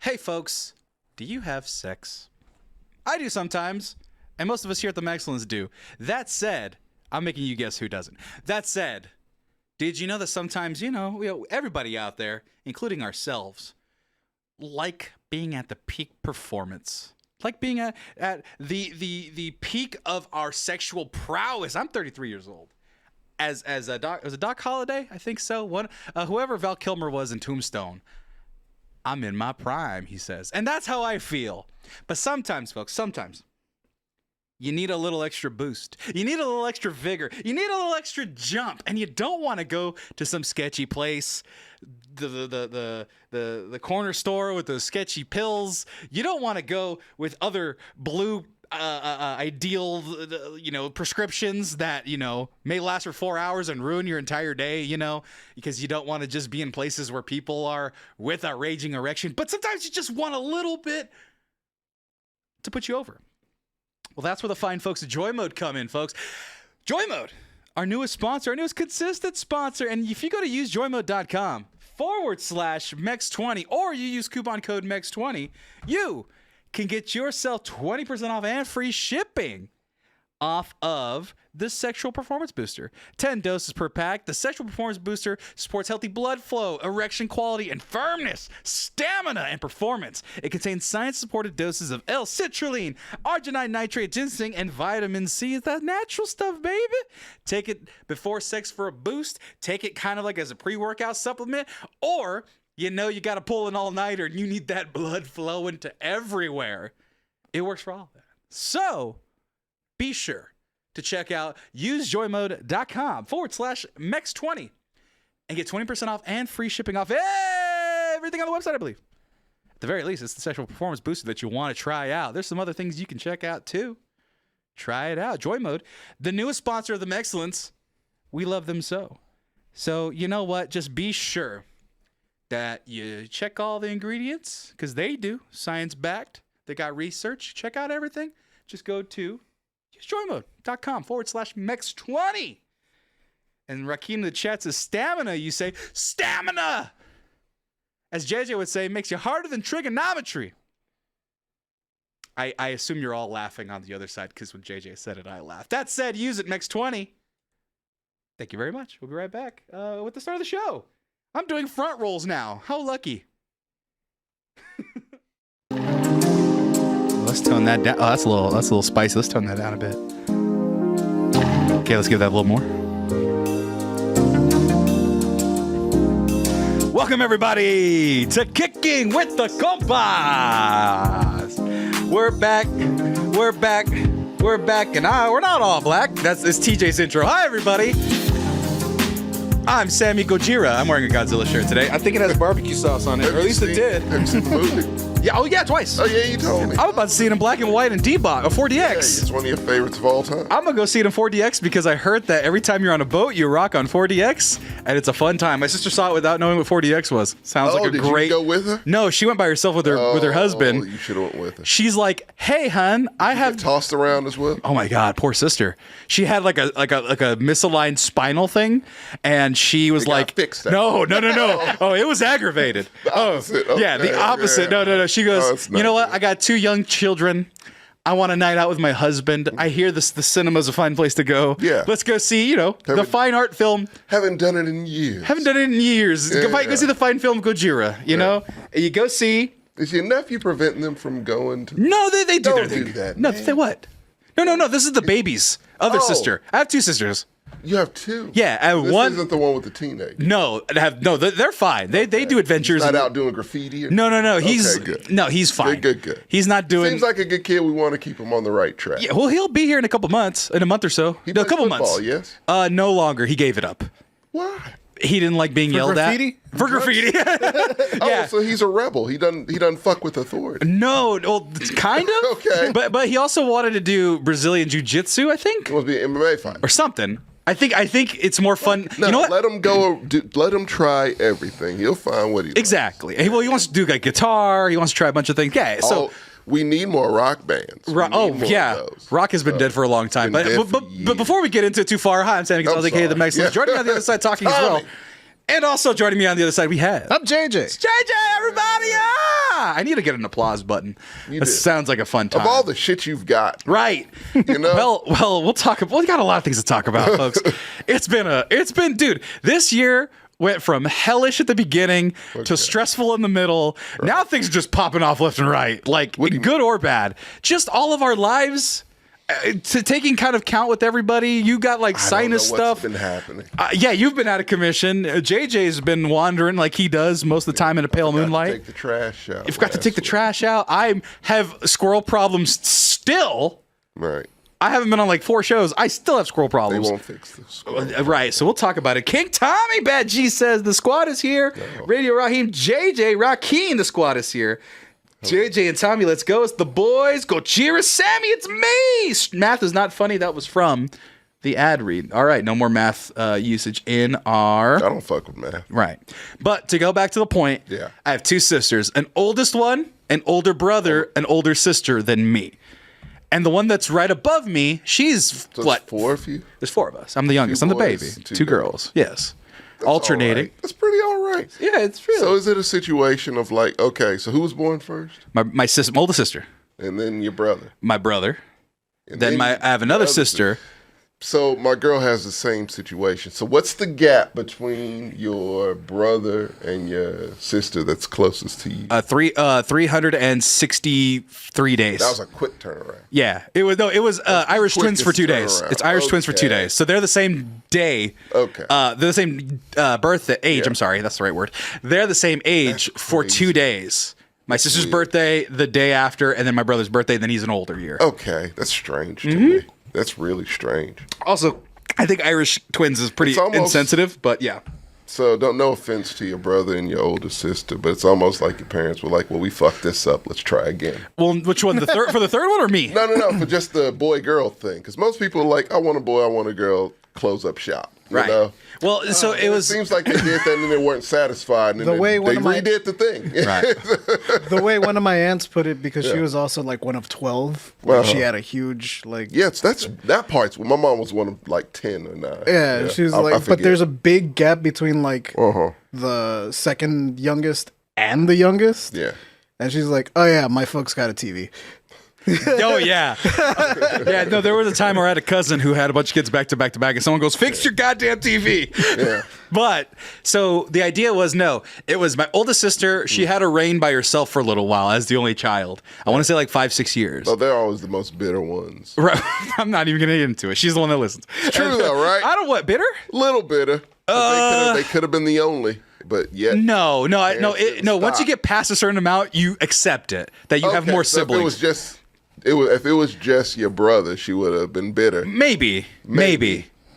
Hey folks, do you have sex? I do sometimes, and most of us here at The Excellence do. That said, I'm making you guess who doesn't. That said, did you know that sometimes, everybody out there, including ourselves, like being at the peak performance? Like being at the peak of our sexual prowess. I'm 33 years old. As a Doc, was it Doc Holliday? I think so. Whoever Val Kilmer was in Tombstone. I'm in my prime, he says. And that's how I feel. But sometimes, folks, you need a little extra boost. You need a little extra vigor. You need a little extra jump. And you don't want to go to some sketchy place, the corner store with those sketchy pills. You don't want to go with other blue ideal, prescriptions that, may last for 4 hours and ruin your entire day, because you don't want to just be in places where people are with a raging erection. But sometimes you just want a little bit to put you over. Well, that's where the fine folks at Joy Mode come in, folks. Joy Mode, our newest sponsor, our newest consistent sponsor. And if you go to usejoymode.com/MEX20 or you use coupon code MEX20, you can get yourself 20% off and free shipping off of the Sexual Performance Booster. 10 doses per pack. The Sexual Performance Booster supports healthy blood flow, erection quality, and firmness, stamina, and performance. It contains science-supported doses of L-citrulline, arginine nitrate, ginseng, and vitamin C. It's that natural stuff, baby. Take it before sex for a boost. Take it kind of like as a pre-workout supplement, or you got to pull an all-nighter and you need that blood flowing to everywhere. It works for all of that. So be sure to check out usejoymode.com/MEX20 and get 20% off and free shipping off everything on the website, I believe. At the very least, it's the Sexual Performance Booster that you want to try out. There's some other things you can check out too. Try it out. Joy Mode, the newest sponsor of The Excellence. We love them so. So you know what? Just be sure that you check all the ingredients, because they do. Science-backed. They got research. Check out everything. Just go to joymode.com/MEX20. And Rakim in the chat says, stamina. You say, stamina! As JJ would say, makes you harder than trigonometry. I assume you're all laughing on the other side, because when JJ said it, I laughed. That said, use it, MEX20. Thank you very much. We'll be right back with the start of the show. I'm doing front rolls now. How lucky. Let's tone that down. Oh, that's a little spicy. Let's tone that down a bit. Okay, let's give that a little more. Welcome everybody to Kicking with the Compas. We're back, and we're not all black. It's TJ's intro. Hi everybody. I'm Sammy Gojira. I'm wearing a Godzilla shirt today. I think it has barbecue sauce on it, or at least it did. Have you seen the movie? Yeah, twice. Oh, yeah, you told me. I'm about to see it in black and white in D-Box, or 4DX. Yeah, it's one of your favorites of all time. I'm going to go see it in 4DX because I heard that every time you're on a boat, you rock on 4DX, and it's a fun time. My sister saw it without knowing what 4DX was. Sounds like a great... Did you go with her? No, she went by herself with her husband. Oh, you should have went with her. She's like, hey, hun, I have... tossed around as well? Oh, my God, poor sister. She had like a misaligned spinal thing, and she was like... fixed that. No. Oh, it was aggravated. The opposite. Yeah, the opposite. Yeah. No. She goes, you know what? I got 2 young children. I want a night out with my husband. I hear the cinema's a fine place to go. Yeah. Let's go see, the fine art film. Haven't done it in years. Go see the fine film Gojira, you know? And you go see. Is your nephew preventing them from going to... No, they do Don't their thing. do that, No, man. they what? No. This is the baby's other sister. I have 2 sisters. You have 2? Yeah, this one isn't the one with the teenager. No, they're fine. They do adventures. He's not out doing graffiti? Or... No. He's good. No, he's fine. Good. He's not doing... Seems like a good kid. We want to keep him on the right track. Yeah, well, he'll be here in a month or so. He No, a plays couple football, months. Yes? No longer. He gave it up. Why? He didn't like being yelled graffiti? at. For graffiti? Yeah. Oh, so he's a rebel. He doesn't fuck with authority. No, well, kind of. Okay. But he also wanted to do Brazilian jiu-jitsu, I think. It must be an MMA fight. Or something. I think it's more fun. No, you know what? let him go. Let him try everything. He'll find what he likes. Exactly. Well, he wants to do like guitar. He wants to try a bunch of things. Yeah. So we need more rock bands. Rock has been dead for a long time. But before we get into it too far, hi, I'm Sammy Gonzalez, aka The Excellence. Joining me on the other side talking as well. And also joining me on the other side, we have... I'm JJ. It's JJ, everybody! I need to get an applause button. That did. sounds like a fun time. Of all the shit you've got, right. you know. Well, we'll talk. We got a lot of things to talk about, folks. It's been, dude. This year went from hellish at the beginning to stressful in the middle. Right. Now things are just popping off left and right, like good or bad. Just all of our lives. To taking kind of count with everybody, you got like sinus stuff. What's been happening? Yeah, you've been out of commission. JJ's been wandering like he does most of the time in a pale moonlight. Take the trash out. You've got to take the trash out. I have squirrel problems still. Right. I haven't been on like 4 shows. I still have squirrel problems. They won't fix this. Right. So we'll talk about it. King Tommy Bad G says the squad is here. No. Radio Raheem, JJ Rakeem, the squad is here. JJ and Tommy, let's go. It's the boys. Go cheer us, Sammy. It's me. Math is not funny. That was from the ad read. All right. No more math usage in our... I don't fuck with math. Right. But to go back to the point, I have 2 sisters. An oldest one, an older brother, an older sister than me. And the one that's right above me, she's so what? 4 of you? There's 4 of us. I'm the youngest. I'm the baby. 2 girls. Yes. That's alternating. Right. That's pretty all right. Yeah, it's really. So is it a situation of like, okay, so who was born first? My oldest sister. And then your brother. My brother. And then I have another sister. So my girl has the same situation. So what's the gap between your brother and your sister that's closest to you? 363 days. That was a quick turnaround. Yeah, it was Irish twins for 2 days. It's Irish twins for 2 days. So they're the same day. Okay. They're the same birth age. Yeah. I'm sorry, that's the right word. They're the same age for 2 days. My sister's birthday the day after, and then my brother's birthday. Then he's an older year. Okay, that's strange to me. That's really strange. Also, I think Irish twins is pretty insensitive, but yeah. So, no offense to your brother and your older sister, but it's almost like your parents were like, well, we fucked this up. Let's try again. Well, which one? For the third one or me? No, for just the boy-girl thing. Because most people are like, I want a boy, I want a girl, close up shop. You know? Well, so it was... It seems like they did that and they weren't satisfied. And they redid the thing. Right. The way one of my aunts put it, because she was also like one of 12. She had a huge like... Yes, that part's... My mom was one of like 10 or 9. Yeah, she was like... But there's a big gap between like the second youngest and the youngest. Yeah. And she's like, oh yeah, my folks got a TV. Oh yeah, yeah. No, there was a time where I had a cousin who had a bunch of kids back to back to back, and someone goes, "Fix your goddamn TV." Yeah. But so the idea was it was my oldest sister. She had to reign by herself for a little while as the only child. I want to say like 5-6 years. Oh, they're always the most bitter ones. Right. I'm not even gonna get into it. She's the one that listens. It's true though, right? I don't what bitter. Little bitter. They could have been the only. But yet, no. Once you get past a certain amount, you accept it that you have more siblings. If it was just your brother, she would have been bitter. Maybe.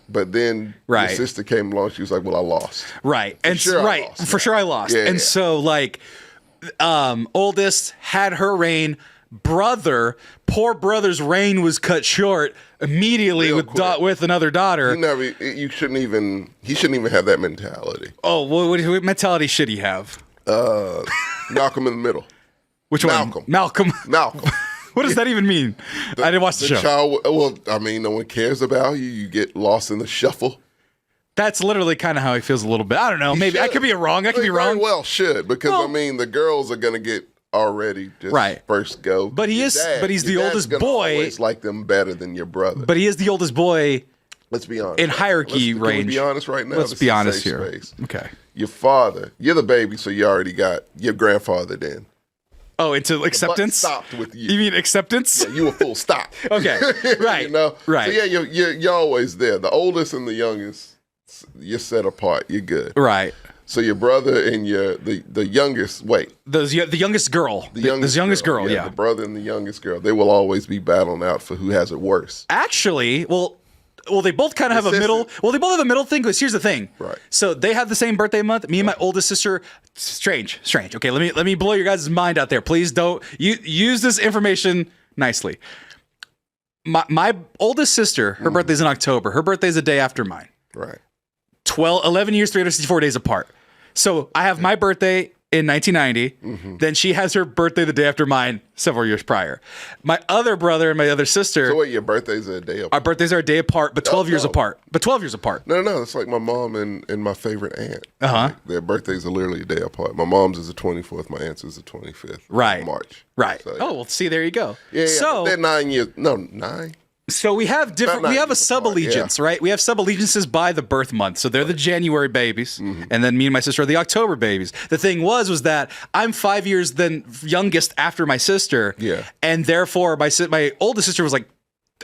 But then your sister came along. She was like, "Well, I lost." Right, for sure I lost. Yeah, so like, oldest had her reign. Poor brother's reign was cut short immediately with another daughter. He shouldn't even have that mentality. Oh, what mentality should he have? Malcolm in the Middle. Which one? Malcolm. What does that even mean? I didn't watch the show. Well, I mean, no one cares about you. You get lost in the shuffle. That's literally kind of how he feels a little bit. I don't know. Maybe I could be wrong. I could be wrong. Well, should because I mean, the girls are gonna get already just first go. But he's the oldest boy. Always like them better than your brother. But he is the oldest boy. Let's be honest. In hierarchy range. Can we be honest right now? Let's be honest here. Space. Okay. Your father, you're the baby, so you already got your grandfather then. Oh, into acceptance? Stopped with you. You mean acceptance? Yeah, you were full stop. Okay, right. Right. So yeah, you're always there. The oldest and the youngest, you're set apart. You're good. Right. So your brother and the youngest, the youngest girl. The youngest girl, yeah. The brother and the youngest girl, they will always be battling out for who has it worse. Actually, well, they both kind of have a middle. Well, they both have a middle thing. Because here's the thing. Right. So they have the same birthday month. Me and my oldest sister. Strange. Okay, let me blow your guys' mind out there. Please don't use this information nicely. My oldest sister, her birthday's in October. Her birthday's the day after mine. Right. 11 years, 364 days apart. So I have my birthday in 1990. Then she has her birthday the day after mine several years prior. My other brother and my other sister. So wait, your birthdays are a day apart? Our birthdays are a day apart, but 12 years apart. But 12 years apart. No. It's like my mom and my favorite aunt. Uh-huh. Their birthdays are literally a day apart. My mom's is the 24th. My aunt's is the 25th. Right. Of March. Right. So, Oh, well, see, there you go. Yeah. So they're 9 years. No, 9. So we have different. We have a years apart, sub-allegiance, right? We have sub-allegiances by the birth month. So they're the January babies, and then me and my sister are the October babies. The thing was that I'm 5 years then youngest after my sister, and therefore my oldest sister was like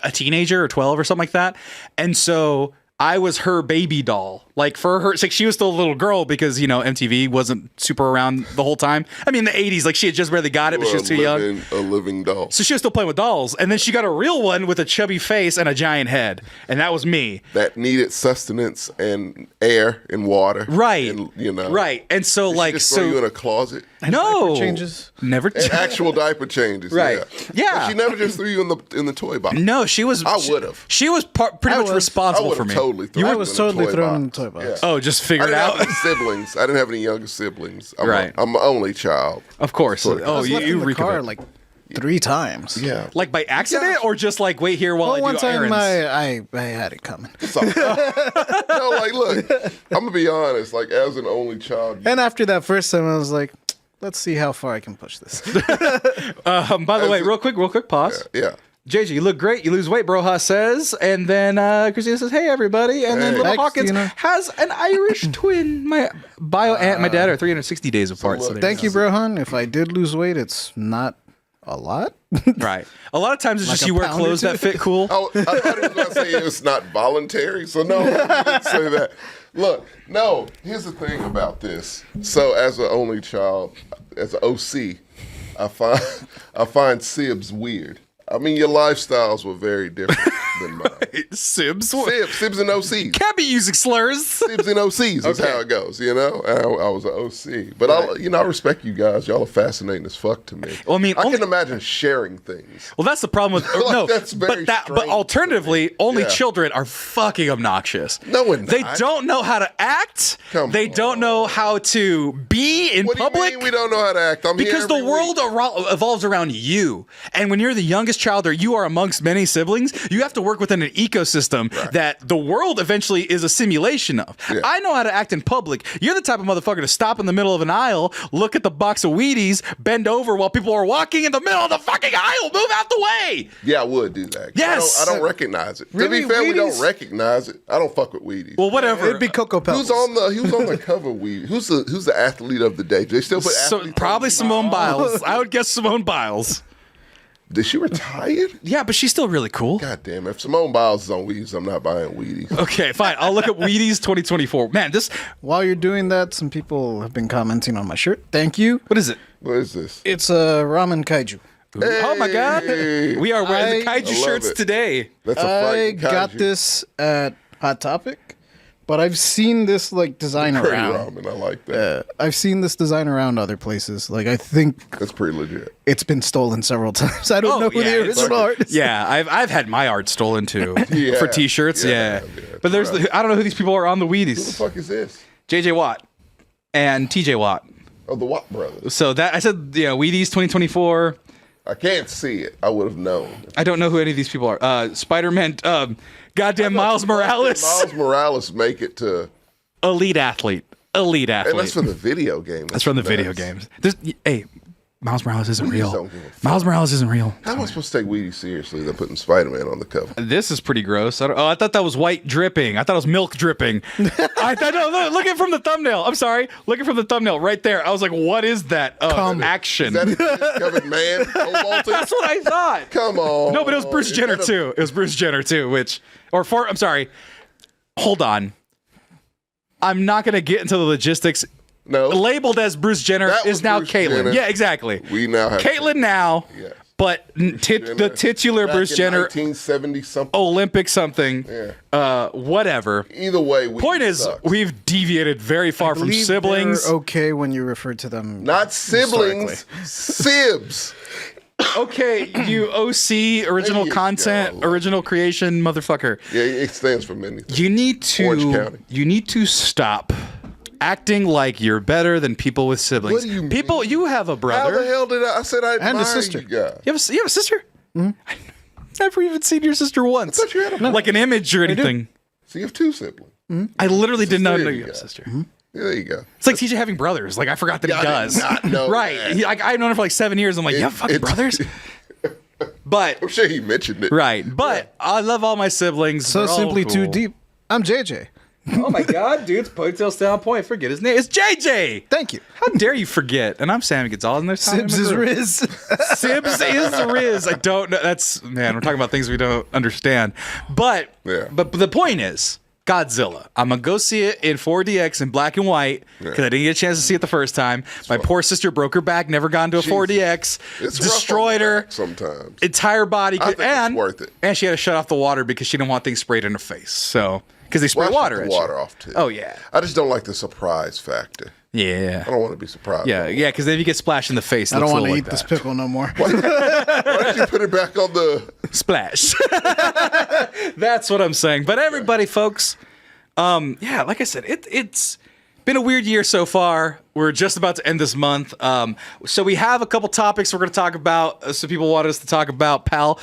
a teenager or 12 or something like that, and so I was her baby doll. Like for her, it's like she was still a little girl because, you know, MTV wasn't super around the whole time. I mean, in the 80s, like she had just barely got it, but she was too young. A living doll. So she was still playing with dolls. And then she got a real one with a chubby face and a giant head. And that was me. That needed sustenance and air and water. Right. And, you know. Right. And so, like, just throw you in a closet. No. Diaper changes. Never. And actual diaper changes. Right. Yeah. But she never just threw you in the toy box. No, she was. I would have. She was pretty much responsible for me. Totally I was totally thrown in the toy box. Yeah. Oh, just figure it I out. didn't have any siblings. I didn't have any younger siblings. Right. I'm an only child. Of course. Sort of. I Oh, was left you in the reek of car it. like 3 times. Yeah. Like by accident or just like wait here while I One do time errands? I had it coming. So, no, like, look, I'm gonna be honest. Like, as an only child, And after that first time, I was like, let's see how far I can push this. By the way, real quick, pause. yeah. JJ, you look great. You lose weight, Broha says. And then Christina says, hey, everybody. And then Hey. Little Hi, Hawkins Christina. has an Irish twin. My bio aunt and my dad are 360 days apart. So Thank you, Brohan. If I did lose weight, it's not a lot. Right. A lot of times it's Like just a you wear pound or clothes two? that fit cool. Oh, I thought he was going to say it's not voluntary. So no, I didn't say that. Look, no. Here's the thing about this. So as an only child, as an OC, I find Sibs weird. I mean, your lifestyles were very different than mine. Sibs? Sibs and OCs. Can't be using slurs. Sibs and OCs is how it goes, you know? I was an OC. But, I respect you guys. Y'all are fascinating as fuck to me. Well, I mean, I only- can imagine sharing things. Well, that's the problem with Like, no. that's very but strange alternatively, only Yeah. children are fucking obnoxious. No, we're not. They don't know how to act. Come they don't know how to be in What do public. you mean we don't know how to act? I'm here Because the every world week. evolves around you. And when you're the youngest child or you are amongst many siblings, you have to work within an ecosystem that the world eventually is a simulation of. Yeah. I know how to act in public. You're the type of motherfucker to stop in the middle of an aisle, look at the box of Wheaties, bend over while people are walking in the middle of the fucking aisle. Move out the way. Yeah, I would do that. Yes. I don't recognize it. Really, To be fair, we don't Wheaties? recognize it. I don't fuck with Wheaties. Well, whatever. It'd be Cocoa Pebbles. Who's on the cover of Wheaties? Who's the athlete of the day? Do they still put athletes Probably on? Simone Biles. I would guess Simone Biles. Did she retire? Yeah, but she's still really cool. God damn it. If Simone Biles is on Wheaties, I'm not buying Wheaties. Okay, fine. I'll look up Wheaties 2024. Man, this. While you're doing that, some people have been commenting on my shirt. Thank you. What is it? What is this? It's a ramen kaiju. Oh my God. Hey. We are wearing the I kaiju love shirts it. today. That's a I frightening got kaiju. this at Hot Topic, but I've seen this like design Pretty around. ramen. I like that. I've seen this design around other places. Like I think That's pretty legit. it's been stolen several times. I don't know who the it's- original artist. Yeah, I've had my art stolen too Yeah. for T-shirts. Yeah, Yeah, yeah. but there's I don't know who these people are on the Who the Wheaties. fuck is this? JJ Watt and TJ Watt. Oh, the Watt brothers. So that I said, Wheaties 2024. I can't see it. I would have known. I don't know who any of these people are. Spider-Man. Goddamn Miles Morales. Miles Morales make it to, Elite athlete. Elite athlete. and that's from the video game. That's from the video games. Hey, Miles Morales isn't We just real. don't give a fuck. Miles Morales isn't real. How am I supposed to take Wheaties seriously? They're putting Spider-Man on the cover. This is pretty gross. I thought that was white dripping. I thought it was milk dripping. I thought, no, look at it from the thumbnail. I'm sorry. Look at it from the thumbnail right there. I was like, what is that? Action. Is that a covered man? That's what I thought. Come on. No, but it was Bruce Is Jenner that a- too. It was Bruce Jenner too, I'm sorry. Hold on. I'm not going to get into the logistics. No. Labeled as Bruce Jenner That was is now Bruce Caitlyn. Jenner. Yeah, exactly. We now have Caitlyn now. Yes. But the titular Back Bruce in Jenner, 1970 something. Olympic something, Yeah. whatever. Either way, Wheaties Point is, sucks. we've deviated very far from Believe siblings. they're okay when you refer to them. Not siblings, sibs. Okay, you OC, original There you content, go. original creation, motherfucker. Yeah, it stands for many things. You need Orange to County. stop acting like you're better than people with siblings. What do you people, mean? you have a brother. How the hell did I said I admire And a sister. you guys. You have a sister? Mm-hmm. I've never even seen your sister once. I thought you had a like an image or anything. So you have 2 siblings. I literally did not know three you of have a you sister. Yeah, there you go. It's like TJ having brothers. Like I forgot that he I did does. not know right. that. I've known him for like 7 years. I'm like, you have fucking brothers? But I'm sure he mentioned it. right. But I love all my siblings. So They're all simply too cool. deep. I'm JJ. Oh my god, dude, it's ponytail stay on point. Forget his name. It's JJ. Thank you. How dare you forget? And I'm Sammy Gonzalez. And there's Tommy Sibs is McGrew. Riz. Sibs is Riz. I don't know. That's man. We're talking about things we don't understand. But Yeah. but the point is Godzilla. I'm gonna go see it in 4DX in black and white because I didn't get a chance to see it the first time. My poor sister broke her back. Never gone to a 4DX. It's Destroyed her. sometimes. Entire body. I think and it's worth it. And she had to shut off the water because she didn't want things sprayed in her face. So because they spray Well, I water shut at the water you. off too. Oh yeah. I just don't like the surprise factor. Yeah. I don't want to be surprised. Yeah, yeah, because then if you get splashed in the face, it I don't looks a want to little eat like this that. pickle no more. Why did you put it back on the? Splash. That's what I'm saying. But everybody, folks, yeah, like I said, it's been a weird year so far. We're just about to end this month. So we have a couple topics we're going to talk about. So people wanted us to talk about Pal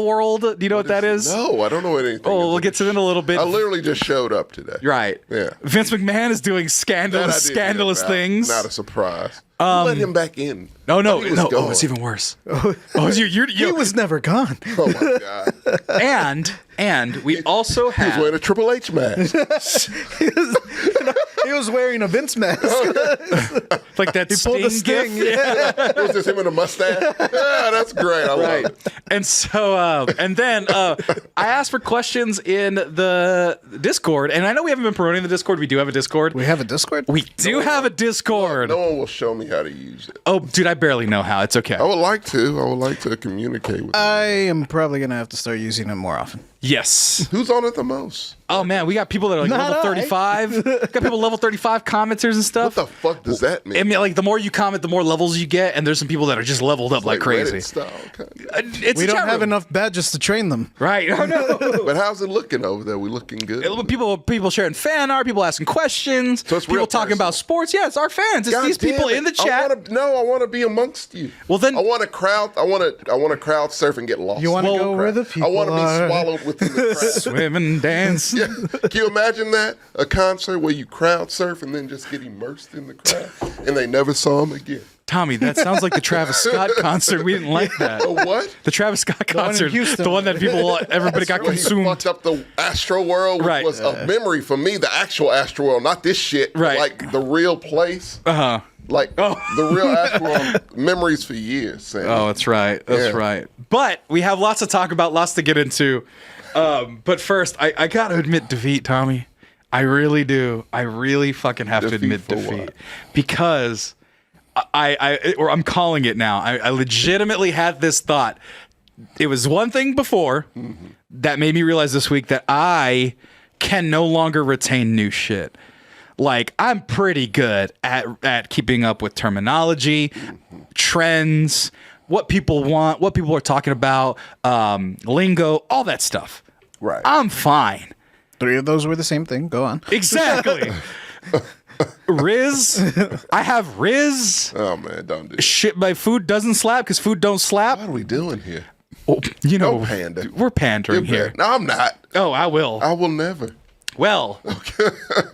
World. Do you know what that is? No, I don't know anything. Oh, we'll get to that in a little bit. I literally just showed up today. Right. Yeah. Vince McMahon is doing That I scandalous did hear about. things. Not a surprise. Let him back in. No, I thought he was no. gone. Oh, it's even worse. Oh, He was never gone. Oh my god. and we also He was have wearing a Triple H mask. He was wearing a Vince mask. like that Pulled the Sting sting. gif. Yeah. It was just him with a mustache. Yeah, that's great. I love it. And so, and then I asked for questions in the Discord, and I know we haven't been promoting the Discord. We do have a Discord. We have a Discord? We do have a Discord. No one will show me how to use it. Oh, dude, I barely know how. It's okay. I would like to. I would like to communicate with I am probably going to have to start using it more often. Yes. Who's on it the most? Oh man, we got people that are like Not level I. 35. Got people level 35 commenters and What stuff. the fuck does that mean? I mean, like the more you comment, the more levels you get, and there's some people that are just leveled up like crazy. Reddit style, kind of. It's We a don't chat have room. enough badges to train them. Right? Oh no. But how's it looking over there? We looking good? People sharing fan art, people asking questions, So it's people real talking personal. about sports. Yeah, it's our fans. It's God these people damn in the it. chat. I want to be amongst you. Well, then- I want to crowd. I want to crowd surf and get lost. You want to Well, go where the people I want to be are. swallowed within the crowd. Swim and dance. Yeah. Can you imagine that? A concert where you crowd surf and then just get immersed in the crowd and they never saw him again. Tommy, that sounds like the Travis Scott concert. We didn't like that. Oh, what? The Travis Scott one in concert, Houston. the one that everybody got Where he consumed. fucked up the Astro World, which Right. was a memory for me, the actual Astro World, not this shit. Right. Like the real place. Uh-huh. Like the real Astro World memories for years. Sam. Oh, that's right. That's Yeah. right. But we have lots to talk about, lots to get into. But first, I got to admit defeat, Tommy. I really do. I really fucking have to Defeat admit for defeat. what? Because I'm calling it now. I legitimately had this thought. It was one thing before that made me realize this week that I can no longer retain new shit. Like, I'm pretty good at keeping up with terminology, trends, what people want, what people are talking about, lingo, all that stuff. Right. I'm fine. 3 of those were the same thing. Go on. Exactly. Riz. I have Riz. Oh man, don't do it. Shit, my food doesn't slap because food don't slap. What are we doing here? Oh, you know, Don't pander. we're pandering here. No, I'm not. Oh, I will. I will never. Well,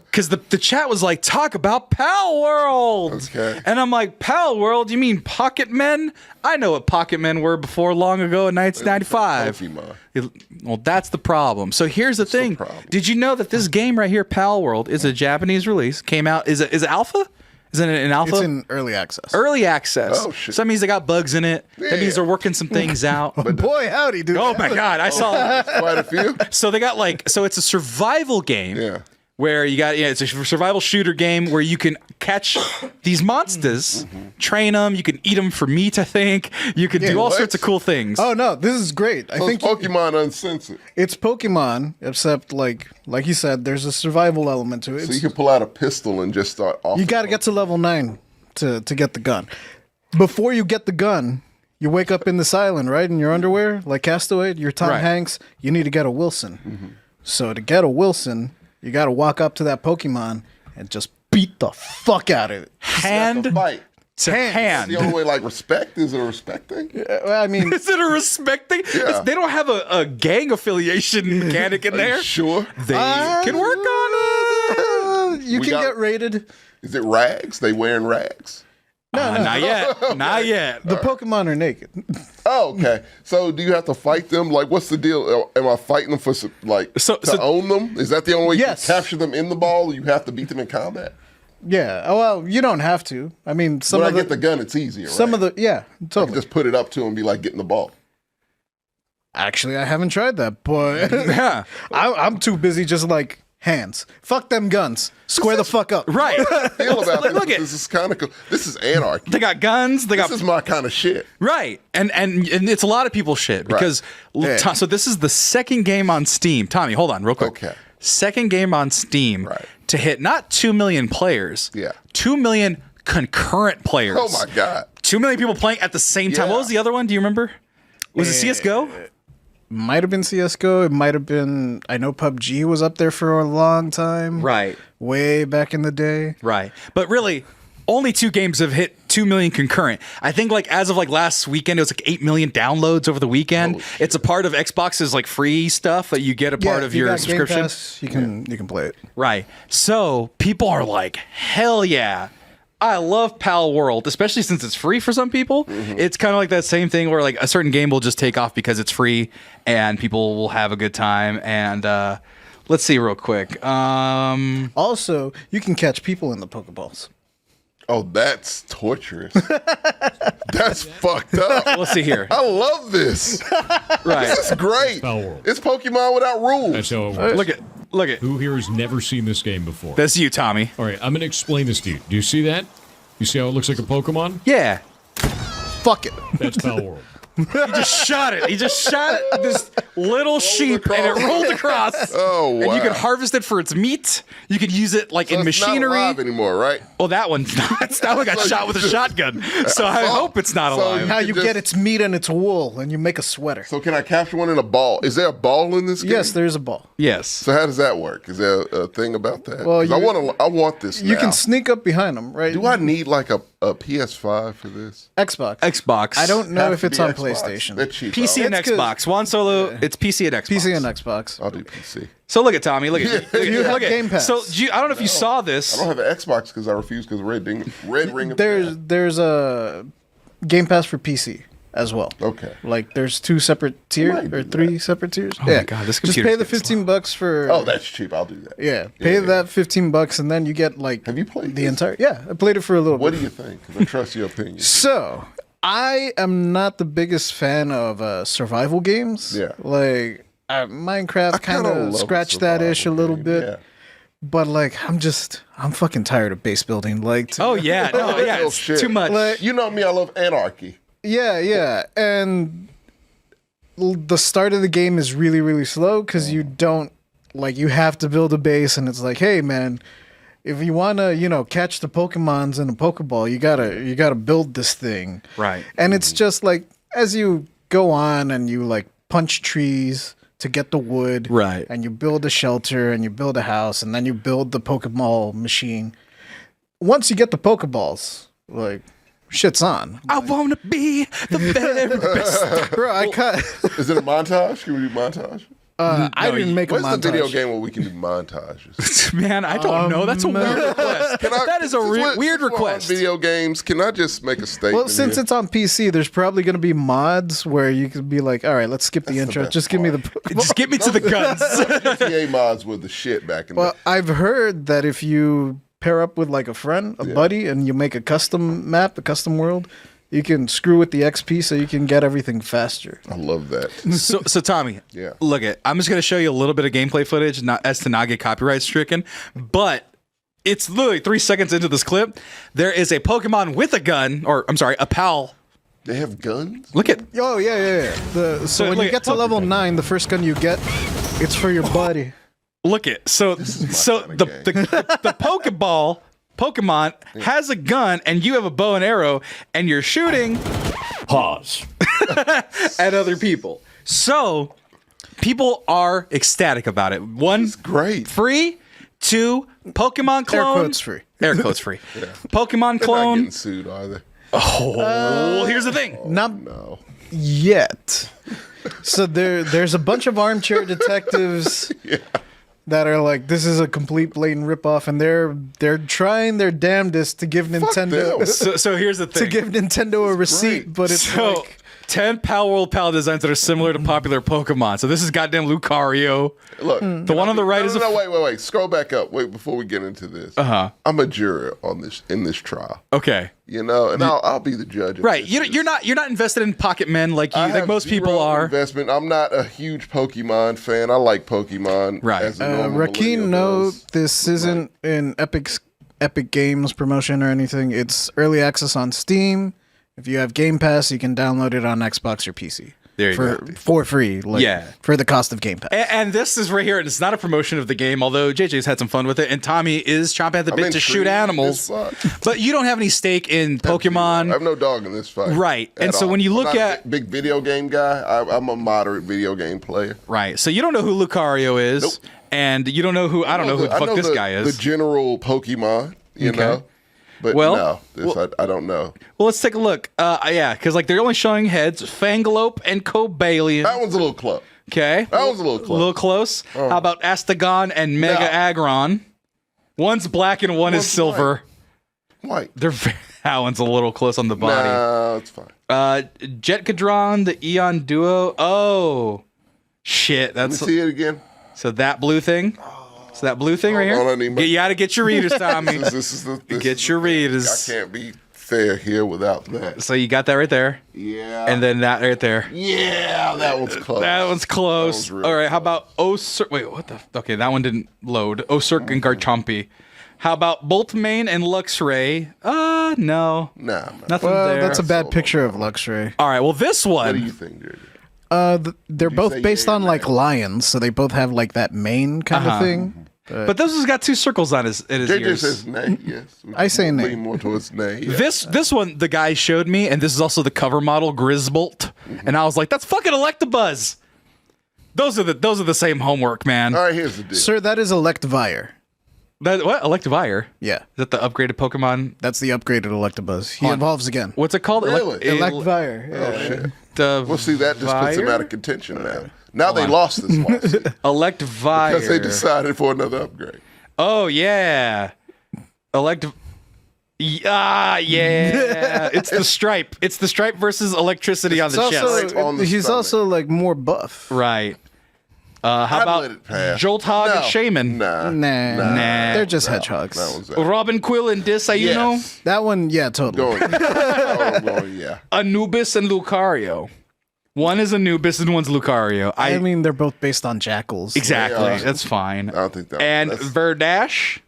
because the chat was like, talk about Pal World. Okay. And I'm like, Pal World? You mean Pocket Men? I know what Pocket Men were before long ago in 1995. Pokemon. Well, that's the problem. So here's the thing. problem? Did you know that this game right here, Pal World, is a Japanese release? Came out, is it alpha? Is it an alpha? It's in early access. Early access. Oh, shit. So that means they got bugs in it. That means Yeah. they're working some things out. Boy, howdy, dude. Oh my God, I saw. Quite a few. So they got so it's a survival game. Yeah. Where you got, it's a survival shooter game where you can catch these monsters, train them, you can eat them for meat, I think. You can do all what? sorts of cool things. Oh, no. This is great. I So think it's Pokemon uncensored. it's Pokemon, except like you said, there's a survival element to it. So you can pull out a pistol and just start off. You got to get to level 9 to get the gun. Before you get the gun, you wake up in this island, right? In your underwear, like Castaway, you're Tom Right. Hanks. You need to get a Wilson. So to get a Wilson, you got to walk up to that Pokemon and just beat the fuck out of it. Hand Fight. to Hands. hand. The only way, like, respect is a respect thing. Well, I mean, Is it a respect thing? Yeah. They don't have a gang affiliation mechanic in Are you there. sure? They can work on it. you We can got- get raided. Is it rags? They wearing rags? Not yet. Not yet. The Pokemon are naked. Oh, okay. So do you have to fight them? Like, what's the deal? Am I fighting them for So- to own them? Is that the only way Yes. you can capture them in the ball? Or you have to beat them in combat. Yeah. Oh, well, you don't have to. I mean, some When I of get the the gun, it's easier. some right? of the yeah, I can totally. just put it up to them and be like getting the ball. Actually, I haven't tried that, but Yeah. I'm too busy just like hands. Fuck them guns. Square the fuck up. Right. Feel about this. Look at This is kind of cool. This is anarchy. they got guns. They got This is my kind of shit. right, and it's a lot of people's shit because Yeah. so this is the second game on Steam. Tommy, hold on, real quick. Okay. Second game on Steam Right. to hit not 2 million players. Yeah. 2 million concurrent players. Oh my god. 2 million people playing at the same time. Yeah. What was the other one? Do you remember? Was it CS:GO? Might have been CS:GO. It might have been. I know PUBG was up there for a long time. Right. Way back in the day. Right. But really, only 2 games have hit 2 million concurrent. I think like as of like last weekend, it was like 8 million downloads over the weekend. Holy It's a part of Xbox's like free stuff that you get a part Yeah, of if you your got Game subscription. Pass, you can play it. Right. So people are like, hell yeah. I love Pal World, especially since it's free for some people. It's kind of like that same thing where like a certain game will just take off because it's free and people will have a good time. And let's see real quick. Also, you can catch people in the Pokeballs. Oh, that's torturous. That's fucked up. Let's see here. I love this. Right. This is great. Foul world. It's Pokemon without rules. That's how it works. Look at. Who here has never seen this game before? That's you, Tommy. All right, I'm going to explain this to you. Do you see that? You see how it looks like a Pokemon? Yeah. Fuck it. That's Foul World. He just shot it. He just shot this little sheep and it rolled across. Oh, wow. And you can harvest it for its meat. You can use it like So in it's machinery. not alive anymore, right? Oh, that one's not. That one got So shot you with a just- shotgun. So I hope it's not So alive. Now can you just- get its meat and its wool, and you make a sweater. So can I capture one in a ball? Is there a ball in this game? Yes, there's a ball. Yes. So how does that work? Is there a thing about that? Well, 'Cause I want this. You now. can sneak up behind them, right? Do I need like a PS5 for this? Xbox. Xbox. I don't know Have if to it's be on Xbox. PlayStation. They're cheap. PC and It's 'cause- Xbox. Juan Solo, it's PC and Xbox. PC and Xbox. I'll do PC. So look at Tommy. Look at You have look at Game Pass. So I don't know if you saw I this. don't have an Xbox because I refuse because Red Ring. of Death. There's a Game Pass for PC as well. Okay. Like there's 2 separate tiers might or do 3 separate tiers. Oh my God, this just computer's pay the getting $15 for. Oh, that's cheap. I'll do that. yeah. Pay that $15 and then you get like. Have you played the this? entire? Yeah, I played it for a little What bit. do you think? 'Cause I trust your opinion. So I am not the biggest fan of survival games. Yeah. Like Minecraft kind kinda of love a scratched that ish a survival little game, bit. yeah. But like I'm fucking tired of base building. Like Oh yeah, no, yeah, Oh, it's shit. too much. Like- You know me, I love anarchy. yeah, and the start of the game is really really slow because you don't like you have to build a base and it's like, hey man, if you want to catch the Pokemons in a Pokeball, you gotta build this thing. Right. And it's just like as you go on and you like punch trees to get the wood. Right. And you build a shelter and you build a house and then you build the Pokeball machine. Once you get the Pokeballs, like shit's on. I wanna be the very best. Bro, I cut. Is it a montage? Can we do montage? I didn't make a What's montage. the video game where we can do montages? Man, I don't know. That's a weird request. That is a weird Since we're on request. Video games. Can I just make a statement? Well, since here? it's on PC, there's probably going to be mods where you could be like, all right, let's skip the intro. best Just give me the. Just get me to the guns. GTA mods were the shit back in Well, the I've heard that if you pair up with like a friend, a buddy, and you make a custom map, a custom world, you can screw with the XP so you can get everything faster. I love that. So Tommy, Yeah. look I'm just gonna show you a little bit of gameplay footage, not as to not get copyright stricken, but it's literally 3 seconds into this clip. There is a Pokemon with a gun, or I'm sorry, a pal. They have guns? Look at Oh, yeah. So when look you at- get to level 9, the first gun you get, it's for your buddy. look at so my the kinda the Pokemon has a gun and you have a bow and arrow and you're shooting Pause. at other people. So people are ecstatic about it. One, Great. free. 2, Pokemon Air clone. quotes free. Air quotes free. Pokemon They're not clone. getting sued, are they? Well, here's the thing. Not No. yet. So there's a bunch of armchair detectives that are like, this is a complete blatant ripoff, and they're trying their damnedest to give Nintendo them. So here's the thing. to give Nintendo a receipt, great. but it's So, like 10 Power World Pal designs that are similar to popular Pokemon. So this is goddamn Lucario. Look, The one on the right is a... no, wait. Scroll back up. Wait, before we get into this. Uh-huh. I'm a juror on this in this trial. Okay. You know, and I'll be the judge. Of Right. this. You're not invested in Pocket Men like I like have most people zero are. Investment. I'm not a huge Pokemon fan. I like Pokemon. Right. As a normal Rakeem, millennial no, does. this isn't an Epic Games promotion or anything. It's early access on Steam. If you have Game Pass, you can download it on Xbox or PC. There you go. For free. Like, Yeah. For the cost of Game Pass. And this is right here. And it's not a promotion of the game, although JJ's had some fun with it. And Tommy is chomping at the I'm bit to shoot intrigued animals. as fuck. But you don't have any stake in I Pokemon. have no dog in this fight. Right. at And so all. when you I'm look not a at- big video game guy, I'm a moderate video game player. Right. So you don't know who Lucario is. Nope. And you don't know who... I don't know who the fuck this guy is. The general Pokemon, you Okay. know. But Well, I don't know. Well, let's take a look. Yeah, because like they're only showing heads. Fangalope and Cobalion. That one's a little close. Okay. That one's a little close. A little close. How about Astagon and Mega No. Agron? One's black and one is One's silver. White. They're that one's a little close on the body. Nah, it's fine. Jet Cadron, the Eon Duo. Oh, shit. Let me That's see it again. so that blue thing. So that blue thing right Hold on, I here. need my- You gotta get your readers, Tommy. This Get your readers. I can't be fair here without that. So you got that right there, Yeah. and then that right there. yeah, that one's close. That one's close. That one's real All right, how about Osir? Wait, what the? Okay, that one didn't load. Osirk and Garchompi. How about Boltmane and Luxray? No, Nah. nothing Well, there. that's a bad Solo. picture of Luxray. All right, well this What do one. you think, JJ? They're you both say based yay or on like nay? lions, so they both have like that mane kind of thing. But this has got two circles on his JJ ears. says nay. Yes. I say nay. Lean more towards nay. Yeah. This one the guy showed me, and this is also the cover model Grisbolt, and I was like, that's fucking Electabuzz. Those are the same homework, man. All right, here's the deal. Sir, that is Electivire. That what Electivire? Yeah, Is that the upgraded Pokemon? that's the upgraded Electabuzz. He evolves again. What's it called? Really? Electivire. Yeah. Well, see, that just puts him out of contention now. Now they lost this lawsuit Electivire. because they decided for another upgrade. Oh yeah, yeah. It's the stripe. It's the stripe versus electricity on the It's chest. also, on the he's stomach. also like more buff. Right. How I'd about let it pass. Jolthog and Shaman? Nah. Nah, Nah. they're just hedgehogs. That one's out. Robin Quill and Disayuno? Yes. That one, yeah, totally. Going, yeah. Anubis and Lucario. One is Anubis and one's Lucario. I mean, they're both based on jackals. Exactly. They are. That's fine. I don't think that And that's- Verdash.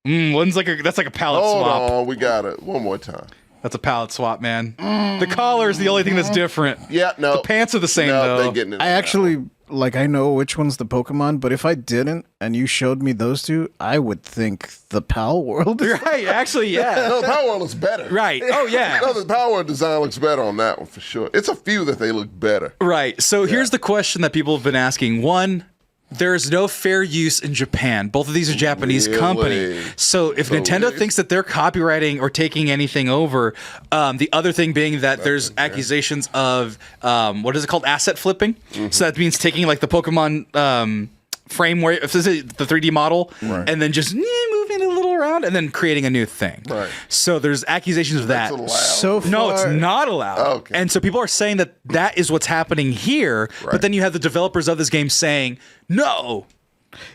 One's like that's like a palette Hold swap. on, we got it one more time. That's a palette swap, man. The collar is the only thing that's different. Yeah, no. The pants are the same no, though. they getting it. I actually I know which one's the Pokemon, but if I didn't and you showed me those two, I would think the Pal World. Right, actually, yeah. No, the Power World looks better. Right. Oh yeah. No, the Power World design looks better on that one for sure. It's a few that they look better. Right. So here's the question that people have been asking. One, there is no fair use in Japan. Both of these are Japanese Really? company. So if Nintendo thinks that they're copywriting or taking anything over, the other thing being that there's accusations of what is it called, asset flipping. So that means taking like the Pokemon frame where if this is the 3D model, and then just moving it a little around and then creating a new thing. Right. So there's accusations of that. That's allowed. So far, No, it's not allowed. Oh, okay. And so people are saying that that is what's happening here, but then you have the developers of this game saying, no,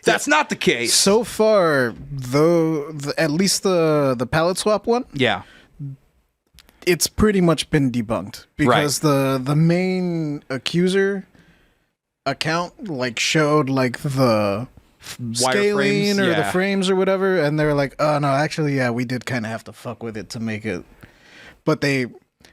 that's not the case. So far, though, at least the palette swap one, Yeah. it's pretty much been debunked because the main accuser account like showed like the scaling frames, or the yeah. frames or whatever, and they're like, oh no, actually, yeah, we did kind of have to fuck with it to make it. But they,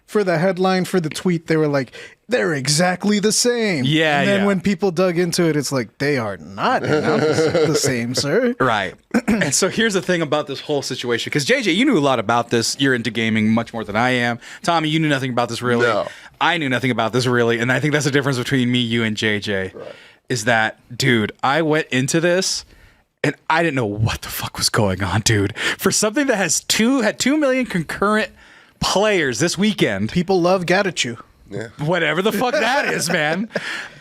for the headline for the tweet, they were like, they're exactly the same. Yeah, and then yeah. when people dug into it, it's like they are not the same, sir. Right. And so here's the thing about this whole situation. Because JJ, you knew a lot about this. You're into gaming much more than I am. Tommy, you knew nothing about this really. No. I knew nothing about this really. And I think that's the difference between me, you, and JJ. Is that, dude, I went into this and I didn't know what the fuck was going on, dude. For something that had 2 million concurrent players this weekend, People love Gatichu. Yeah. whatever the fuck that is, man.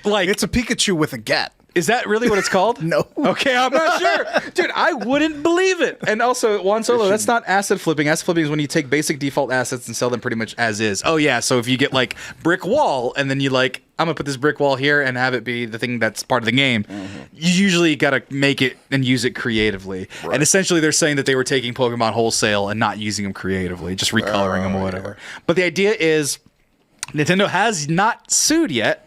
Like, It's a Pikachu with a gat. is that really what it's called? No. Okay, I'm not sure. Dude, I wouldn't believe it. And also, Juan Solo, that's not asset flipping. Asset flipping is when you take basic default assets and sell them pretty much as is. Oh, yeah, so if you get, like, brick wall, and then you, like, I'm going to put this brick wall here and have it be the thing that's part of the game, you usually got to make it and use it creatively. And essentially, they're saying that they were taking Pokemon wholesale and not using them creatively, just recoloring them or whatever. But the idea is, Nintendo has not sued yet,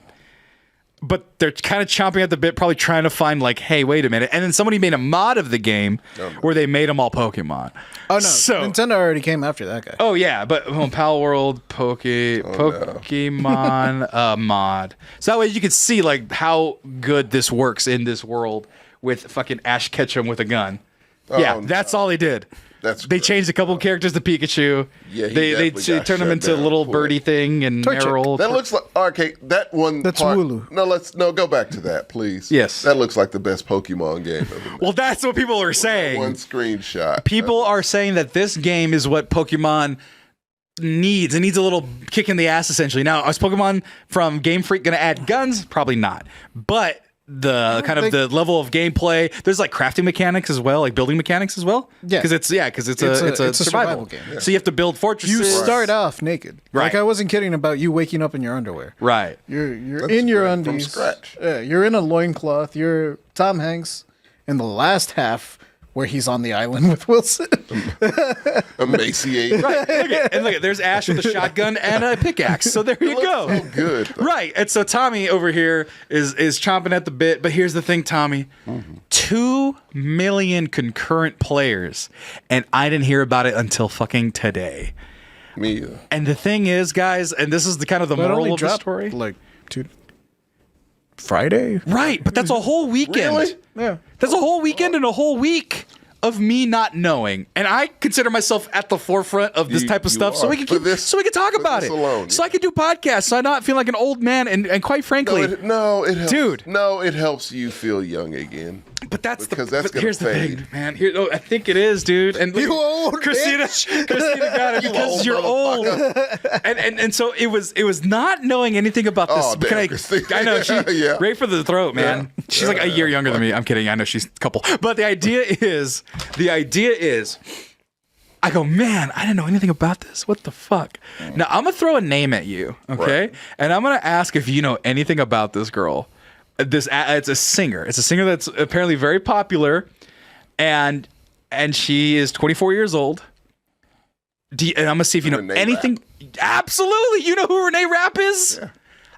but they're kind of chomping at the bit, probably trying to find like, hey, wait a minute. And then somebody made a mod of the game where they made them all Pokemon. Oh no, So, Nintendo already came after that guy. oh yeah, but Pal World Pokemon mod. So that way you can see like how good this works in this world with fucking Ash Ketchum with a gun. Yeah, that's all they did. They great. changed a couple of characters to Pikachu. Yeah, he they definitely got turned him shut into down little quick. birdie thing and Torchic. Meryl. That looks like okay. That one. That's part, Wooloo. No, go back to that, please. Yes. that looks like the best Pokemon game ever made. Well, that's what people are saying. One screenshot. People are saying that this game is what Pokemon needs. It needs a little kick in the ass, essentially. Now, is Pokemon from Game Freak going to add guns? Probably not. But the kind of think- the level of gameplay, there's like crafting mechanics as well, like building mechanics as well. Yeah. because it's a survival game. So you have to build fortresses. You start off naked. Right. Like I wasn't kidding about you waking up in your underwear. right. You're That's in your great, from undies. scratch. Yeah, you're in a loincloth. You're Tom Hanks in the last half where he's on the island with Wilson. Emaciated. Right. Look at there's Ash with a shotgun and a pickaxe. So there you go. So good. Right. And so Tommy over here is chomping at the bit. But here's the thing, Tommy. 2 million concurrent players. And I didn't hear about it until fucking today. Me. And the thing is, guys, and this is the kind of the But it moral only of the dropped story. like Friday. Right. But that's a whole weekend. Really? Yeah. That's a whole weekend and a whole week of me not knowing, and I consider myself at the forefront of this You- type of you stuff, so are. we can For this- so we can talk for about this it, alone, so yeah. I can do podcasts, so I not feel like an old man, and quite frankly, It helps. Dude. No, it helps you feel young again. but that's because the that's but gonna here's the fade. thing, man. Here, I think it is, dude. And You old Christina got it You because old you're old, motherfucker. and so it was not knowing anything about this. Oh, damn, Christina. I know she Yeah. right for the throat, man. Yeah. She's like a year younger than me. I'm kidding. I know she's a couple, but the idea is. I go, man, I didn't know anything about this. What the fuck? Now, I'm going to throw a name at you, okay? Right. And I'm going to ask if you know anything about this girl. It's a singer. It's a singer that's apparently very popular, and she is 24 years old. And I'm going to see if you know Renee anything. Absolutely. You know who Renee Rapp is?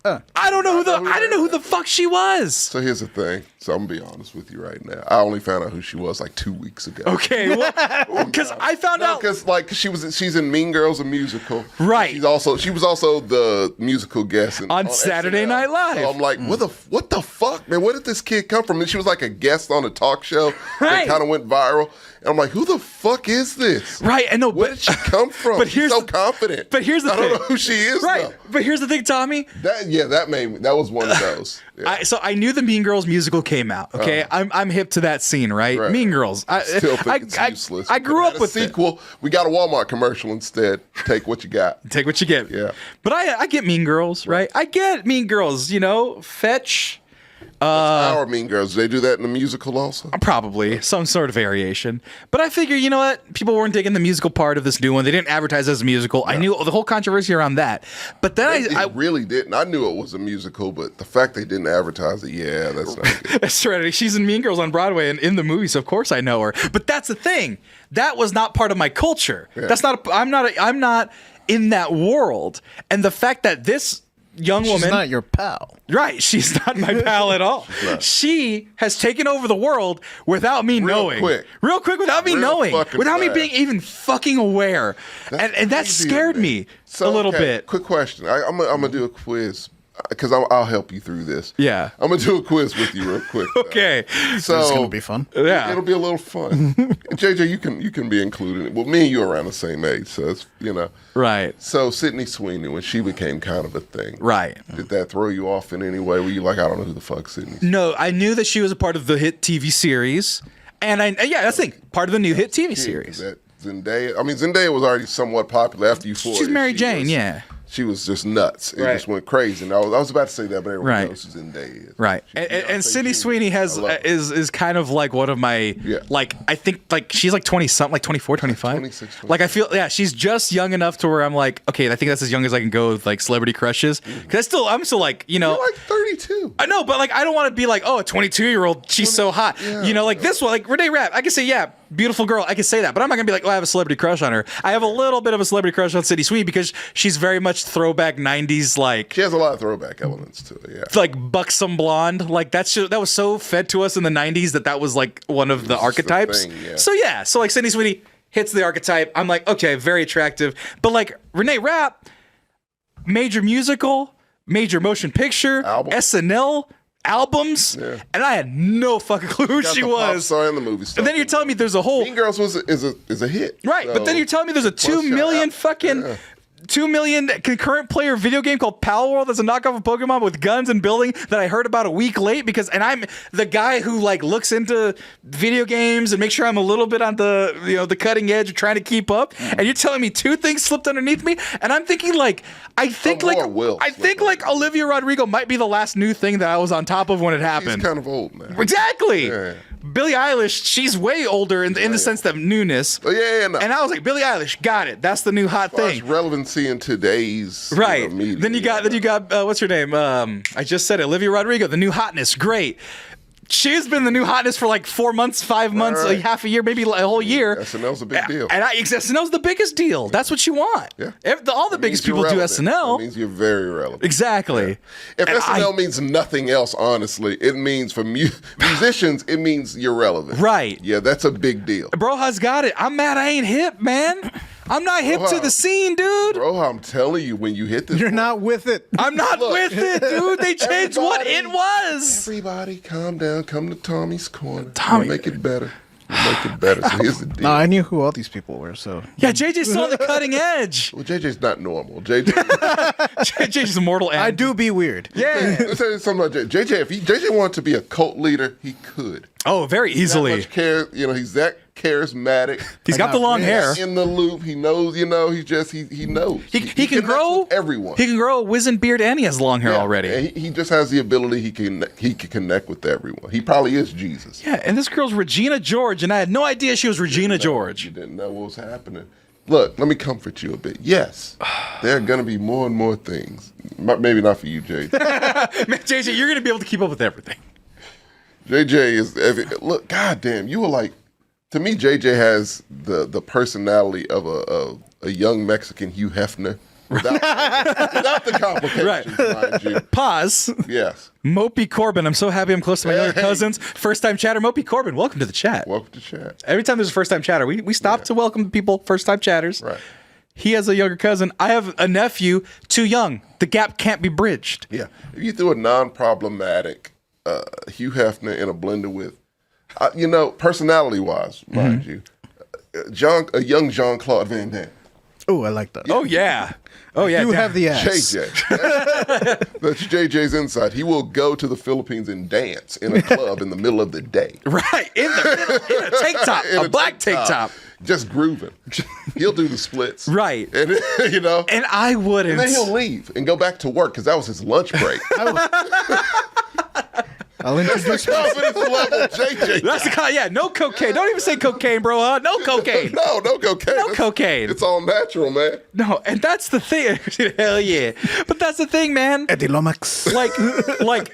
Yeah. I don't know who I didn't know who Renee the fuck she was. So here's the thing. So I'm gonna be honest with you right now. I only found out who she was like 2 weeks ago. Okay, well, because I found out. Because she's in Mean Girls, a musical. Right. She was also the musical guest On Saturday SNL. Night Live. So I'm like, what the fuck, man? Where did this kid come from? And she was like a guest on a talk show Right. that kind of went viral. And I'm like, who the fuck is this? Right, I know, Where but did she come from? but She's here's so the- confident. But here's the I thing. don't know who she is. Right, though. but here's the thing, Tommy. That was one of those. Yeah. So I knew the Mean Girls musical came out. Okay, I'm hip to that scene, right? Right. Mean Girls. Still think it's useless. I grew If it up had with a sequel. We got a Walmart commercial instead. Take what you got. it. Take what you get. Yeah. But I get Mean Girls, right? I get Mean Girls. You know, Fetch. Our Mean Girls. Do they do that in the musical also? Probably some sort of variation. But I figure, you know what? People weren't digging the musical part of this new one. They didn't advertise it as a musical. I knew the whole controversy around that. But then They I really didn't. I knew it was a musical, but the fact they didn't advertise it, yeah, that's not good. That's right. She's in Mean Girls on Broadway and in the movie, so of course I know her. But that's the thing. That was not part of my culture. Yeah. That's not. I'm not in that world. And the fact that this young She's woman, not your pal. right? She's not my pal at all. not. She has taken over the world without me knowing. Real quick, without me Real knowing, fucking without me fast. being even fucking aware. And that crazy, scared man. me So, a little okay, bit. Quick question. I'm gonna do a quiz because I'll help you through this. Yeah. I'm gonna do a quiz with you real quick. though. Okay. So It's gonna be fun. Yeah. It'll be a little fun. JJ, you can be included. In it. Well, me and you are around the same age, so it's Right. So Sydney Sweeney, when she became kind of a thing, Right. Did that throw you off in any way? Were you like, I don't know who the fuck Sydney? No, I knew that she was a part of the hit TV series. And that's the thing. Part of the new hit TV Kid, series. That Zendaya was already somewhat popular after Euphoria. She's Mary Jane, yeah. She was just nuts. It Right. just went crazy. And I was about to say that, but everyone Right. knows who Zendaya is. Right. She's And Beyonce Sydney Jr. Sweeney is kind of like one of my like I think like she's like 20 something, like 24, 25. 26, 27. Like I feel she's just young enough to where I'm like, okay, I think that's as young as I can go with like celebrity crushes. Cuz I'm still like, You're like 32. I know, but like I don't want to be like, oh, a 22-year-old, she's so hot. Yeah. Like this one, like Renee Rapp, I can say, yeah, beautiful girl, I can say that, but I'm not gonna be like, oh, I have a celebrity crush on her. I have a little bit of a celebrity crush on Sydney Sweeney because she's very much throwback 90s, like She has a lot of throwback elements to it, yeah. like buxom blonde. Like that was so fed to us in the 90s that was like one of the archetypes. thing, yeah. So like Sydney Sweeney hits the archetype. I'm like, okay, very attractive. But like Renee Rapp, major musical, major motion picture, Album. SNL, albums, and I had no fucking clue who Got she the pop was. star and the movie star. And then you're telling me there's a whole Mean Girls is a hit. right, but then you're telling me there's a 2 million fucking 2 million concurrent player video game called Pal World that's a knockoff of Pokemon with guns and building that I heard about a week late and I'm the guy who like looks into video games and make sure I'm a little bit on the the cutting edge of trying to keep up. And you're telling me two things slipped underneath me, and I'm thinking like I think Olivia Rodrigo might be the last new thing that I was on top of when it happened. She's kind of old now. Exactly. Yeah. Billie Eilish, she's way older in the sense of newness. Oh, yeah, no. And I was like, Billie Eilish, got it. That's the new hot thing. Relevancy in today's Right. media. Then you got what's her name? I just said it, Olivia Rodrigo, the new hotness. Great. She's been the new hotness for like 4 months, 5 months, like half a year, maybe a whole year. SNL's a big deal. And SNL's the biggest deal. That's what you want. Yeah. All the biggest people do SNL. That means you're very relevant. Exactly. If SNL means nothing else, honestly, it means for musicians, it means you're relevant. Right. Yeah, that's a big deal. Broha's got it. I'm mad I ain't hip, man. I'm not hip to the scene, dude. Bro, I'm telling you, when you hit this You're point, not with it. I'm not with it, dude. They changed what it was. Everybody calm down. Come to Tommy's corner. Tommy. We'll make it better. So here's the deal. No, I knew who all these people were, so. Yeah, JJ's still on the cutting edge. Well, JJ's not normal. JJ. JJ's a mortal end. I do be weird. Yeah. Let's tell you something about JJ. If JJ wanted to be a cult leader, he could. Oh, very easily. That much he's that charismatic. He's got the long hair. In the loop, he knows. He knows. He knows. He can connects grow with everyone. He can grow a wizened beard, and he has long hair already. And he just has the ability. He can connect with everyone. He probably is Jesus. Yeah, and this girl's Regina George, and I had no idea she was Regina George. You didn't know what was happening. Look, let me comfort you a bit. Yes, there are going to be more and more things. Maybe not for you, JJ. Man, JJ, you're going to be able to keep up with everything. JJ is look. Goddamn, you were like. To me, JJ has the personality of a young Mexican Hugh Hefner without the complications, mind you. Pause. Yes. Mopey Corbin. I'm so happy I'm close to my younger cousins. First time chatter, Mopey Corbin. Welcome to the chat. Welcome to chat. Every time there's a first time chatter, we stop to welcome people, first time chatters. Right. He has a younger cousin. I have a nephew, too young. The gap can't be bridged. Yeah. If you threw a non-problematic Hugh Hefner in a blender with, personality-wise, mind you, a young Jean-Claude Van Damme. Oh, I like that. Oh, yeah. Oh, yeah. You have the ass. JJ. That's JJ's insight. He will go to the Philippines and dance in a club in the middle of the day. Right. In a tank top. In a black tank top. Just grooving. He'll do the splits. Right. And, And I wouldn't. And then he'll leave and go back to work because that was his lunch break. I'll introduce the confidence level, JJ. That's the kind. Yeah, no cocaine. Don't even say cocaine, bro. Huh? No cocaine. No cocaine. No cocaine. It's all natural, man. No, and that's the thing. Hell yeah. But that's the thing, man. Eddie Lomax. Like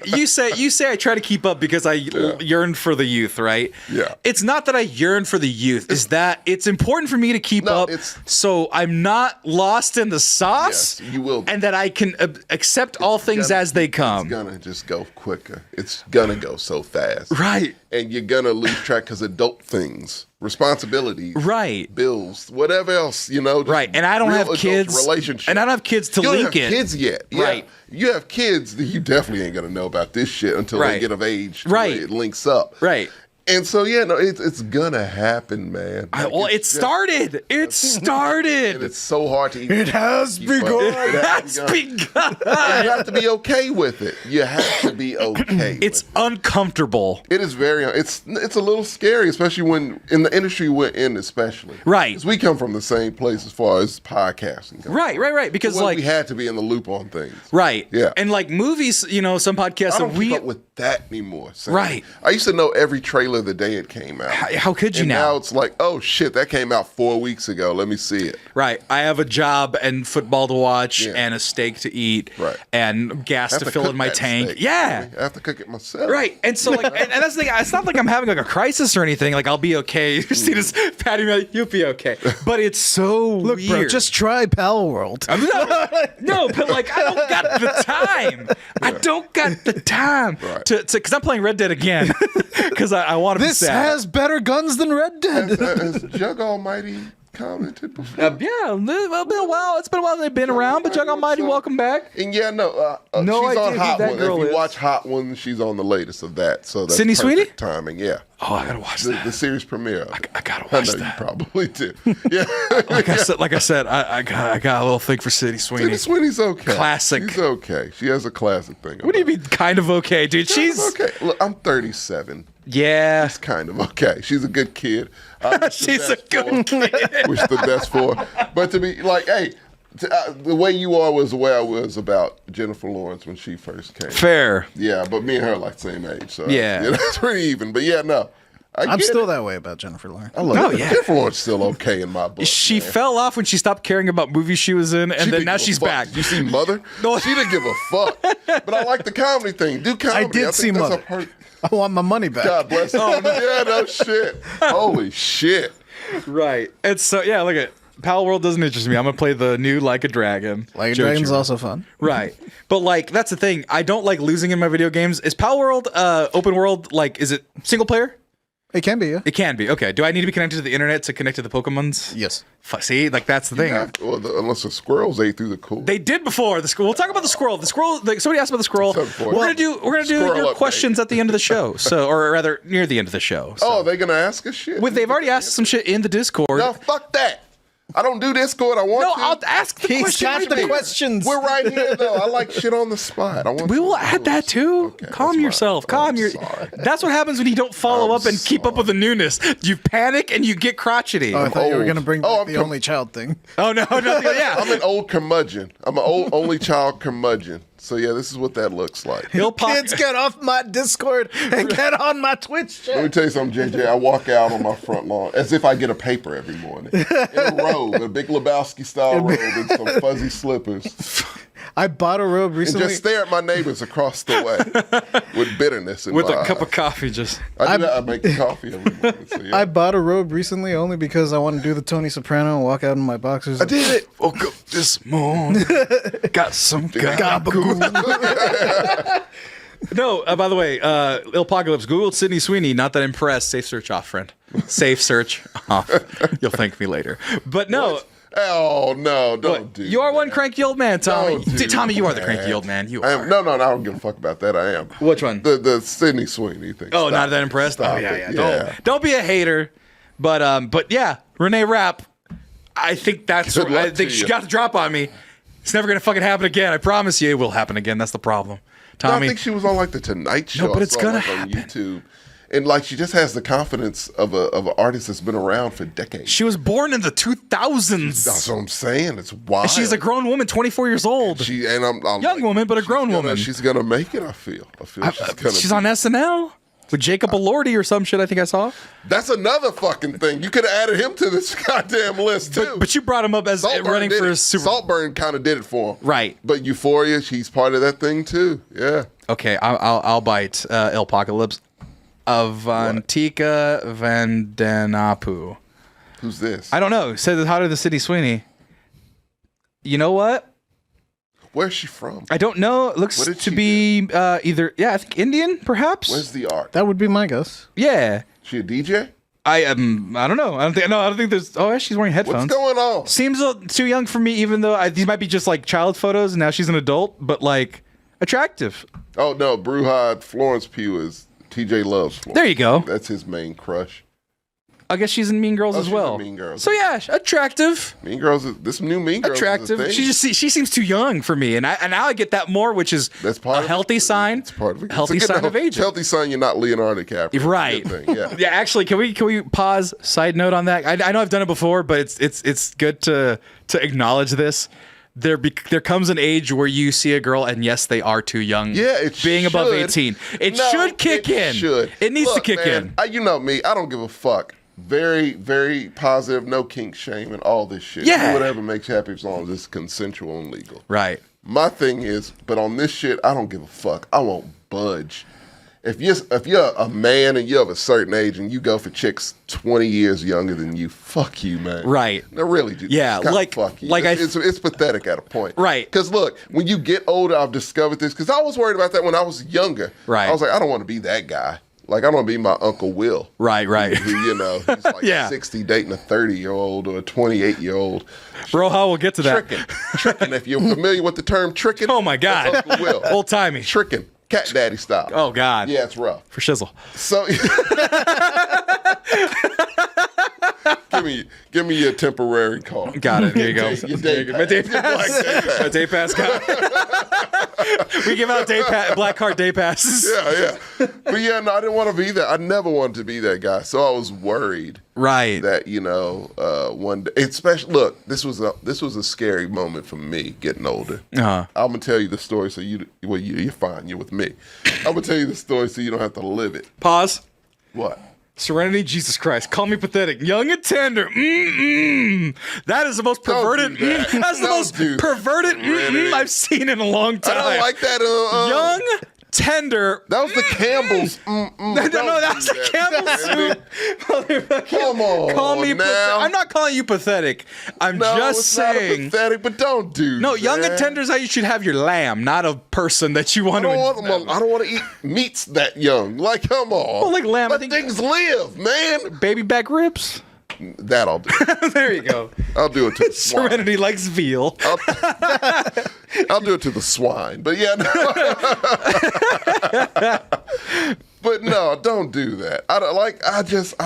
you say I try to keep up because I yearn for the youth, right? Yeah. It's not that I yearn for the youth. It's that it's important for me to keep up so I'm not lost in the sauce. Yes, you will. And that I can accept all things as they come. It's gonna just go quicker. It's gonna go so fast. Right. And you're gonna lose track because adult things, responsibilities, right, bills, whatever else, right. And I don't have kids. Relationships. And I don't have kids to link it. You don't have kids yet. Yeah. Right. You have kids, you definitely ain't gonna know about this shit until they get of age. Right. It links up. Right. And so, yeah, no, it's gonna happen, man. Like, Well, it started. It started. and it's so hard to even It has keep up. begun. It has begun. And you have to be okay with it. You have to be okay. It's with uncomfortable. it. It is very. It's a little scary, especially when in the industry we're in, especially. Right. 'Cause we come from the same place as far as podcasting goes. Right. Because Well, like, we had to be in the loop on things. right. Yeah. And like movies, some podcasts I that don't keep up with that anymore. Sam. Right. I used to know every trailer the day it came out. How could you And now? now it's like, oh shit, that came out 4 weeks ago. Let me see it. Right. I have a job and football to watch Yeah. and a steak to eat Right. and gas I have to fill cook in my that tank. steak. Yeah. I have to cook it myself. Right. And so like and that's the thing, it's not like I'm having like a crisis or anything. Like I'll be okay. You see this patting me like, you'll be okay. But it's so Look, weird. bro, just try Pal World. No, but like I don't got the time. I don't got the time Right. to because I'm playing Red Dead again because I want to be This sad. has better guns than Red Dead. Has Jug Almighty commented before? Yeah, it's been a while. It's been a while they've been around, but Jug Almighty, welcome back. And yeah, no, No she's idea on who Hot that Ones. girl If you is. watch Hot Ones, she's on the latest of that. So that's Sydney Sweeney? perfect timing. Yeah, Oh, I gotta watch the that. series premiere. Of it. I gotta I watch know that. you probably do. Yeah, Like I said, I got a little thing for Sydney Sweeney. Sydney Sweeney's okay. Classic. She's okay. She has a classic thing. What do you mean, kind of okay, dude? She's okay? Look, I'm 37. yeah. It's kind of okay. She's a good kid. I wish the She's a best good for her. Wish the best for her. But to be like, hey, the way you are was the way I was about Jennifer Lawrence when she first came. Fair. Yeah, but me and her are like same age, so Yeah. that's pretty even. But yeah, no, I'm get still it. that way about Jennifer Lawrence. I love Oh, it. yeah. Jennifer Lawrence still okay in my book. She man. fell off when she stopped caring about movies she was in, and She then didn't now give a she's fuck. back. Did you see Mother? No. She didn't give a fuck. But I like the comedy thing. Do comedy. I did think see that's Mother. I want my money back. God bless her. Oh, yeah, no shit. Holy shit. Right. And so yeah, look at Pal World doesn't interest me. I'm gonna play the new Like a Dragon. Like a Joe Dragon's Chiro. also fun. Right. But like that's the thing. I don't like losing in my video games. Is Pal World open world, like is it single player? It can be, yeah. It can be. Okay. Do I need to be connected to the internet to connect to the Pokemons? Yes. See, like that's the thing. Well, unless the squirrels ate through the core. They did before the squirrel. We'll talk about the squirrel. The squirrel. Somebody asked about the squirrel. We're We're gonna do Squirrel your update. questions at the end of the show. So, or rather, near the end of the show. So. Oh, they're gonna ask us shit. They've already asked some shit in the Discord. No, fuck that. I don't do Discord. I want No, to. I'll ask the He's question. got the questions. We're right here though. I like shit on the spot. I want. We to will know. add that too. Okay, Calm that's yourself. fine. Calm I'm your. sorry. That's what happens when you don't follow I'm up and keep up with the newness. You panic and you get crotchety. Oh, I thought you were old. going to bring Oh, back I'm the only child thing. Oh no, yeah. I'm an old curmudgeon. I'm an old only child curmudgeon. So yeah, this is what that looks like. He'll pop. Kids, get off my Discord and get on my Twitch Let me chat. tell you something, JJ. I walk out on my front lawn as if I get a paper every morning in a robe, a big Lebowski style robe and some fuzzy slippers, I bought a robe and recently. just stare at my neighbors across the way with bitterness in with my a cup eyes. of coffee, just. I do that. I make the coffee every morning. So, yeah. I bought a robe recently only because I want to do the Tony Soprano and walk out in my boxers. I did it. Woke up this morning, got some Gabagool. No, by the way, Apocalypse Googled Sydney Sweeney. Not that impressed. Safe search off, friend. Safe search off. You'll thank me later. But no, Oh no! Don't do. you are one that. cranky old man, Tommy. Don't do Tommy, you are the that. cranky old man. You I are. am. No, I don't give a fuck about that. I am. Which one? The Sydney Sweeney thing. Oh, Stop not it. that impressed. Stop Oh yeah, it. yeah. Don't be a hater. But yeah, Renee Rapp. I think that's. Good luck I think to she you. got the drop on me. It's never gonna fucking happen again. I promise you, it will happen again. That's the problem, No, I Tommy. think she was on like the Tonight Show. but I it's saw, gonna like, happen. on YouTube, and like she just has the confidence of an artist that's been around for decades. She was born in the 2000s. That's what I'm saying. It's wild. She's a grown woman, 24 years old. She and I'm Young woman, but a she's grown gonna- woman. She's gonna make it. I feel She's on SNL with Jacob Elordi or some shit. I think I saw. That's another fucking thing. You could have added him to this goddamn list too. But you brought him up as Saltburn running did for it. a super. Saltburn kind of did it for him, Right. But Euphoria, she's part of that thing too. Yeah. Okay, I'll bite Apocalypse. Avantika Vandanapu. Who's this? I don't know. Said how did the City Sweeney? You know what? Where's she from? I don't know. It looks What did to she be either I think Indian perhaps. Where's the art? That would be my guess. Yeah. She a DJ? I don't know. I don't think there's. Oh, yeah, she's wearing What's headphones. going on? Seems too young for me, even though these might be just like child photos, and now she's an adult, but like attractive. Oh no, Brewhard Florence Pugh is TJ loves Florence. There you go. That's his main crush. I guess she's in Mean Girls as she's well. in Mean Girls. So yeah, attractive. Mean Girls. This new Mean Girls. Attractive. Is a thing. She seems too young for me, and now I get that more, which is That's part a healthy sign. It's part of it. Healthy sign of aging. Healthy sign you're not Leonardo DiCaprio. Right. Good thing, yeah. Yeah. Actually, can we pause? Side note on that. I know I've done it before, but it's good to acknowledge this. There comes an age where you see a girl, and yes, they are too young. Yeah, it being above should. 18. It should kick in. Should. It needs to kick in. You know me. I don't give a fuck. Very, very positive. No kink shame and all this shit. Yeah. Do whatever makes you happy as long as it's consensual and legal. Right. My thing is, but on this shit, I don't give a fuck. I won't budge. If you're a man and you're of a certain age and you go for chicks 20 years younger than you, fuck you, man. Right. No, really. Yeah, fuck you. like it's pathetic at a point. Right. Because look, when you get older, I've discovered this. Because I was worried about that when I was younger. Right. I was like, I don't want to be that guy. Like, I don't want to be my Uncle Will. Right. Who, he's like Yeah. 60 dating a 30-year-old or a 28-year-old. Bro, how we'll get to that. Tricking. If you're familiar with the term tricking. Oh my God. that's Uncle Will. Old timey. Tricking. Cat daddy style. Oh God. Yeah, it's rough. For shizzle. So give me your temporary call. Got it. Here you go. Your day My day pass. pass. My day pass. We give out black card day passes. Yeah. But yeah, no, I didn't want to be that. I never wanted to be that guy. So I was worried. Right. That one day, especially look, this was a scary moment for me getting older. Uh-huh. I'm gonna tell you the story so you're fine. You're with me. I'm gonna tell you the story so you don't have to live it. Pause. What? Serenity, Jesus Christ. Call me pathetic. Young and tender. That is the most perverted. do that. That's the Don't most do perverted I've seen in a long time. I don't like that. Young, tender. That was the Campbell's. No, that's the Campbell's soup. Come on, Call me now. I'm not calling you pathetic. I'm just it's saying. not pathetic, but don't do. No, young that. and tender is how you should have your lamb, not a person that you I want to. don't want to eat meats that young. Like, come on. Well, like lamb, I Let think- things live, man. Baby back ribs. That I'll do. There you go. I'll do it to the swine. Serenity likes veal. I'll do it to the swine. But yeah, no. But no, don't do that. I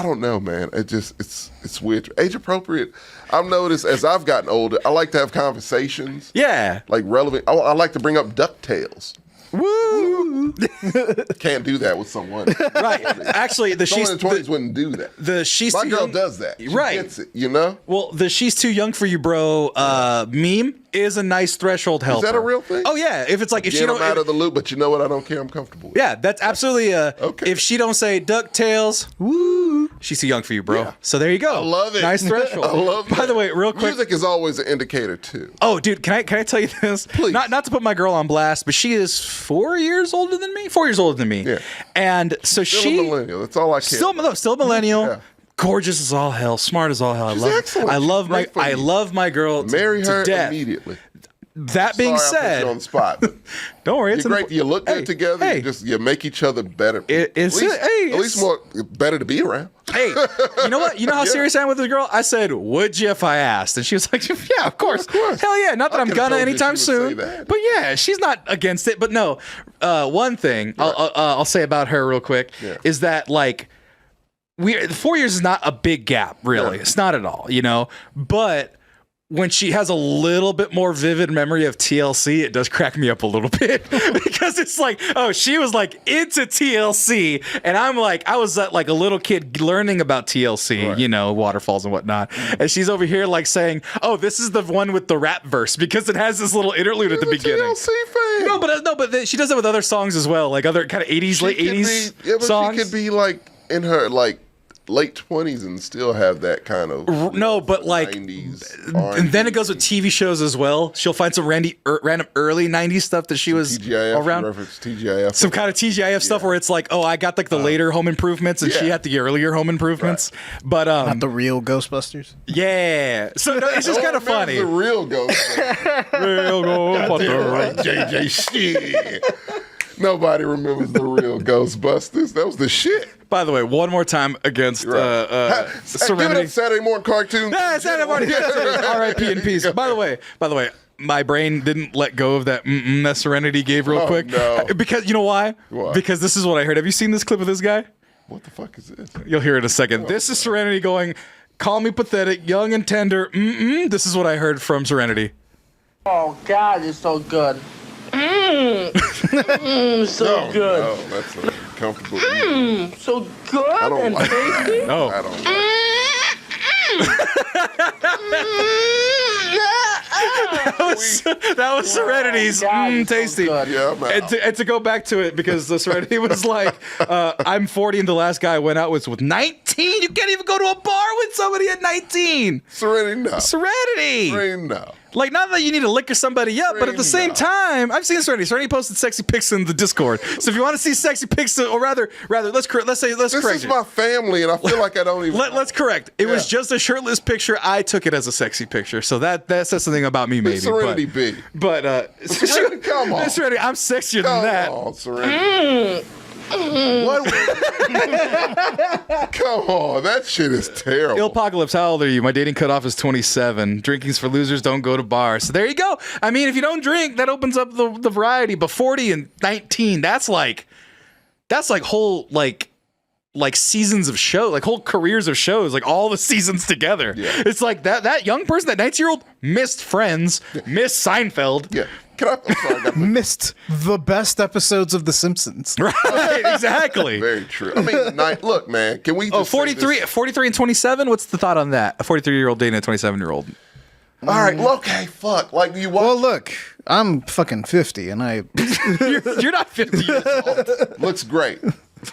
don't know, man. It's weird. Age appropriate. I've noticed as I've gotten older, I like to have conversations. Yeah. Like relevant. I like to bring up DuckTales. Woo! Can't do that with someone. Right. Actually, Someone in the 20s wouldn't do that. she's My too girl young. does that. She Right. gets it, you know? Well, the she's too young for you, bro meme is a nice threshold helper. Is that a real thing? Oh yeah. If it's like if she Get don't them out of the loop, but you know what? I don't care. I'm comfortable with it. yeah, that's absolutely Okay. if she don't say DuckTales, woo, she's too young for you, bro. Yeah. So there you go. I love it. Nice threshold. I love By that. the way, real quick. Music is always an indicator, too. Oh, dude, can I tell you this? Please. Not to put my girl on blast, but she is 4 years older than me. 4 years older than me. Yeah. And so Still she a millennial. That's all I care. still millennial. Yeah. Gorgeous as all hell, smart as all hell. She's excellent. I love She's great for I you. love my girl. Marry her to death. immediately. That being Sorry, I put said, you on the spot. But don't worry, you're it's great. You look good Hey, together. Hey, You make each other better. At least more better to be around. hey, you know what? You know how serious I am with this girl? I said, "Would you if I asked?" And she was like, "Yeah, of course, Of course. hell yeah." Not that I I'm could've gonna told you anytime she would say soon, that. but yeah, she's not against it. But no, one thing I'll say about her real quick is that like 4 years is not a big gap, really. Yeah. It's not at all, you know. But when she has a little bit more vivid memory of TLC, it does crack me up a little bit because it's like, oh, she was like into TLC, and I'm like, I was like a little kid learning about TLC, you know, waterfalls and whatnot, and she's over here like saying, oh, this is the one with the rap verse because it has this little interlude at the beginning. TLC fan. No, but she does it with other songs as well, like other kind of 80s, late 80s songs. She could be like in her like late 20s and still have that kind of no, but like 90s and then it goes with TV shows as well. She'll find some random early 90s stuff that she was TGIF, around. reference TGIF. Some kind of TGIF stuff where it's like, oh, I got like the later Home Improvements and she had the earlier Home Improvements. Right. But not the real Ghostbusters. Yeah, so no, it's just kind of funny. The real Ghostbusters. Real Ghostbusters. JJ shit. Nobody remembers the real Ghostbusters. That was the shit. By the way, one more time against Give it Serenity. up Saturday morning cartoons. Yeah, Saturday morning. R.I.P. in peace. By the way, my brain didn't let go of that that Serenity gave real quick. No. Because you know why? Why? Because this is what I heard. Have you seen this clip of this guy? What the fuck is this? You'll hear it in a second. This is Serenity going, "Call me pathetic, young and tender." This is what I heard from Serenity. Oh God, it's so good. So good. No, that's a comfortable. So good I don't and like tasty. No. I don't That was Serenity's God, it's so tasty. good. Yeah, I'm out. And to go back to it, because the Serenity was like, I'm 40 and the last guy I went out with 19. You can't even go to a bar with somebody at 19. Serenity, no. Serenity. Serenity, no. Like, not that you need to liquor somebody up, but at the same time, I've seen Serenity. Serenity posted sexy pics in the Discord. So if you want to see sexy pics, or rather, let's correct This it. is my family, and I feel like I don't even. Let's correct. It was just a shirtless picture. I took it as a sexy picture, so that says something about me, maybe. It's Serenity B. But Serenity, come on. Serenity, I'm sexier than Come that. on, Serenity. What? Come on, that shit is terrible. Apocalypse, how old are you? My dating cutoff is 27. Drinking's for losers, don't go to bars. So there you go. I mean, if you don't drink, that opens up the variety. But 40 and 19, that's like whole like seasons of show, like whole careers of shows, like all the seasons together. Yeah. It's like that young person, that 19-year-old missed Friends, missed Seinfeld. Yeah. I'm sorry, I got Missed the best episodes of The Simpsons. Right, exactly. very true. I mean, look, man, can we just say 43 and 27? What's the thought on that? A 43-year-old dating a 27-year-old. All right, okay, fuck. Like, you watch. Well, look, I'm fucking 50, and I. You're not 50 years old. Looks great.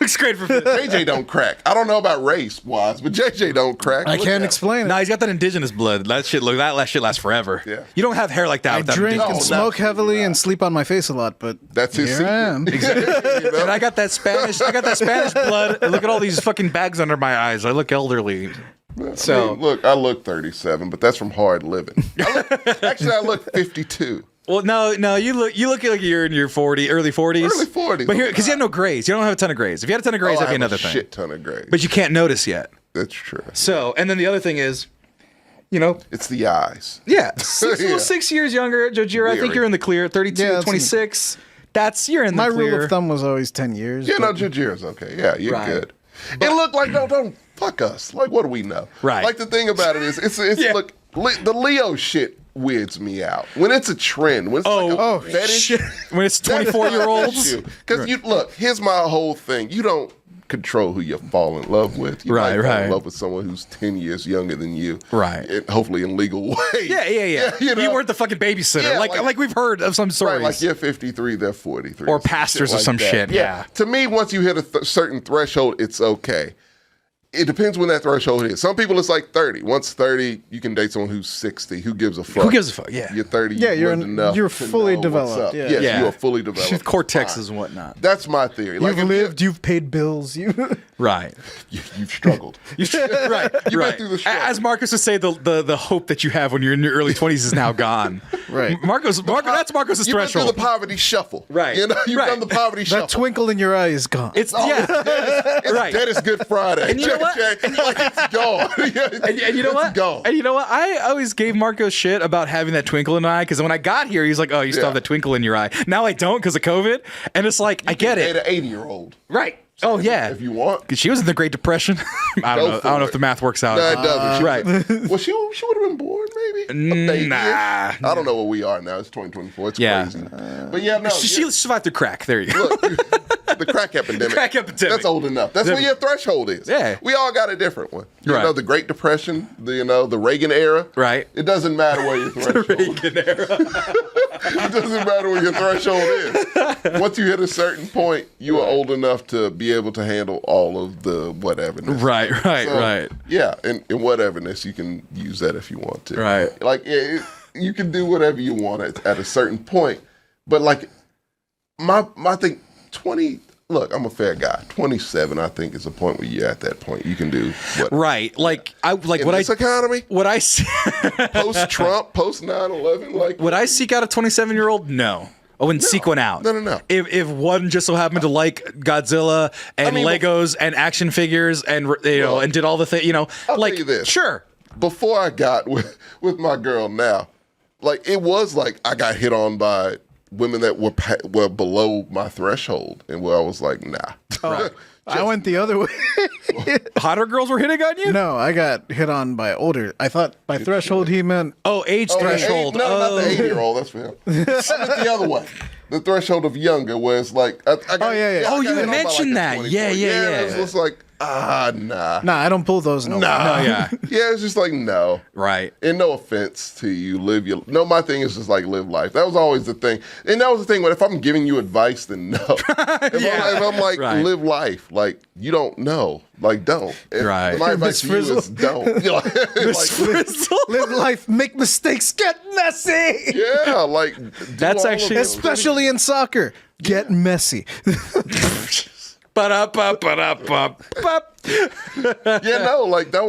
Looks great for 50. JJ don't crack. I don't know about race-wise, but JJ don't crack. I Look can't at explain it. No, he's got that indigenous blood. That shit lasts forever. Yeah. You don't have hair like that. I with that drink indigenous- and No, smoke absolutely heavily not. and sleep on my face a lot, but That's his here secret. I am. You know? And I got that Spanish. blood. And look at all these fucking bags under my eyes. I look elderly. So I mean, look, I look 37, but that's from hard living. I look 52. well, no. You look like you're in your early 40s. Early 40s. But here, because you have no grays. You don't have a ton of grays. If you had a ton of grays, Oh, I that'd be have another a thing. shit ton of grades. But you can't notice yet. That's true. So, and then the other thing is, It's the eyes. yeah, well, 6 years younger, Jojira. I think Very. you're in the clear. 32, Yeah, that's 26. You're in the My clear. rule of thumb was always 10 years. Yeah, no, but- Jajira's okay. Yeah, you're Right. good. It looked like, no, don't fuck us. Like, what do we know? Right. Like, the thing about it is, it's Yeah. look, the Leo shit weirds me out. When it's a trend, when it's like a fetish. shit. When it's 24-year-olds. Because you look, here's my whole thing. You don't control who you fall in love with. You Right, might fall right. in love with someone who's 10 years younger than you. Right. And hopefully in legal ways. Yeah. you know? weren't the fucking babysitter. Yeah, like we've heard of some stories. Right, like you're 53, they're 43. Or pastors or some that. shit, yeah. To me, once you hit a certain threshold, it's okay. It depends when that threshold is. Some people, it's like 30. Once 30, you can date someone who's 60. Who gives a fuck? Who gives a fuck? Yeah. You're 30. Yeah, you've lived enough you're to fully know what's developed, up. yeah. Yes, Yeah. you are fully developed. With cortexes Fine. and whatnot. That's my theory. Like, You've if lived, you've paid bills, you. Right. you've struggled. Right. You've right. been through the struggle. As Marcus would say, the hope that you have when you're in your early 20s is now gone. Right. Marcos, that's Marcos's You've been through threshold. the poverty shuffle. Right. You know, you've Right. done the poverty That shuffle. twinkle in your eye is gone. It's yeah. Right. Dead is Good Friday. And you know what? Like, it's gone. And you know what? It's gone. And you know what? I always gave Marcos shit about having that twinkle in the eye because when I got here, he's like, "Oh, you still Yeah. have that twinkle in your eye." Now I don't because of COVID, and it's like I get Date it. an 80-year-old. Right. Oh yeah. If you want. 'Cause she was in the Great Depression. I don't Go know. I for don't know it. if the math works out. No, it doesn't. She right. Well, she would have been born, maybe. A baby-ish. Nah. I don't know what we are now. It's 2024. It's Yeah. crazy. But yeah, no. She survived through crack. There you go. Look, the crack epidemic. Crack epidemic. That's old enough. That's where your threreshold is. Yeah. We all got a different one. You Right. know, the Great Depression, the Reagan era. Right. It doesn't matter where your threshold is. It doesn't matter where your threshold is. Once you hit a certain point, you are old enough to be able to handle all of the whateverness. Right. So, Right. Yeah, and whateverness, you can use that if you want to. Right. Like, you can do whatever you want at a certain point. But, like, my thing, 20, look, I'm a fair guy. 27, I think, is a point where you're at that point. You can do what? Right. Like In this economy, what I see, post-Trump, post-9/11, like, would I seek out a 27-year-old? No. I wouldn't seek one out. No. If one just so happened to like Godzilla and Legos and action figures and and did all the things, I'll like tell you this. sure. Before I got with my girl now, like it was like I got hit on by women that were below my threshold, and where I was like, nah. Oh, I went the other way. Hotter girls were hitting on you? No, I got hit on by older. I thought by threshold he meant Age threshold. No, not the 80-year-old. That's for him. I meant the other way. The threshold of younger, where it's like, I got, yeah. I Oh, got you hit on by mentioned like a that. 24. Yeah. It was like, nah. Nah, I don't pull those no. Nah. Oh, yeah. Yeah, it's just like, no. Right. And no offense to you, my thing is just like live life. That was always the thing. And that was the thing, when if I'm giving you advice, then no. If I'm like, Right. live life, like, you don't know. Like, don't. Right. My advice to you is don't. You're like, Live life, make mistakes, get messy. yeah, like, do That's all of actually- those Especially in soccer, get messy. Ba-da-ba-ba-da-ba-ba. Yeah, no, like that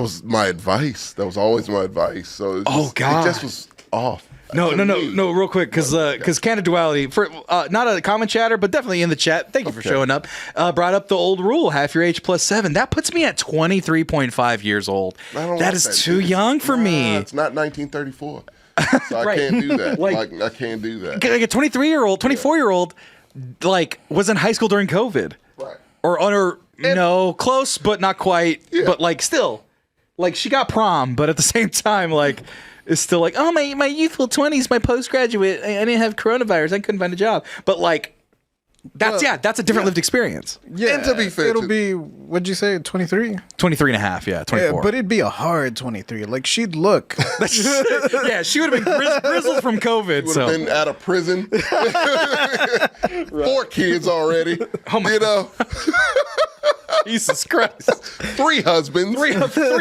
was my advice. That was always my advice. So it Oh, God. it just was off. No, To no, me. real quick, because Candid Duality, for not a common chatter, but definitely in the chat. Thank you for showing up. Brought up the old rule: half your age plus 7. That puts me at 23.5 years old. I don't That like is that, too dude. young for me. It's not 1934, so I Right. can't do that. Like- I can't do that. Like a 23-year-old, 24-year-old, like was in high school during COVID, Right. or no, close but not quite, Yeah. but like still, like she got prom, but at the same time, like. It's still like, oh, my youthful 20s, my postgraduate, I didn't have coronavirus, I couldn't find a job. But like, that's a different lived experience. Yeah, And to be fair, it'll be, what'd you say, 23? 23 and a half, yeah, 24. Yeah, but it'd be a hard 23. Like, she'd look. Yeah, she would have been grizzled from COVID. Would So have been out of prison. 4 kids already. Oh my you know, Jesus Christ, 3 husbands. three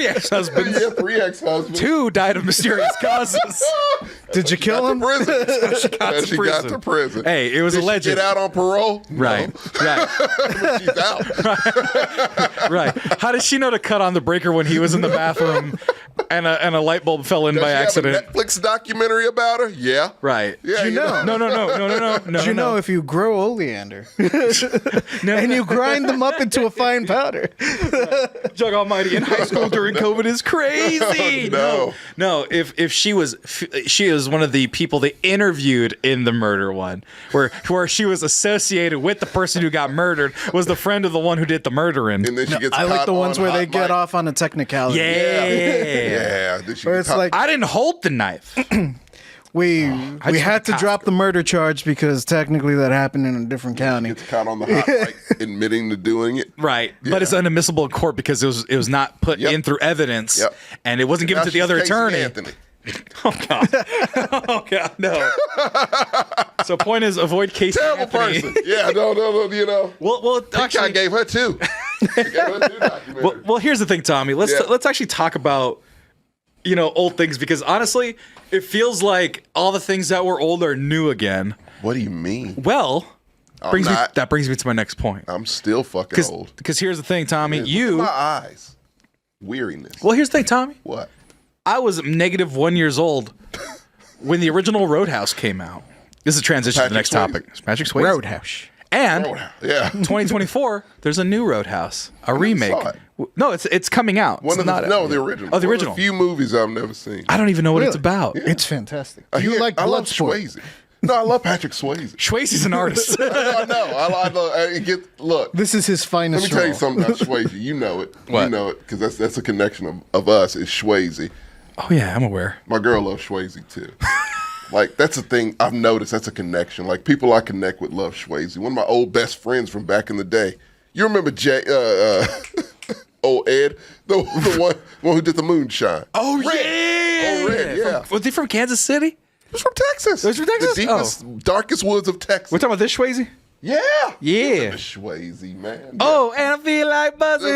ex-husbands, Yeah, 3 ex-husbands. 2 died of mysterious causes. Did you kill him? Prison. She got And to she got prison. to prison. Hey, it was Did alleged. she get out on parole? Right, right, No. She's out. right. How did she know to cut on the breaker when he was in the bathroom and a light bulb fell in Does by she have a accident? Netflix documentary about her? Yeah. Right. Yeah, you know. No. Did you know if you grow oleander and you grind them up into a fine powder? Jug Almighty in high school during COVID is crazy. No. No. If she is one of the people they interviewed in the murder one, where she was associated with the person who got murdered, was the friend of the one who did the murdering. And then she gets I like caught the ones on where they hot get mic. off on a technicality. Yeah. Yeah. Then she Where gets it's like, I didn't hold the knife. we just had to tossed drop the murder charge because technically that happened in a different county. gets caught on the hot mic admitting to doing it. Right, but it's unadmissible in court because it was not put Yep. in through evidence, Yep. and it wasn't given Now to the she's other Casey attorney. Anthony. Oh god, oh god, no. So point is, avoid Casey Terrible Anthony. person. Yeah, no, you know. Well, I actually, gave her 2. I gave her 2 documentaries. well, here's the thing, Tommy. Let's Yeah. let's actually talk about old things, because honestly, it feels like all the things that were old are new again. What do you mean? Well, not. that brings me to my next point. I'm still fucking old. Because here's the thing, Tommy. Look at my eyes. Weariness. Well, here's the thing, Tommy. What? I was negative 1 years old when the original Roadhouse came out. This is a transition to the next Patrick topic. Patrick Swayze. Roadhouse. And Yeah. 2024, there's a new Roadhouse, a remake. saw it. No, it's coming out. One It's of the, not no, the original. Oh, the One of original. the few movies I've never seen. I don't even know what it's Really? about. It's fantastic. I You like I love Bloodsport? Swayze. No, I love Patrick Swayze. Swayze's an artist. I know. I love. Look. This is his Let finest me tell you role. something about Swayze. You know it. What? You know it because that's a connection of us. Is Swayze. Oh yeah, I'm aware. My girl loves Swayze too. Like that's a thing I've noticed. That's a connection. Like people I connect with love Swayze. One of my old best friends from back in the day. You remember old Ed, the one who did the moonshine. Oh Red. yeah. Oh, Red, yeah. Was he from Kansas City? He's from Texas. He's from Texas? The deepest, darkest woods of Texas. We're talking about this Swayze? Yeah. Yeah. Remember Swayze, man. Oh, and I feel like buzzing.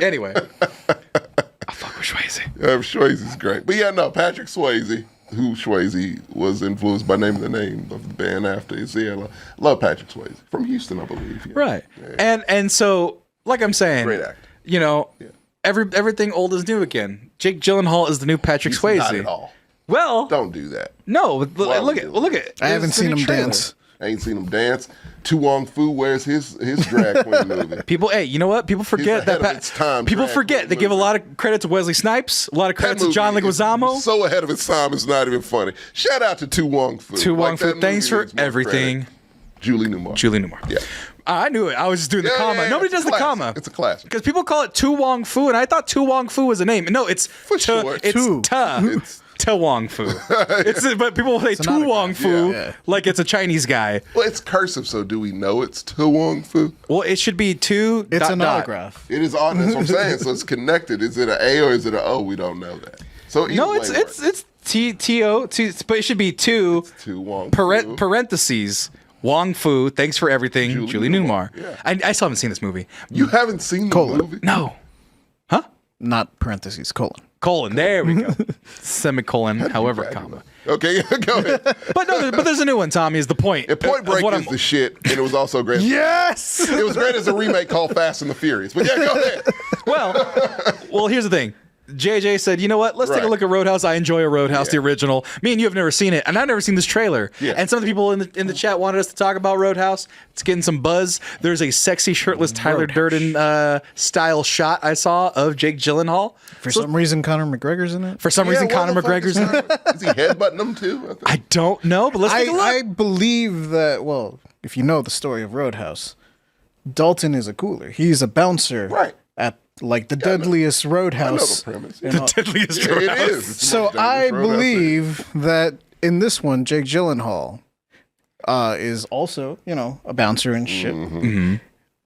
Anyway, I fuck with Swayze. Yeah, Swayze's great. But yeah, no, Patrick Swayze, who Swayze was influenced by naming the name of the band after. I love Patrick Swayze. From Houston, I believe. Yeah. Right. And so, like I'm saying, Great actor. Everything old is new again. Jake Gyllenhaal is the new Patrick Swayze. Not at all. Well, Don't do that. no. Why Look would at you? look at. I haven't there's the seen new him trailer. dance. I ain't seen him dance. Tu Wong Fu, where's his drag queen movie? People, hey, you know what? People forget ahead of its time, people drag forget. queen They give a movie. lot of credit to Wesley Snipes, a lot of credit That to John movie is Leguizamo. So ahead of its time, it's not even funny. Shout out to Tu Wong Fu. Tu Wong Fu, that thanks movie for needs more everything. credit. Julie Newmar. Julie Newmar. Yeah. I knew it. I was just doing the Yeah, comma. yeah, Nobody it's does a the classic. comma. It's a classic. Because people call it Tu Wong Fu, and I thought Tu Wong Fu was a name. No, it's For sure. It's Tu. It's Tu Wong Fu. But people say an Tu autograph. Wong Fu Yeah. like it's a Chinese guy. Well, it's cursive, so do we know it's Tu Wong Fu? Well, it should be two. It's dot, an dot. autograph. It is odd. That's what I'm saying. So it's connected. Is it an A or is it an O? We don't know that. So either No, way it's works. T-O, but it should be two Tu Wong Fu. parentheses. Wong Fu, thanks for everything, Julie Newmar. Yeah. I still haven't seen this movie. You haven't seen the Colon. movie? No. Not parentheses, colon. Colon. There we go. Semicolon, however, comma. Okay, go ahead. But there's a new one, Tommy, is the point. And Point of Break what is the shit, and it was also great. Yes! It was great as a remake called Fast and the Furious. But yeah, go ahead. Well, here's the thing. JJ said, you know what? Let's take a Right. look at Roadhouse. I enjoy a Roadhouse, the original. Me and you have never seen it, and I've never seen this trailer. Yeah. And some of the people in the chat wanted us to talk about Roadhouse. It's getting some buzz. There's a sexy, shirtless Tyler Durden style shot I saw of Jake Gyllenhaal. For some reason, Conor McGregor's in it. For some reason, Yeah, what Conor the fuck McGregor's in it. Is he headbutting them too? I don't know, but let's take a look. I believe that, well, if you know the story of Roadhouse, Dalton is a cooler. He's a bouncer Right. at like the deadliest I know Roadhouse. the premise. in Yeah, all- Deadliest it Roadhouse. is. It's the So most dangerous I roadhouse believe that in this one, Jake Gyllenhaal is also, a bouncer and shit. Mm-hmm.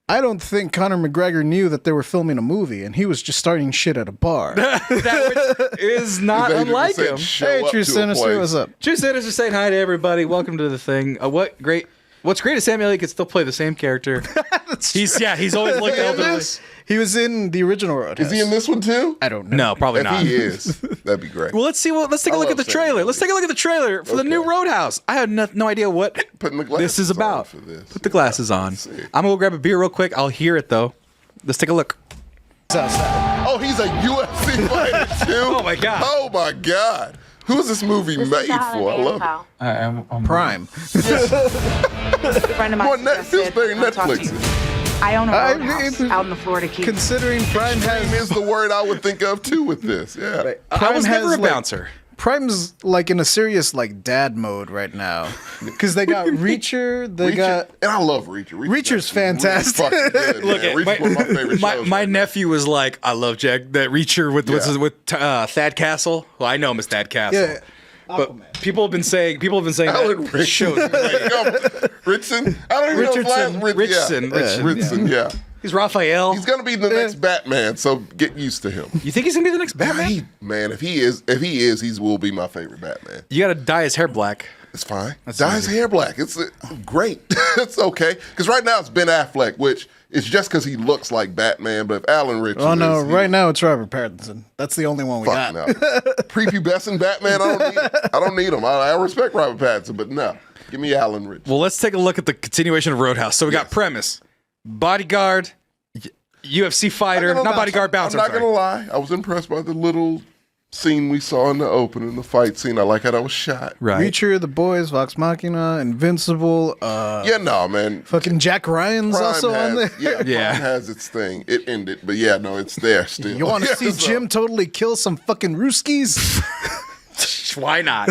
I don't think Conor McGregor knew that they were filming a movie, and he was just starting shit at a bar. That which is not They unlike just said, him. "Show Hey, up True to a Sinister, place." what's up? True Sinister saying hi to everybody. Welcome to the thing. What's great is Sammy Elliott can still play the same character. He's always looked Is he in elderly. this? He was in the original Roadhouse. Is he in this one too? I don't know. No, probably If not. he is, that'd be great. Well, let's see. Let's take a I look at love the Sammy trailer. Elliott. Let's take a look at the trailer for the new Okay. Roadhouse. I had no idea what Putting the this is glasses on about. for this. Put the glasses on. Let's see. I'm gonna go grab a beer real quick. I'll hear it though. Let's take a look. Oh, he's a UFC fighter too. Oh, my God. Oh my God. Who is this movie made for? I love it. Prime. A friend of mine Well, suggested Pillsbury I talk to Netflix. you. I own a I roadhouse mean, out in the Florida Keys. Considering Prime Prime has is the word I would think of too with this. Yeah. I Prime was never has, a like- bouncer. Prime's like in a serious like dad mode right now because they got Reacher, they got and I love Reacher. Reacher's actually really fantastic. fucking good, Look, man. Reacher's one of my favorite my shows. my right now. nephew was like, I love Jack that Reacher with Yeah. Thad Castle. Well, I know him as Thad Castle. yeah. But people have been saying Alan that Richardson. shows. Richardson. I don't even know his Richardson. last Richardson. Richardson. Yeah. He's Raphael. He's gonna be the next Batman, so get used to him. You think he's gonna be the next Batman? Man, if he is, he will be my favorite Batman. You gotta dye his hair black. It's fine. Dye his hair black. It's great. It's okay. Because right now it's Ben Affleck, which it's just because he looks like Batman. But if Alan Richardson, Oh no, is, right now it's Robert Pattinson. That's the only one we fuck got. no. Prepubescent Batman. I don't need him. I respect Robert Pattinson, but no, give me Alan Richardson. Well, let's take a look at the continuation of Roadhouse. So we got premise, bodyguard, UFC fighter, not bodyguard, bouncer. I'm not gonna lie. I was impressed by the little scene we saw in the opening, the fight scene. I like how that was shot. Right. Reacher, The Boys, Vox Machina, Invincible. Yeah, no, man. Fucking Jack Ryan's Prime also on there. has, Yeah. Prime has its thing. It ended, but yeah, no, it's there still. You want to Yeah, see so- Jim totally kill some fucking Rooskies? Why not?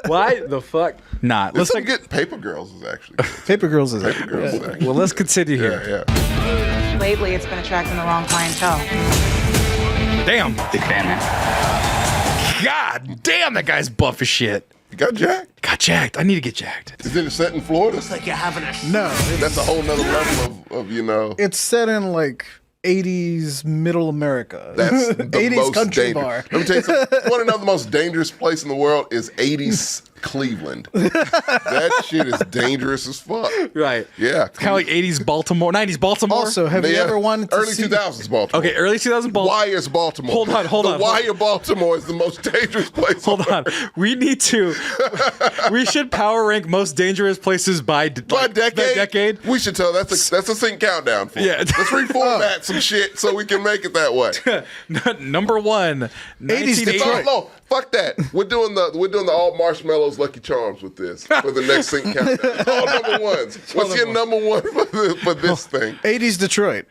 Why the fuck not? Let's Let's take. get Paper Girls is actually good. Paper Girls is Paper Girls is actually Well, let's continue here. yeah, yeah. Lately, it's been attracting the wrong clientele. Damn. Big fan, man. God damn, that guy's buff as shit. You got jacked? Got jacked. I need to get jacked. Is it set in Florida? No, That's a whole nother level of it's set in like 80s middle America. That's the 80s most country dangerous. bar. Let me tell you something. One of the most dangerous place in the world is 80s Cleveland. That shit is dangerous as fuck. Right. Yeah. Kind of like 80s Baltimore, 90s Baltimore. Also, have you Yeah, ever wanted to early see 2000s Baltimore? Okay, early 2000 Baltimore. Wire's Baltimore. Hold on. The Wire Baltimore is the most dangerous place. Hold on. We need to. We should power rank most dangerous places by By decade, The decade. we should tell that's a sync countdown for Yeah. it. Let's reformat some shit so we can make it that way. Number one. 80s 1980. Detroit. No, Fuck that. We're doing the all marshmallows Lucky Charms with this for the next sync countdown. It's all number ones. What's your number one for this thing? 80s Detroit.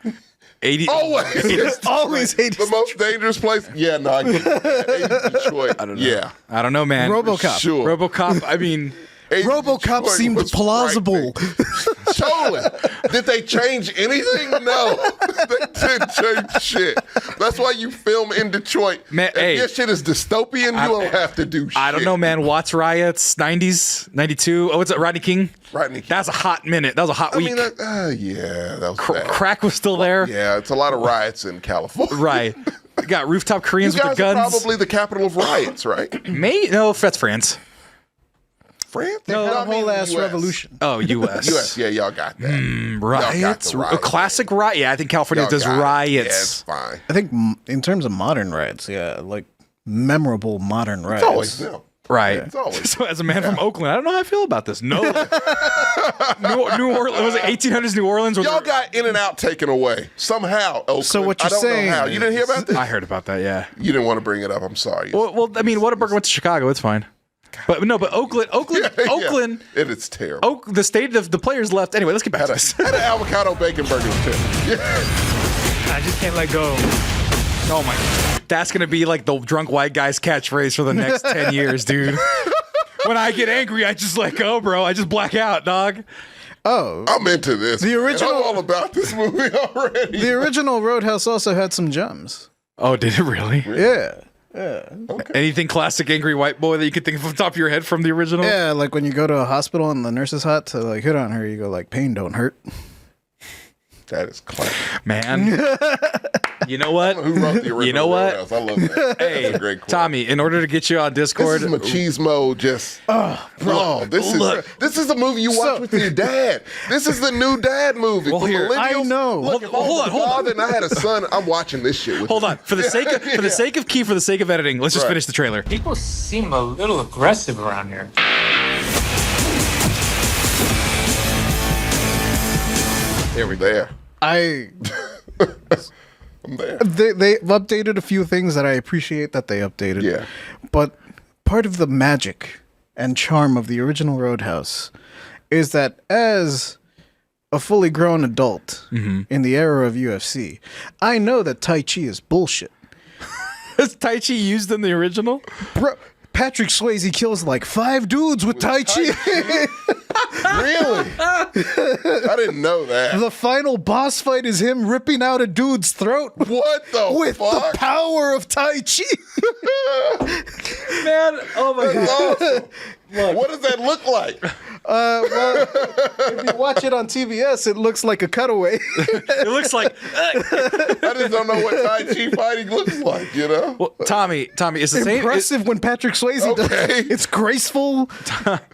80. Always. Always 80s. The most dangerous place? Yeah, no, I get that. 80s Detroit. I don't know. Yeah. I don't know, man. RoboCop. Sure. RoboCop. I mean, 80s RoboCop Detroit seemed was plausible. frightening. Totally. Did they change anything? No. They didn't change shit. That's why you film in Detroit. Man, if hey. your shit is dystopian, you don't have to do shit. I don't know, man. Watts riots, 90s, 92. Oh, what's it? Rodney King? Rodney King. That's a hot minute. That was a hot week. Yeah, that was bad. Crack was still there. Yeah, it's a lot of riots in California. Right. You got rooftop Koreans You with guys the are guns. probably the capital of riots, right? No, that's France. France? They had I a mean whole ass US. revolution. Oh, U.S. U.S. Yeah, y'all got that. Riots. the riot. A classic riot. Yeah, I think California Y'all does got it. riots. Yeah, it's fine. I think in terms of modern riots, yeah, like memorable modern riots. It's always them. Right. It's always So as a man from Oakland, I don't know how I feel about this. No. New Orleans, was it 1800s New Orleans? Y'all got In and Out taken away somehow. Oakland. So what I you're don't saying know how. You didn't hear about this? I heard about that, yeah. You didn't want to bring it up. I'm sorry. Well, I mean, Whataburger went to Chicago. It's fine. But Oakland, Yeah. Oakland, It's terrible. the state of the players left. Anyway, let's get back to this. Had an avocado bacon burger too. Yeah. I just can't let go. Oh my! That's gonna be like the drunk white guy's catchphrase for the next 10 years, dude. When I get angry, I just let go, bro. I just black out, dog. Oh, I'm into this. The man. original- I'm all about this movie already. the original Roadhouse also had some gems. Oh, did it really? Yeah. Anything classic angry white boy that you could think of off the top of your head from the original? Yeah, like when you go to a hospital and the nurse is hot to like hit on her, you go like, pain don't hurt. That is classic. Man. You know what? Who wrote the original You know what? Roadhouse? I love that. Hey, That's a great quote. Tommy, in order to get you on This Discord, is machismo. Just bro, this is a movie you watch with your dad. This is the new dad movie. Well, For here- millennials, I know. Look, if I was Hold a on, hold on. father and I had a son, I'm watching this shit with hold him. on. For the sake of editing, let's just Right. finish the trailer. People seem a little aggressive around here. There we go. There. I'm there. They've updated a few things that I appreciate that they updated. Yeah. But part of the magic and charm of the original Roadhouse is that as a fully grown adult in the era of UFC, I know that Tai Chi is bullshit. Is Tai Chi used in the original? Bro, Patrick Swayze kills like 5 dudes with Tai Chi. Really? I didn't know that. The final boss fight is him ripping out a dude's throat What the with fuck? the power of Tai Chi. Man, oh my That's god. awesome. What does that look like? Well, if you watch it on TBS, it looks like a cutaway. It looks like I just don't know what Tai Chi fighting looks like, you know? well, Tommy, it's the same. Impressive when Patrick Swayze does Okay. it. It's graceful,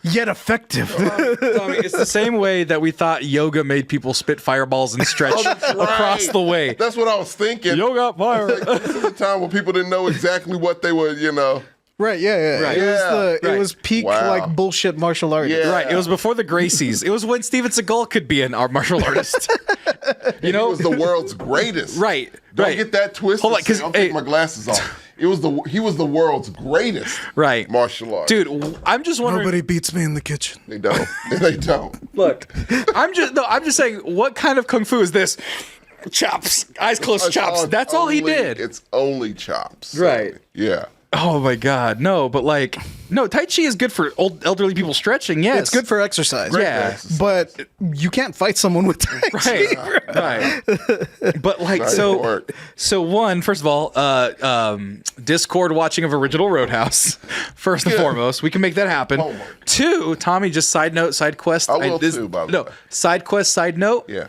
yet effective. Tommy, it's the same way that we thought yoga made people spit fireballs and stretch across Right. the way. That's what I was thinking. Yoga fire. This is a time when people didn't know exactly what they were, you know. Right, yeah. Right. It Right. was peak Wow. like bullshit martial art. Yeah. Right. It was before the Gracies. It was when Steven Seagal could be an art martial artist. You He know? was the world's greatest. Right. Don't right. get that twisted. Hold on, 'cause, I'll hey- take my glasses off. He was the world's greatest Right. martial artist. Dude, I'm just wondering. Nobody beats me in the kitchen. They don't. They don't. Look, I'm just saying, what kind of kung fu is this? Chops, eyes closed, It's chops. That's all he only- did. It's only chops. Right. Yeah. Oh my god, no! But like, no, Tai Chi is good for old elderly people stretching. Yes, It's good for exercise. Yeah. But you can't fight someone with Tai Chi. right. But like, Not so, gonna work. so one, first of all, Discord watching of original Roadhouse. First and foremost, we can make that happen. Homework. Two, Tommy, just side note, side quest. I will too, by the no, way. side quest, side note. Yeah.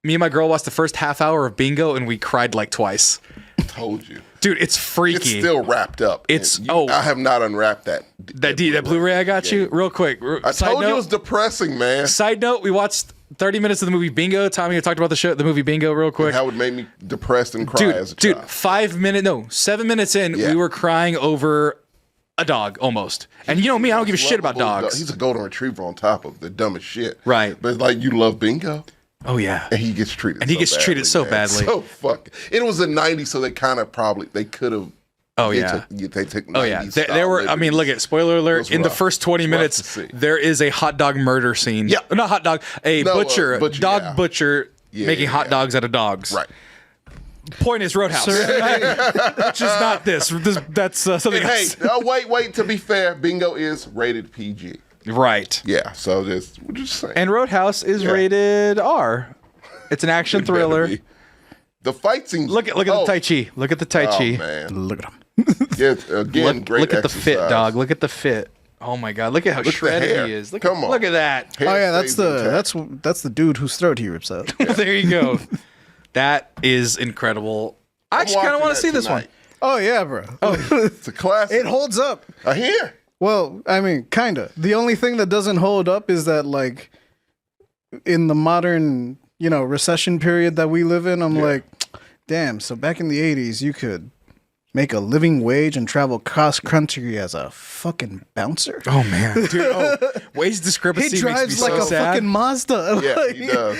Me and my girl watched the first half hour of Bingo, and we cried like twice. Told you. Dude, it's freaky. It's still wrapped up. It's- And oh. I have not unwrapped that. that Blu-ray I got you real quick. I Side told you note- it was depressing, man. Side note: we watched 30 minutes of the movie Bingo. Tommy talked about the movie Bingo, real quick. How it made me depressed and cry as a Dude, child. 7 minutes in, Yeah. we were crying over a dog almost. And you know me, I don't give a shit about Lovable dogs. He's a golden retriever on top of the dumbest shit. Right. But it's like you love Bingo. Oh yeah. And he gets treated And he so gets treated so man. badly. So fuck. It was the 90s, so they kind of they could have Oh, yeah. They took. Oh yeah, 90s there were. I mean, look at spoiler alert. was In the rough. first 20 It's rough minutes, to see. there is a hot dog murder scene. Yeah. not hot dog. A No, butcher, butcher, dog yeah. butcher, Yeah, making yeah, hot yeah. dogs out of dogs. Right. Point is Roadhouse, which is not this. That's something Hey, else. wait. To be fair, Bingo is rated PG. Right. Yeah. So we're just saying. And Roadhouse is rated R. It's an action It better thriller. be. The fight scenes. Look at the Tai Chi. Look at the Tai Chi. Oh man. Look at him. Yeah. Again, great. Look at the fit, exercise. dog. Look at the fit. Oh my God! Look at how Look at the shredded hair. he is. Look, Come on. look at that. Hair Oh yeah, that's stays intact. that's the dude whose throat he rips out. There you go. That is incredible. I actually kind of watching want to see that this one. tonight. Oh yeah, bro. It's a classic. It holds up. I hear. Well, I mean, kinda. The only thing that doesn't hold up is that, like, in the modern, recession period that we live in, I'm like, damn. So back in the '80s, you could make a living wage and travel cross country as a fucking bouncer. Oh man, dude! Wage discrepancy He drives makes me like so a sad. fucking Mazda. Yeah, Like, he does.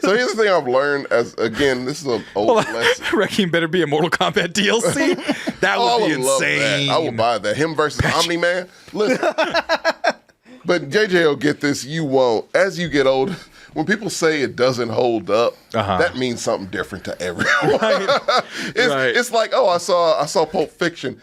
So here's the thing I've learned this is an old lesson. Wrecking better be a Mortal Kombat DLC. That would Oh, I be would love insane. that. I would buy that. Him versus Omni Man. Listen, but JJ will get this. You won't. As you get older, when people say it doesn't hold up, that means something different to everyone. It's like, oh, I saw Pulp Fiction.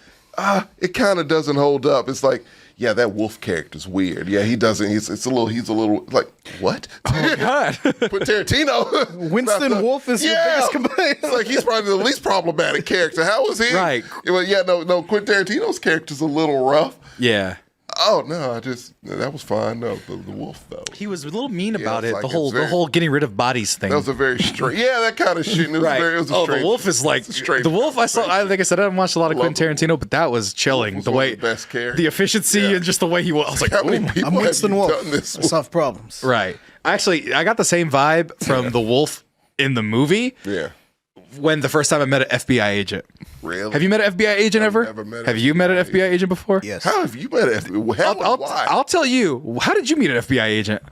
It kind of doesn't hold up. It's like, yeah, that wolf character's weird. Yeah, he doesn't. He's a little like, what? Oh God! But Tarantino, Winston Wolfe is your biggest complaint. It's like he's probably the least problematic character. How was he? Right. Well, yeah, no. Quentin Tarantino's character's a little rough. Yeah, Oh no, that was fine. No, the wolf though. he was a little mean about it's it. like The it's whole very- the whole getting rid of bodies thing. That was a very straight. Yeah, that kind of shit. It was right. very, it was a Oh, strange, the wolf is like it's a strange- the wolf. I saw. strange- Like I said, I haven't watched a lot of Love Quentin the Tarantino, but that was chilling. was The one way of the best characters. the efficiency Yeah. and just the way he was. I was like, How many "Ooh." people I'm have Winston you Wolfe. done this I with? solve problems. Right. Actually, I got the same vibe from the wolf in the movie Yeah, when the first time I met an FBI agent. really. Have you met an FBI agent ever? never met an Have you met an FBI FBI agent before? Yes. How have you met an FBI? Why? I'll tell you. How did you meet an FBI agent?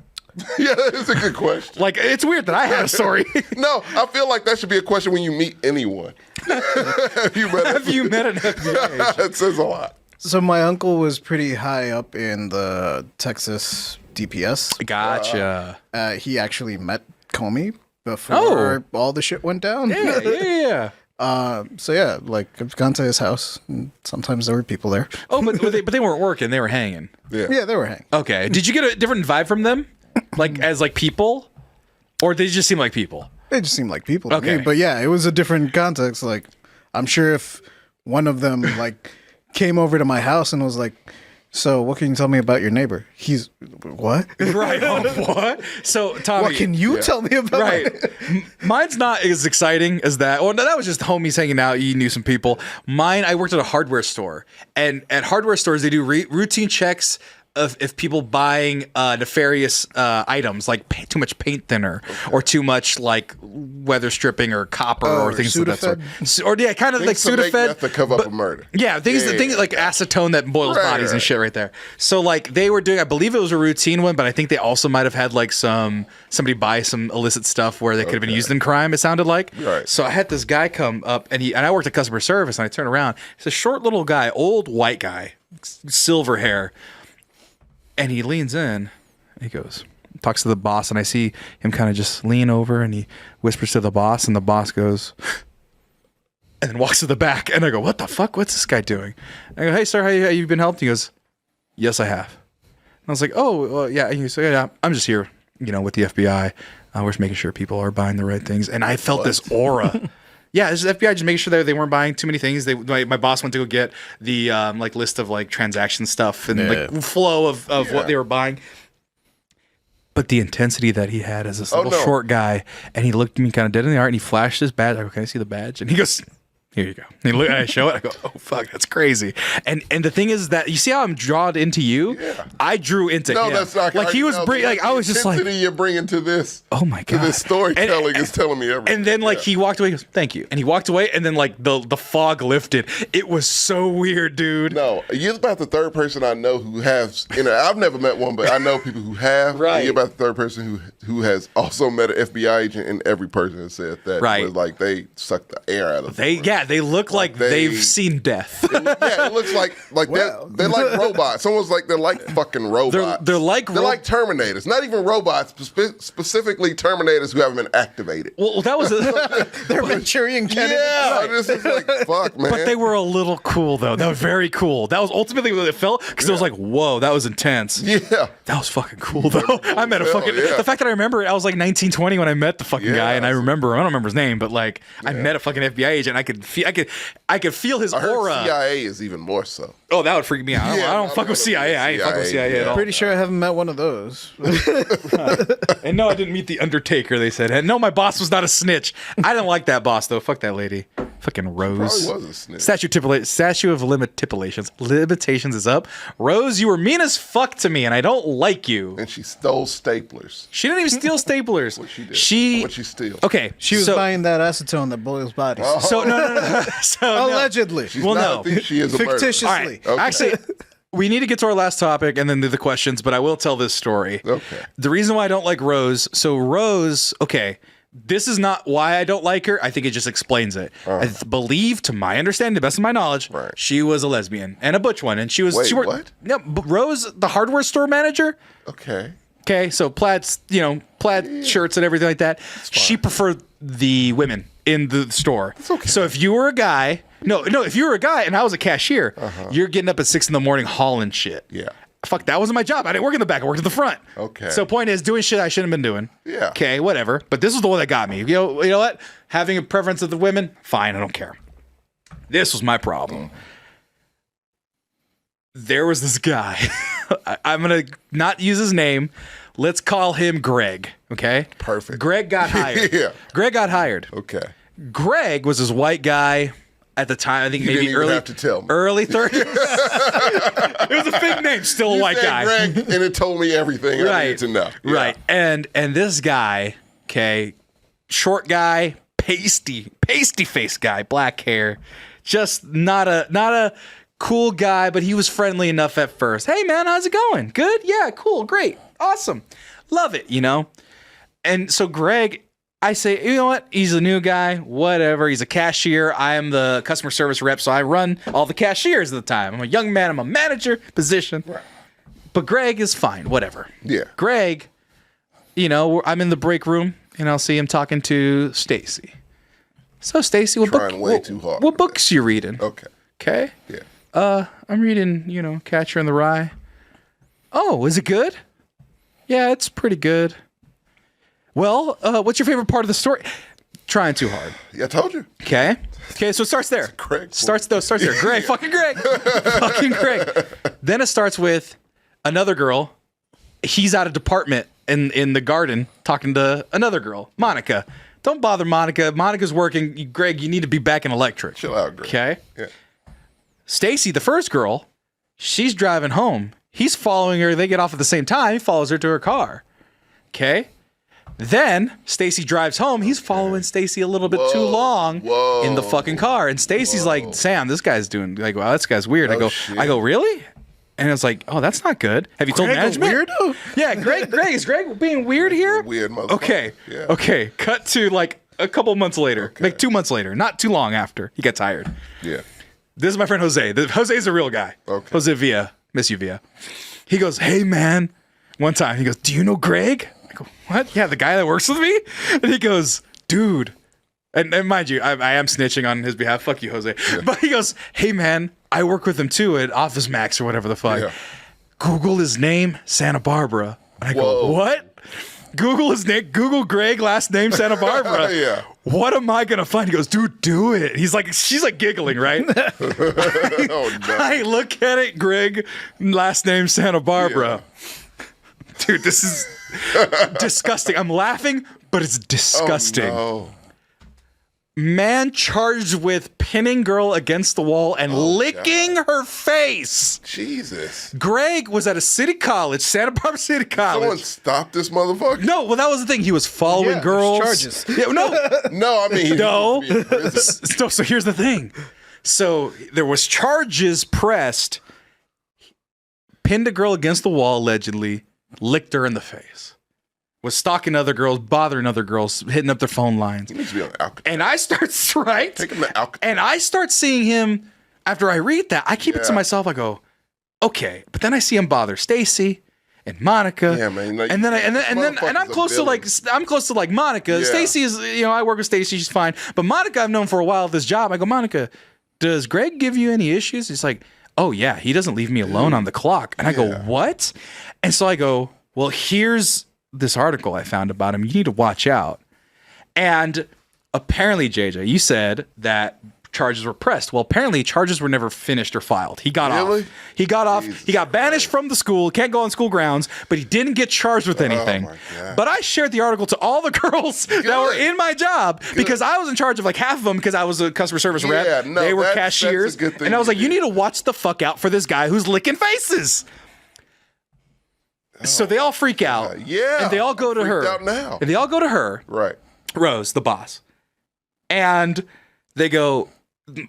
Yeah, that's a good question. Like, it's weird that I had a story. No, I feel like that should be a question when you meet anyone. Have you met? Have you met an FBI agent? That says a lot. So my uncle was pretty high up in the Texas DPS. Gotcha. He actually met Comey before all the shit went down. Yeah. So yeah, like I've gone to his house, and sometimes there were people there. Oh, but they weren't working. They were hanging. Yeah, they were hanging. Okay. Did you get a different vibe from them? Like, as like people? Or did they just seem like people? They just seemed like people to Okay. me. But yeah, it was a different context. Like, I'm sure if one of them like came over to my house and was like, "So, what can you tell me about your neighbor?" He's what? Right. Oh, what? So, Tommy. What can you tell me about? Right. Mine's not as exciting as that. Well, no, that was just homies hanging out. You knew some people. Mine, I worked at a hardware store. And at hardware stores, they do routine checks of if people buying nefarious items like too much paint thinner or too much like weather stripping or copper or or things of that sort. Sudafed? Or yeah, kind of like Things to make Sudafed. meth to cover up a murder. Yeah, things Yeah. like acetone that boils Right, bodies and right. shit right there. So like they were doing, I believe it was a routine one, but I think they also might have had like somebody buy some illicit stuff where they could have been used in crime. It sounded like. Right. So I had this guy come up and I worked at customer service and I turned around. He's a short little guy, old white guy, silver hair, and he leans in. He goes, talks to the boss, and I see him kind of just lean over and he whispers to the boss, and the boss goes, and then walks to the back. And I go, what the fuck? What's this guy doing? I go, hey, sir, how you been helped? He goes, yes, I have. And I was like, oh, well, yeah. And he said, yeah, I'm just here, with the FBI. We're just making sure people are buying the right things. And I felt this aura. Yeah, this is FBI just making sure that they weren't buying too many things. My boss went to go get the like list of like transaction stuff and like flow of what they were buying. But the intensity that he had as this little short guy, and he looked at me kind of dead in the eye, and he flashed his badge. I go, can I see the badge? And he goes, here you go. And I show it. I go, oh fuck, that's crazy. And the thing is that you see how I'm drawn into you. Yeah. I drew into him. That's not like he was like I was just like, intensity you're bringing to this. Oh my god, to this storytelling is telling me everything. And then like he walked away. He goes, thank you. And he walked away, and then like the fog lifted. It was so weird, dude. No, you're about the third person I know who has. I've never met one, but I know people who have. Right. And you're about the third person who has also met an FBI agent, and every person has said that. Right. Was like they sucked the air out of them. Yeah, they look like they've seen death. Yeah, it looks like they're like robots. Someone's like they're like fucking robots. They're like Terminators. Not even robots, specifically Terminators who haven't been activated. Well, that was They're Manchurian candidates. Yeah, this is like fuck, man. but they were a little cool though. That was very cool. That was ultimately what it felt because it was like, whoa, that was intense. Yeah, that was fucking cool though. I met a fucking the fact that I remember it. I was like 19, 20 when I met the fucking guy, and I don't remember his name, but like I met a fucking FBI agent. I could feel his aura. CIA is even more so. Oh, that would freak me out. I don't fuck with CIA. I ain't fuck with CIA at all. Pretty sure I haven't met one of those. And no, I didn't meet the Undertaker. They said, and no, my boss was not a snitch. I didn't like that boss though. Fuck that lady. Fucking Rose. Probably was a snitch. Statute of limitations is up. Rose, you were mean as fuck to me, and I don't like you. And she stole staplers. She didn't even steal staplers. What she did? What'd she steal? Okay, She was buying that acetone that boils bodies. So no. So allegedly. Well, no. I think she is a murderer. Fictitiously. All right. Okay. Actually, we need to get to our last topic and then do the questions, but I will tell this story. Okay. The reason why I don't like Rose, so Rose, okay, this is not why I don't like her. I think it just explains it. I believe, to my understanding, the best of my knowledge, she was a lesbian and a butch one. And she was... Wait, she worked, what? Yeah, Rose, the hardware store manager. Okay. Okay, so plaid shirts and everything like that. She preferred the women in the store. Okay. So if you were a guy... No, if you were a guy and I was a cashier, you're getting up at 6 a.m. hauling shit. Yeah. Fuck, that wasn't my job. I didn't work in the back. I worked at the front. Okay. So point is, doing shit I shouldn't have been doing. Yeah. Okay, whatever. But this was the one that got me. You know what? Having a preference of the women, fine. I don't care. This was my problem. There was this guy. I'm going to not use his name. Let's call him Greg. Okay? Perfect. Greg got hired. Yeah. Greg got hired. Okay. Greg was this white guy at the time. I think You maybe didn't even early have to tell me. early 30s. It was a fake name, still a white said guy. Greg, and it told me everything I needed to know. Yeah. Right. And this guy, okay, short guy, pasty face guy, black hair, just not a cool guy, but he was friendly enough at first. Hey man, how's it going? Good? Yeah, cool, great, awesome, love it, And so Greg, I say, you know what? He's a new guy, whatever. He's a cashier. I am the customer service rep, so I run all the cashiers at the time. I'm a young man. I'm a manager position. Right. But Greg is fine, whatever. Yeah. Greg, I'm in the break room, and I'll see him talking to Stacy. So Stacy, what books you reading? Okay. Okay. Yeah. I'm reading, Catcher in the Rye. Oh, is it good? Yeah, it's pretty good. Well, what's your favorite part of the story? Trying too hard. Yeah, I told you. Okay, so it starts there. Greg. Starts there. Greg, fucking Greg. Fucking Greg. Then it starts with another girl. He's out of department in the garden talking to another girl, Monica. Don't bother Monica. Monica's working. Greg, you need to be back in electric. Chill out, Greg. Okay? Yeah. Stacy, the first girl, she's driving home. He's following her. They get off at the same time. He follows her to her car. Okay? Then Stacy drives home. He's following Stacy a little bit too long in the fucking car. And Stacy's like, Sam, this guy's doing wow, this guy's weird. I go, really? And it's like, oh, that's not good. Have you told management? Weirdo? Yeah, Greg, is Greg being weird here? Weird motherfucker. Okay. Yeah. Okay. Cut to like a couple months later. Okay. Like 2 months later. Not too long after he gets hired. Yeah. This is my friend Jose. Jose's a real guy. Okay. Jose Villa. Miss you, Villa. He goes, hey, man. One time, he goes, do you know Greg? I go, what? Yeah, the guy that works with me? And he goes, dude. And mind you, I am snitching on his behalf. Fuck you, Jose. Yeah. But he goes, hey, man, I work with him too at Office Max or whatever the fuck. Yeah. Google his name, Santa Barbara. And I go, what? Google his name, Google Greg, last name Santa Barbara. Yeah. What am I gonna find? He goes, dude, do it. She's like giggling, right? Oh no. I look at it, Greg, last name Santa Barbara. Yeah. Dude, this is disgusting. I'm laughing, but it's disgusting. Oh, no. Man charged with pinning girl against the wall and licking her face. Jesus. Greg was at a city college, Santa Barbara City College. Someone stopped this motherfucker? No, well, that was the thing. He was following girls. Charges. Yeah, no. No, I mean. No. So here's the thing. So there was charges pressed, pinned a girl against the wall, allegedly, licked her in the face. was stalking other girls, bothering other girls, hitting up their phone lines. He needs to be on Alcatraz. And I start right. Take him to Alcatraz. And I start seeing him after I read that. I keep it to myself. I go, okay. But then I see him bother Stacy and Monica. Yeah, man. Like, and I'm close to like Monica. Yeah. Stacy is, I work with Stacy. She's fine. But Monica, I've known for a while at this job. I go, Monica, does Greg give you any issues? He's like, oh yeah, he doesn't leave me alone on the clock. And I go, what? And so I go, well, here's this article I found about him. You need to watch out. And apparently, JJ, you said that charges were pressed. Well, apparently charges were never finished or filed. He got off. He got off. Jesus he got banished from the school. Can't go on school grounds, but he didn't get charged with anything. my God. But I shared the article to all the girls that were in my job because I was in charge of like half of them because I was a customer service rep. No, they were that's cashiers. a good thing And I was like, you you did. need to watch the fuck out for this guy who's licking faces. So they all freak out. Yeah. And they all go to I'm her. freaked out now. And they all go to her, Right. Rose, the boss. And they go,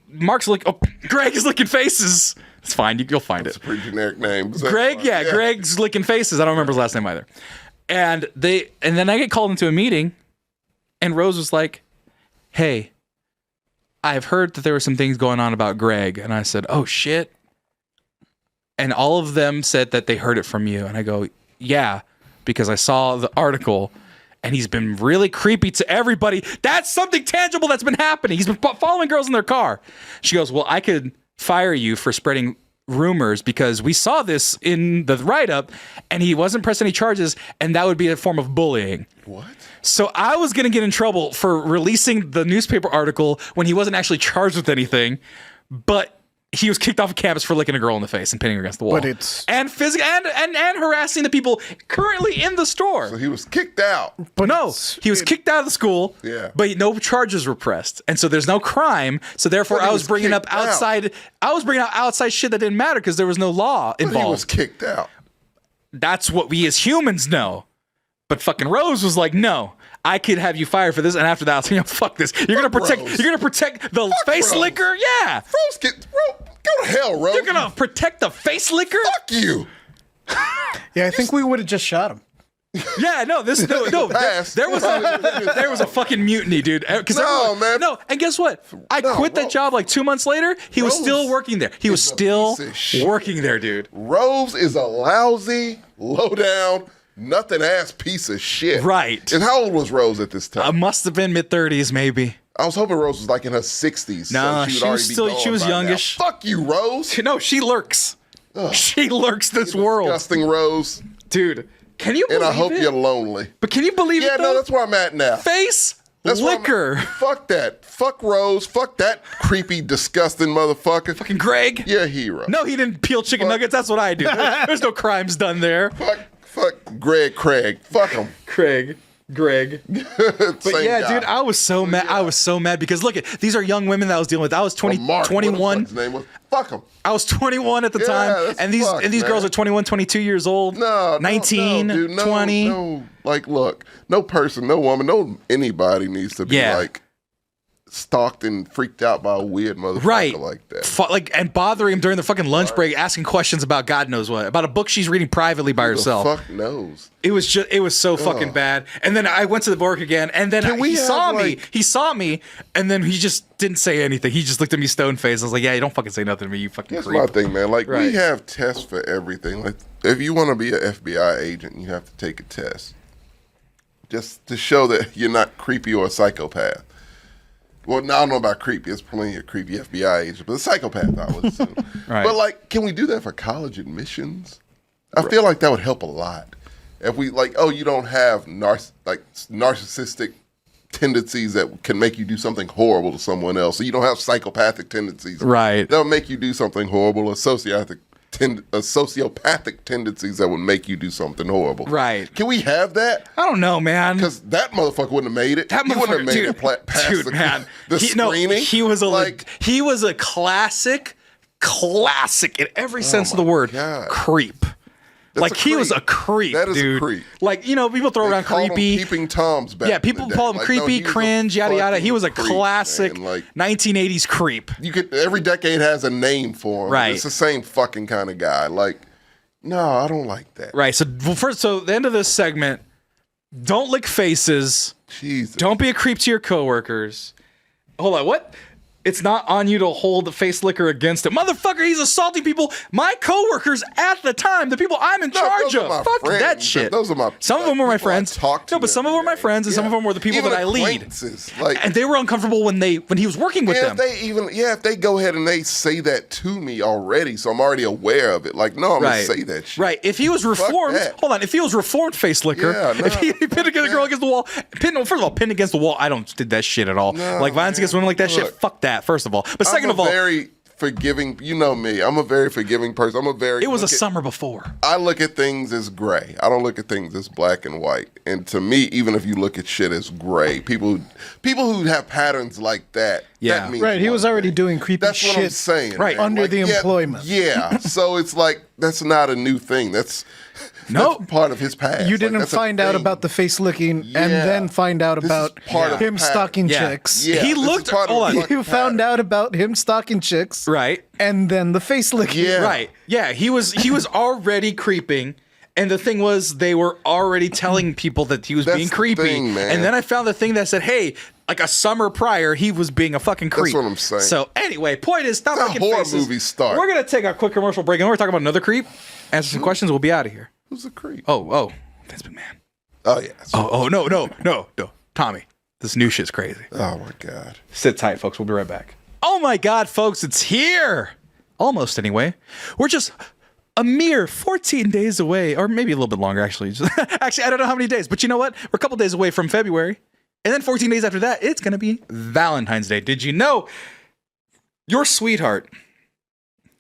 Mark's like, oh, Greg is licking faces. It's fine. You'll find It's it. a pretty generic name. Greg, Greg's licking faces. I don't remember his last name either. And then I get called into a meeting, and Rose was like, hey, I've heard that there were some things going on about Greg. And I said, oh shit. And all of them said that they heard it from you. And I go, yeah, because I saw the article and he's been really creepy to everybody. That's something tangible that's been happening. He's been following girls in their car. She goes, well, I could fire you for spreading rumors because we saw this in the write-up and he wasn't pressing any charges, and that would be a form of bullying. What? So I was going to get in trouble for releasing the newspaper article when he wasn't actually charged with anything, but he was kicked off of campus for licking a girl in the face and pinning her against the wall. But it's- and and harassing the people currently in the store. So he was kicked out. But no, he was kicked out of the school. Yeah. But no charges were pressed, and so there's no crime. So therefore, But he I was was bringing up kicked out. outside. I was bringing out outside shit that didn't matter because there was no law But he was involved. kicked out. That's what we as humans know. But fucking Rose was like, no, I could have you fired for this. And after that, I was like, fuck this. You're gonna protect. Rose. You're gonna protect the face Rose. licker. Yeah. Rose, go to hell, Rose. You're gonna protect the face licker. Fuck you. Yeah, I think we would have just shot him. Yeah, no, this no. Pass. There was a fucking mutiny, dude. 'Cause No, everyone- man. No, and guess what? I No, quit that Rose. job like 2 months later. He was Rose still working there. He was is a still piece of shit. working there, dude. Rose is a lousy, low down, nothing ass piece of shit. Right. And how old was Rose at this time? I must have been mid-30s, maybe. I was hoping Rose was like in her 60s. Nah, so she she would already was be still- gone she was by now. youngish. Fuck you, Rose. No, she lurks. She lurks this world, Disgusting Rose. dude. Can you believe And I hope it? you're lonely. But can you believe Yeah, it? no, though? that's where I'm at now. Face That's where I'm- liquor. Fuck that. Fuck Rose. Fuck that creepy, disgusting motherfucker. Fucking Greg. You're a hero. No, he didn't peel chicken nuggets. That's what I do. There's no crimes done there. Fuck Greg Craig. Fuck him. Greg. But yeah, dude, I was so mad. I was so mad because look, these are young women that I was dealing with. I was 21. What the fuck his name was? Fuck him. I was 21 at the Yeah, time, that's and these fucked, girls man. are 21, 22 years old. No, 19, no, dude, no, 20. No, like, look, no person, no woman, no anybody needs to be Yeah. like stalked and freaked out by a weird motherfucker Right, like that. and bothering him during the fucking lunch break, asking questions about God knows what, about a book she's reading privately by Who herself. the fuck knows? It was so fucking bad. And then I went to the work again, and then we he have, saw me. like- He saw me, and then he just didn't say anything. He just looked at me stone faced. I was like, "Yeah, you don't fucking say nothing to me, you fucking That's creep." my thing, man. Like, Right. we have tests for everything. Like, if you want to be an FBI agent, you have to take a test. Just to show that you're not creepy or a psychopath. Well, now I don't know about creepy. There's plenty of creepy FBI agents, but a psychopath, I would assume. Right. But, like, can we do that for college admissions? I feel like that would help a lot. If we, like, oh, you don't have narcissistic tendencies that can make you do something horrible to someone else. So you don't have psychopathic tendencies. Right. That'll make you do something horrible, or sociopathic tendencies that would make you do something horrible. Right. Can we have that? I don't know, man. Because that motherfucker wouldn't have made it. That He wouldn't have motherfucker, made dude, it past dude, the, man. the screening. He was a he was a classic in every sense of the word. God. Creep. That's Like a he was creep. a creep, That is a dude. creep. Like, people throw They around called him creepy. Peeping Toms back Yeah, in people the call day. him Like, no, creepy, he was a cringe, yada yada. He fucking was a creep, classic man. Like, 1980s creep. you could, every decade has a name for him. Right. It's the same fucking kind of guy. Like, no, I don't like that. Right. So the end of this segment, Don't lick faces. Jesus. Don't be a creep to your coworkers. Hold on, what? It's not on you to hold the face licker against him. Motherfucker, he's assaulting people. My coworkers at the time, the people I'm in charge those are of. my Fuck friends. that shit. Those are my Some of them were my people I friends. talk to No, but some of them were my every day. friends, and some of them were the people Even that I lead. acquaintances, like, And they were uncomfortable when he was working with them. if they go ahead and they say that to me already, so I'm already aware of it. Like, no, I'm gonna say that shit. Right. If he was reformed, that. hold on. If he was reformed face licker, Yeah, if he no, pinned a girl against the wall, first of all, pinned against the wall, I don't did that shit at all. No, like violence man, against women like that shit, look. fuck that. First of all, but second I'm of all, very forgiving. You know me. I'm a very forgiving person. it was a summer before. I look at things as gray. I don't look at things as black and white. And to me, even if you look at shit as gray, people who have patterns like that, Yeah. that means Right, he one was already thing. doing creepy That's shit. what I'm saying. Right, man. under the yeah, employment. Yeah. So it's like that's not a new thing. That's part of his past. You Like, didn't that's a find out thing. about the face licking and Yeah. then find out This is about part of him the past. stalking Yeah. chicks. Yeah, He this is looked- part of hold the on. fucking You found pattern. out about him stalking chicks. Right. And then the face licking. Yeah. Right. Yeah. He was already creeping. And the thing was, they were already telling people that he was That's being the creepy. thing, man. And then I found the thing that said, hey, like a summer prior, he was being a fucking creep. what I'm saying. So anyway, point is, stop That's how making horror faces. movies start. We're going to take a quick commercial break, and we're going to talk about another creep. Answer some questions, we'll be out of here. Who's a creep? Oh, Vince McMahon. Oh yeah. No. Tommy, this new shit's crazy. Oh my God. Sit tight, folks. We'll be right back. Oh my God, folks, it's here. Almost, anyway. We're just a mere 14 days away, or maybe a little bit longer, actually. Actually, I don't know how many days, but you know what? We're a couple days away from February. And then 14 days after that, it's going to be Valentine's Day. Did you know your sweetheart,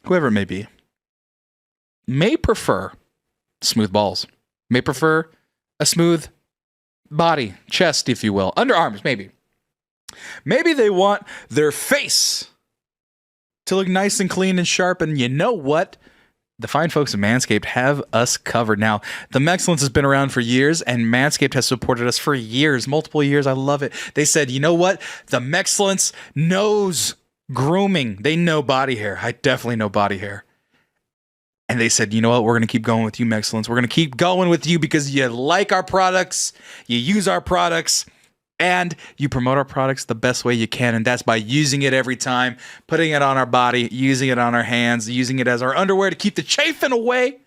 whoever it may be, may prefer smooth balls, may prefer a smooth body, chest, if you will, underarms, maybe. Maybe they want their face to look nice and clean and sharp. And you know what? The fine folks at Manscaped have us covered. Now, themexcellence has been around for years, and Manscaped has supported us for years, multiple years. I love it. They said, you know what? Themexcellence knows grooming. They know body hair. I definitely know body hair. And they said, you know what? We're going to keep going with you, Mexcellence. We're going to keep going with you because you like our products, you use our products, and you promote our products the best way you can. And that's by using it every time, putting it on our body, using it on our hands, using it as our underwear to keep the chafing away.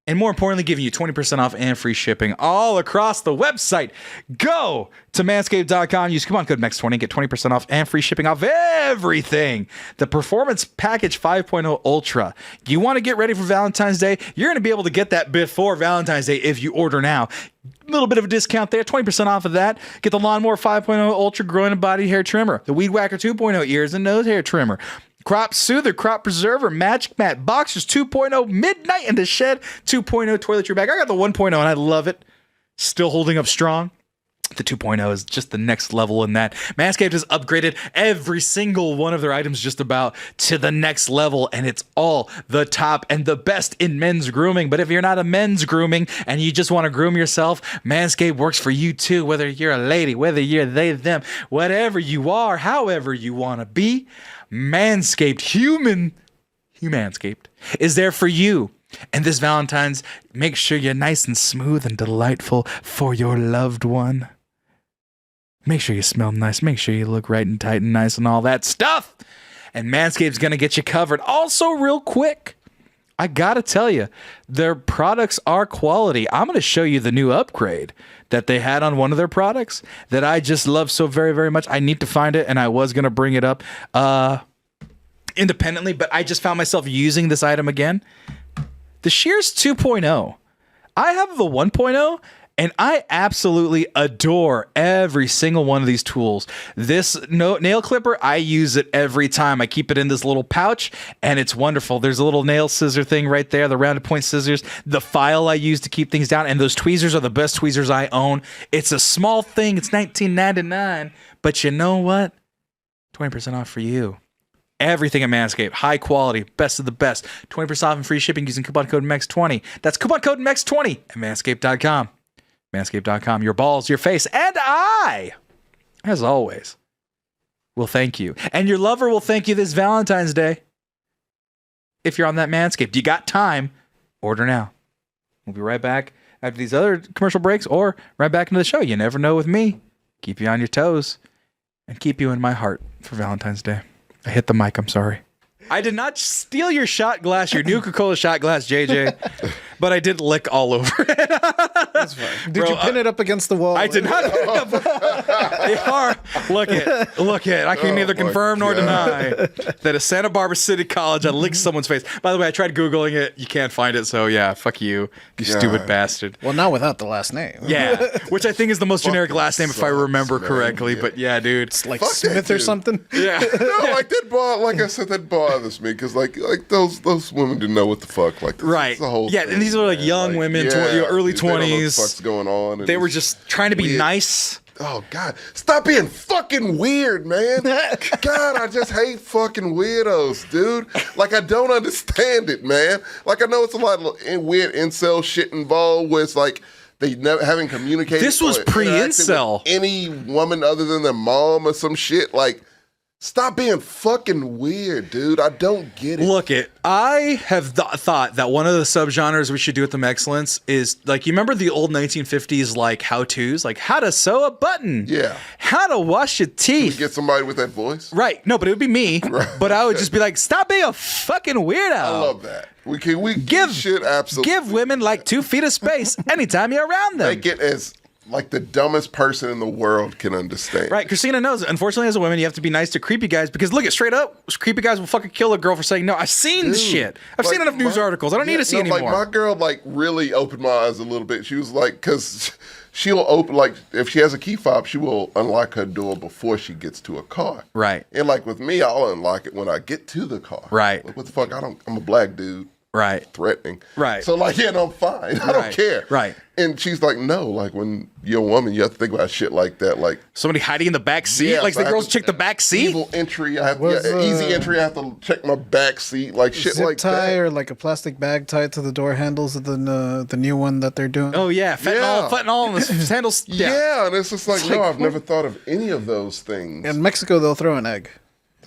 And more importantly, giving you 20% off and free shipping all across the website. Go to manscaped.com. Use coupon code MEX20. Get 20% off and free shipping off everything. The Performance Package 5.0 Ultra. You want to get ready for Valentine's Day? You're going to be able to get that before Valentine's Day if you order now. A little bit of a discount there, 20% off of that. Get the Lawnmower 5.0 Ultra Groin and Body Hair Trimmer. The Weed Whacker 2.0 Ears and Nose Hair Trimmer. Crop Soother, Crop Preserver, Magic Mat, Boxers 2.0, Midnight in the Shed 2.0 Toiletry Bag. I got the 1.0 and I love it. Still holding up strong. The 2.0 is just the next level in that. Manscaped has upgraded every single one of their items just about to the next level, and it's all the top and the best in men's grooming. But if you're not a men's grooming and you just want to groom yourself, Manscaped works for you too, whether you're a lady, whether you're they, them, whatever you are, however you want to be. Manscaped, Manscaped is there for you. And this Valentine's, make sure you're nice and smooth and delightful for your loved one. Make sure you smell nice. Make sure you look right and tight and nice and all that stuff. And Manscaped's going to get you covered. Also, real quick, I got to tell you, their products are quality. I'm going to show you the new upgrade that they had on one of their products that I just love so very, very much. I need to find it, and I was going to bring it up independently, but I just found myself using this item again. The Shears 2.0. I have the 1.0, and I absolutely adore every single one of these tools. This nail clipper, I use it every time. I keep it in this little pouch, and it's wonderful. There's a little nail scissor thing right there, the rounded point scissors, the file I use to keep things down, and those tweezers are the best tweezers I own. It's a small thing. It's $19.99, but you know what? 20% off for you. Everything at Manscaped, high quality, best of the best. 20% off and free shipping using coupon code MEX20. That's coupon code MEX20 at manscaped.com. Manscaped.com. Your balls, your face, and I, as always, will thank you. And your lover will thank you this Valentine's Day. If you're on that Manscaped, you got time, order now. We'll be right back. after these other commercial breaks or right back into the show. You never know with me. Keep you on your toes and keep you in my heart for Valentine's Day. I hit the mic. I'm sorry. I did not steal your shot glass, your new Coca-Cola shot glass, JJ, but I did lick all over it. That's fine. Did you pin it up against the wall? I did not. They are. Look it. I can neither confirm nor deny that at Santa Barbara City College, I licked someone's face. By the way, I tried Googling it. You can't find it. So yeah, fuck you, stupid bastard. Well, not without the last name. Yeah, which I think is the most generic last name if I remember man. correctly. Yeah. But yeah, dude. It's like Fuck that Smith or dude. something. Yeah. No, like that like I said, that bothers me because like those women didn't know what the fuck like Right. the whole Yeah, thing, and these were like man. young women, early they don't know what the 20s. fuck's going on? And They were it's just trying to be weird. nice. Oh God! Stop being fucking weird, man. God, I just hate fucking weirdos, dude. Like I don't understand it, man. Like I know it's a lot of weird incel shit involved where it's like they never haven't communicated. This was or interacted pre-incel. with any woman other than their mom or some shit. Like, stop being fucking weird, dude. I don't get it. Look, I have thought that one of the subgenres we should do at the Excellence is like, you remember the old 1950s like how-tos, like how to sew a button, Yeah. how to wash your teeth. Get somebody with that voice. Right? No, but it would be me. But I would just be like, stop being a fucking weirdo. I love that. We Give should absolutely give women like 2 feet of space anytime you're around them. make it as like the dumbest person in the world can understand. Right, Christina knows. Unfortunately, as a woman, you have to be nice to creepy guys because look, straight up, creepy guys will fucking kill a girl for saying no. I've seen the shit. I've seen enough news articles. I don't need to see anymore. Like my girl, like really opened my eyes a little bit. She was like, because she'll open like if she has a key fob, she will unlock her door before she gets to a car. Right. And like with me, I'll unlock it when I get to the car. Right. Like, what the fuck? I'm a black dude. Right. Threatening. Right. So like, yeah, no, I'm fine. I don't care. Right. And she's like, no, like when you're a woman, you have to think about shit like that. Like Somebody hiding in the back seat, yeah, like so the I girls have to- check the back seat. Evil entry. I have Was, easy entry. I have to check my back seat, like shit Zip like tie that. or like a plastic bag tied to the door handles of the new one that they're doing. Oh yeah, fentanyl on the handles. Yeah, and it's just like, It's no, like, I've never thought of any of those things. In Mexico, they'll throw an egg.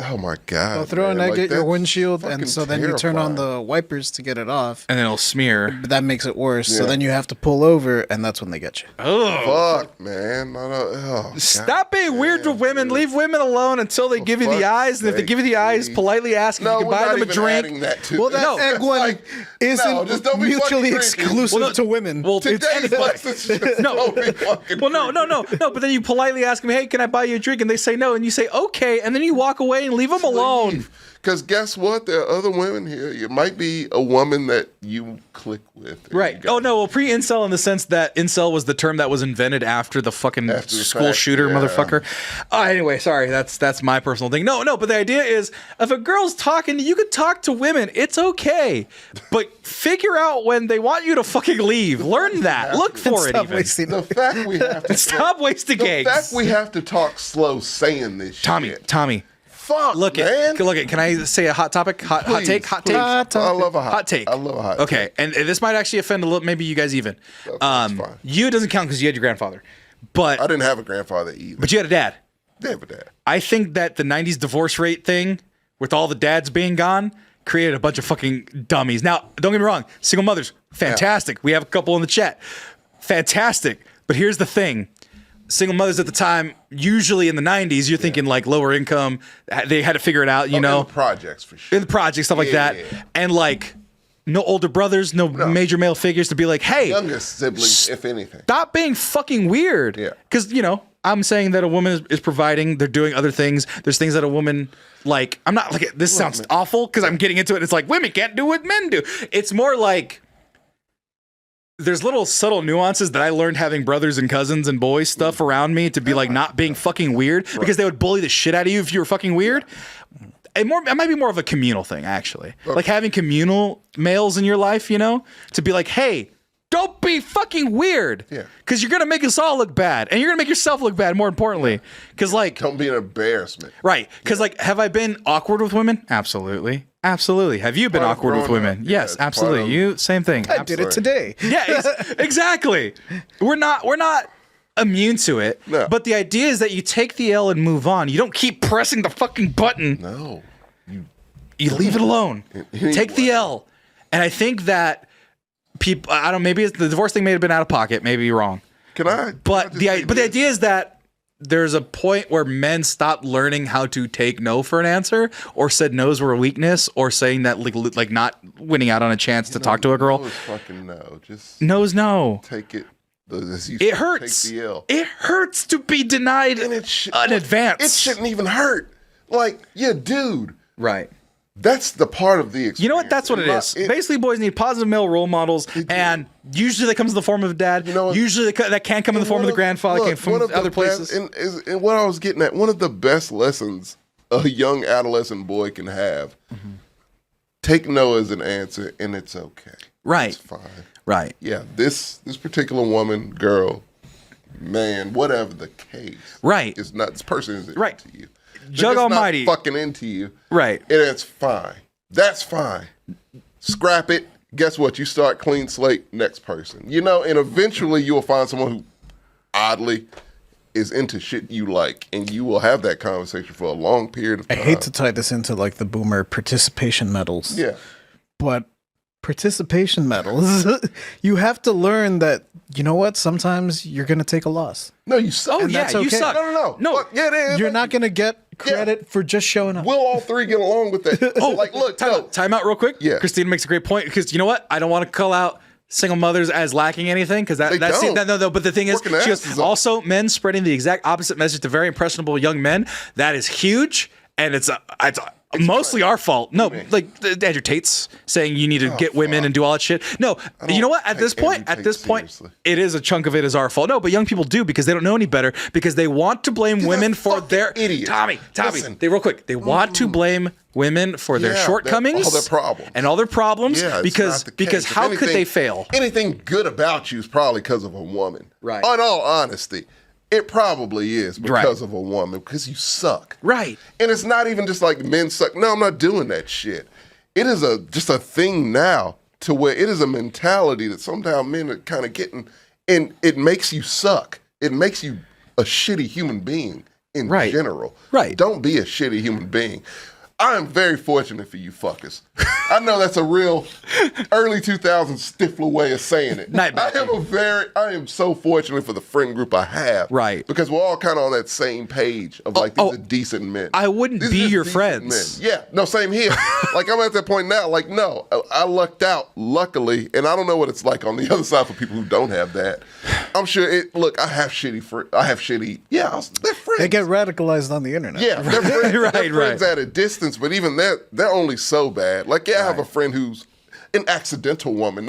Oh my god! They'll throw an man, egg like, at your that's windshield, and fucking so then you turn on terrifying. the wipers to get it off. And then it'll smear. But that makes it worse. So Yeah. then you have to pull over, and that's when they get you. Fuck, man. I don't, oh, Stop being weird with women. Leave women alone until they give you the fuck's eyes. And if they sake, give you the eyes, please. politely ask if No, you can we're buy not them a even drink. adding that to Well, that no, egg it's one like, isn't no, just don't be mutually fucking drinking. exclusive Well, no, to women. well, Today's license just don't be fucking Well, no. But then you politely ask them, "Hey, can I buy you a drink?" And they say no, and you say okay, and then you walk away and leave them alone. Because guess what? There are other women here. It might be a woman that you click with. and Right. you got- Oh no. Well, pre-incel in the sense that incel was the term that was invented after the fucking After the school fact, shooter yeah. motherfucker. Anyway, sorry. That's my personal thing. No. But the idea is, if a girl's talking, you could talk to women. It's okay, but figure out when they want you to fucking leave. Learn that. Look for it. Stop Even. wasting The fact we have to Stop wasting the eggs. fact we have to talk slow saying this shit. Tommy. Fuck, Look man. it. Can I say a hot topic? Hot take. Hot I love a hot take. I love a hot Okay, take. and this might actually offend a little, maybe you guys even. That's fine. You doesn't count because you had your grandfather, but I didn't have a grandfather either. you had a dad. Never dad. I think that the '90s divorce rate thing, with all the dads being gone, created a bunch of fucking dummies. Now, don't get me wrong, single mothers, fantastic. We have a couple in the chat, fantastic. But here's the thing. Single mothers at the time, usually in the 90s, you're thinking like lower income. They had to figure it out, you know. In the projects for sure. In the project, stuff like Yeah, that. yeah. And like, no older brothers, no major male figures to be like, hey, Youngest siblings, if anything. stop being fucking weird. Yeah. Because, you know, I'm saying that a woman is providing, they're doing other things. There's things that a woman, like, I'm not like, this sounds awful because I'm getting into it. It's like, women can't do what men do. It's more like, there's little subtle nuances that I learned having brothers and cousins and boys stuff around me to be like not being fucking weird because they would bully the shit out of you if you were fucking weird. It might be more of a communal thing, actually. Like having communal males in your life, you know, to be like, hey, don't be fucking weird. Yeah. Because you're going to make us all look bad. And you're going to make yourself look bad, more importantly. Because, like, Don't be an embarrassment. right. Because, like, have I been awkward with women? Absolutely. Absolutely. Have you been Part of awkward with growing women? up. Yes, Yeah, it's part absolutely. of- You, same thing. I did it today. Yeah, exactly. We're not immune to it. No. But the idea is that you take the L and move on. You don't keep pressing the fucking button. No. You leave it alone. Take the L. And I think that people. I don't. Maybe the divorce thing may have been out of pocket. Maybe you're wrong. But the idea is that there's a point where men stopped learning how to take no for an answer, or said no's were a weakness, or saying that like not winning out on a chance to talk to a girl. No is fucking no. Just no's no. take it. It hurts. Take the L. It hurts to be denied an advance. It shouldn't even hurt. Like, yeah, dude. Right. That's the part of the experience. You know what? That's what it is. Basically, boys need positive male role models, and usually that comes in the form of a dad. You know, usually that can come in the form of the grandfather, can from other places. And what I was getting at, one of the best lessons a young adolescent boy can have, take no as an answer, and it's okay. Right. It's fine. Right. Yeah, this particular woman, girl, man, whatever the case. Right. Is not, this person isn't right. into you. Jug Almighty. Not fucking into you. Right. And it's fine. That's fine. Scrap it. Guess what? You start clean slate, next person. You know, and eventually you will find someone who oddly is into shit you like, and you will have that conversation for a long period of time. I hate to tie this into like the boomer participation medals. Yeah. But participation medals, you have to learn that, you know what, sometimes you're going to take a loss. No, you suck. Oh, And yeah, that's you okay. suck. No. Fuck, yeah, it is. You're not going to get credit for just showing up. We'll all three get along with that. Oh, like, look, time out real quick. Yeah. Christina makes a great point, because you know what? I don't want to call out single mothers as lacking anything, because They don't. no. But the thing is, Working their she asses goes, off. also men spreading the exact opposite message to very impressionable young men. That is huge, and it's mostly our fault. No, like Andrew Tate's saying you need to get women and do all that shit. No, you know what? At this point, seriously. it is a chunk of it is our fault. No, but young people do, because they don't know any better, because they want to blame women for their idiots. Tommy. Listen. They real quick. They want to blame women for their Yeah, shortcomings, all their problems. and all their problems. Yeah, it's because not the case. If how could anything- they fail? Anything good about you is probably because of a woman. Right. In all honesty, it probably is Right. because of a woman, because you suck. Right. And it's not even just like men suck. No, I'm not doing that shit. It is just a thing now to where it is a mentality that sometimes men are kind of getting, and it makes you suck. It makes you a shitty human being in Right. general. Right. Don't be a shitty human being. I am very fortunate for you fuckers. I know that's a real early 2000s Stifler way of saying it. Night, I am so fortunate for the friend group I have. Right. Because we're all kind of on that same page of like, these are decent men. I wouldn't These be are your decent friends. men. Yeah, no, same here. Like, I'm at that point now, like, no, I lucked out, luckily, and I don't know what it's like on the other side for people who don't have that. I'm sure look, I have shitty friends. They're friends. They get radicalized on the internet. Yeah, they're friends, Right, they're friends right. at a distance, but even they're only so bad. Like, I have a friend who's an accidental woman.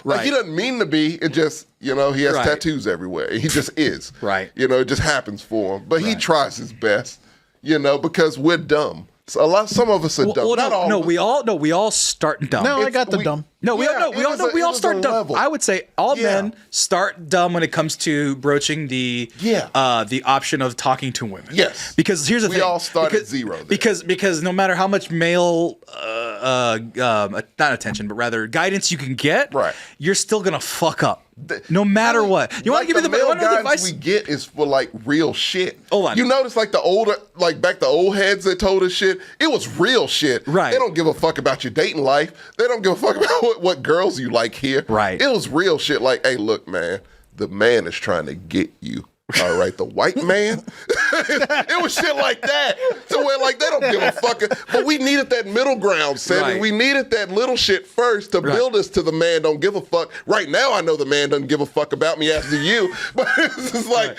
Like, he doesn't mean to be. It just, he has Right. tattoos everywhere. He just is. Right. It just happens for him. But he tries his best, because we're dumb. So some of us are dumb. Well, Not all. no, we all start dumb. No, I got the dumb. No, we all start dumb. Level. I would say all Yeah. men start dumb when it comes to broaching the option of talking to women. Yes. Because here's the We thing. all start at zero there. Because no matter how much male not attention, but rather guidance you can get, Right. you're still gonna fuck up. No matter what. You want to give me the male guidance advice? we get is for like real shit. Hold on. You notice like the old heads that told us shit, it was real shit. Right. They don't give a fuck about your dating life. They don't give a fuck about what girls you like here. Right. It was real shit like, hey, look, man, the man is trying to get you. All right, the white man. It was shit like that. To where like they don't give a fuck. But we needed that middle ground, Sammy. Right. We needed that little shit first to build us to the man don't give a fuck. Right now I know the man doesn't give a fuck about me after you. But it's just like,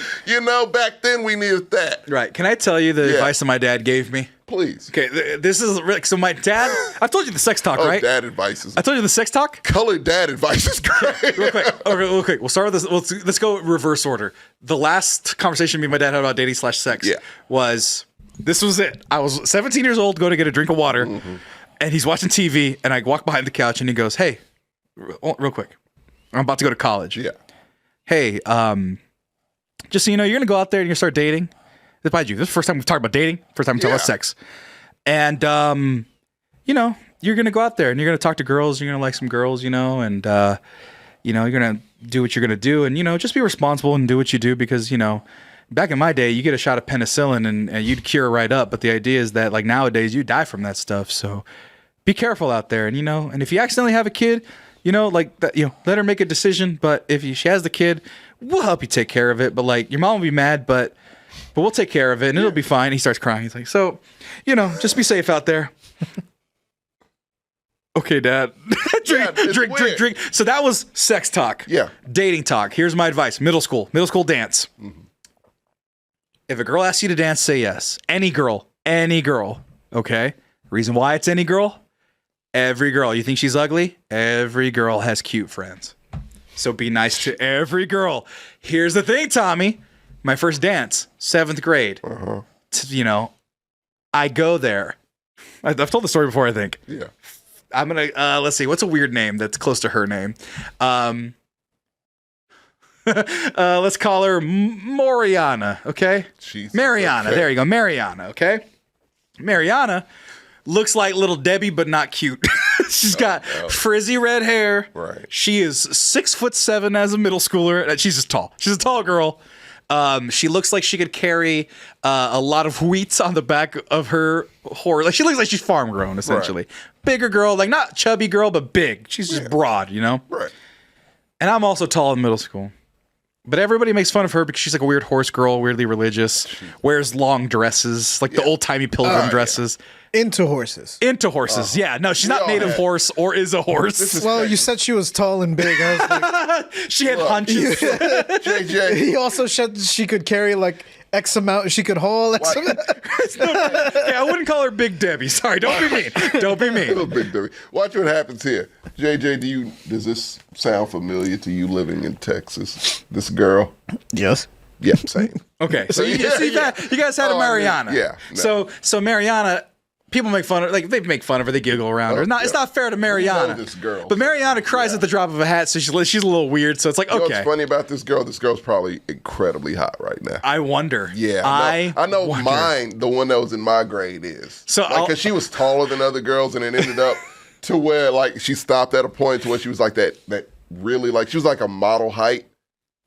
back then we needed that. Right. Can I tell you the Yeah. advice that my dad gave me? Please. Okay, this is so my dad. I've told you the sex talk, right? Dad advice is I told you the sex talk. colored dad advice is great. Real quick. Okay, real quick. We'll start with this. Let's go reverse order. The last conversation me and my dad had about dating / sex was it. I was 17 years old, going to get a drink of water, and he's watching TV, and I walk behind the couch, and he goes, "Hey, real quick, I'm about to go to college. Yeah. Hey, just so you know, you're gonna go out there and you're gonna start dating. Mind you, this is the first time we've talked about dating. First time we talk about sex, and you're gonna go out there and you're gonna talk to girls. You're gonna like some girls, and you're gonna do what you're gonna do, and just be responsible and do what you do because back in my day, you get a shot of penicillin and you'd cure right up. But the idea is that like nowadays, you die from that stuff. So be careful out there, and and if you accidentally have a kid, like that, let her make a decision. But if she has the kid, we'll help you take care of it. But like, your mom will be mad, but we'll take care of it and it'll be fine. He starts crying. He's like, so, just be safe out there. Okay, Dad. drink. So that was sex talk. Yeah. Dating talk. Here's my advice. Middle school dance. Mm-hmm. If a girl asks you to dance, say yes. Any girl. Okay. Reason why it's any girl? Every girl. You think she's ugly? Every girl has cute friends. So be nice to every girl. Here's the thing, Tommy. My first dance, 7th grade. Uh-huh. I go there. I've told the story before, I think. Yeah. I'm going to, let's see. What's a weird name that's close to her name? Let's call her Mariana, okay? Mariana. Okay. There you go. Mariana, okay? Mariana looks like Little Debbie, but not cute. She's got frizzy red hair. Right. She is 6'7" as a middle schooler. She's just tall. She's a tall girl. She looks like she could carry a lot of wheat on the back of her horse. Like, she looks like she's farm grown, essentially. Right. Bigger girl, like not chubby girl, but big. She's just broad, Right. And I'm also tall in middle school. But everybody makes fun of her because she's like a weird horse girl, weirdly religious, wears long dresses, like the old-timey pilgrim dresses. Into horses. Yeah. No, she's not made of horse or is a horse. Well, you said she was tall and big. I was like, she had hunches. JJ. He also said she could carry like X amount. She could haul X amount. I wouldn't call her Big Debbie. Sorry, don't be mean. Don't be mean. Little Big Debbie. Watch what happens here. JJ, does this sound familiar to you living in Texas? This girl? Yes. Yeah, same. Okay, so you guys had a Mariana. Yeah. No. So Mariana, people make fun of, like, they make fun of her, they giggle around her. It's not fair to Mariana. We know this girl. But Mariana cries at the drop of a hat, so she's a little weird. So it's like, You know okay. what's funny about this girl? This girl's probably incredibly hot right now. I wonder. Yeah, I know wonder. mine, the one that was in my grade is. So because she was taller than other girls, and it ended up to where like she stopped at a point to where she was like that really, like, she was like a model height,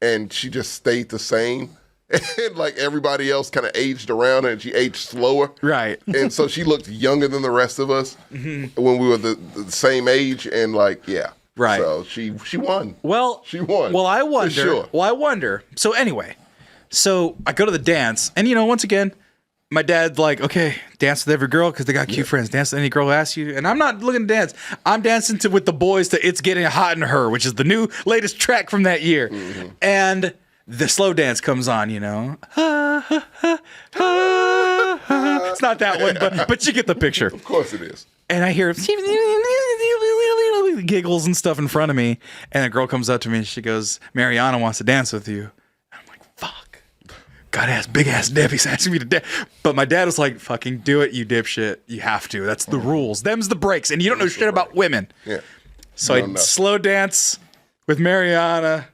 and she just stayed the same. And like everybody else kind of aged around her, and she aged slower. Right. And so she looked younger than the rest of us when we were the same age, and like, yeah. Right. So she won. Well, she won. Well, I wonder. For sure. Well, I wonder. So anyway, I go to the dance, and once again, my dad's like, okay, dance with every girl because they got cute friends. Dance with any girl who asks you. And I'm not looking to dance. I'm dancing with the boys to "It's Getting Hot in Her," which is the latest track from that year. Mm-hmm. And the slow dance comes on, It's not that one, but you get the picture. Of course it is. And I hear giggles and stuff in front of me. And a girl comes up to me and she goes, Mariana wants to dance with you. And I'm like, fuck. Big ass Debbie's asking me to dance. But my dad was like, fucking do it, you dipshit. You have to. That's the rules. Them's the breaks. And you don't know shit about women. Yeah. So I slow dance with Mariana.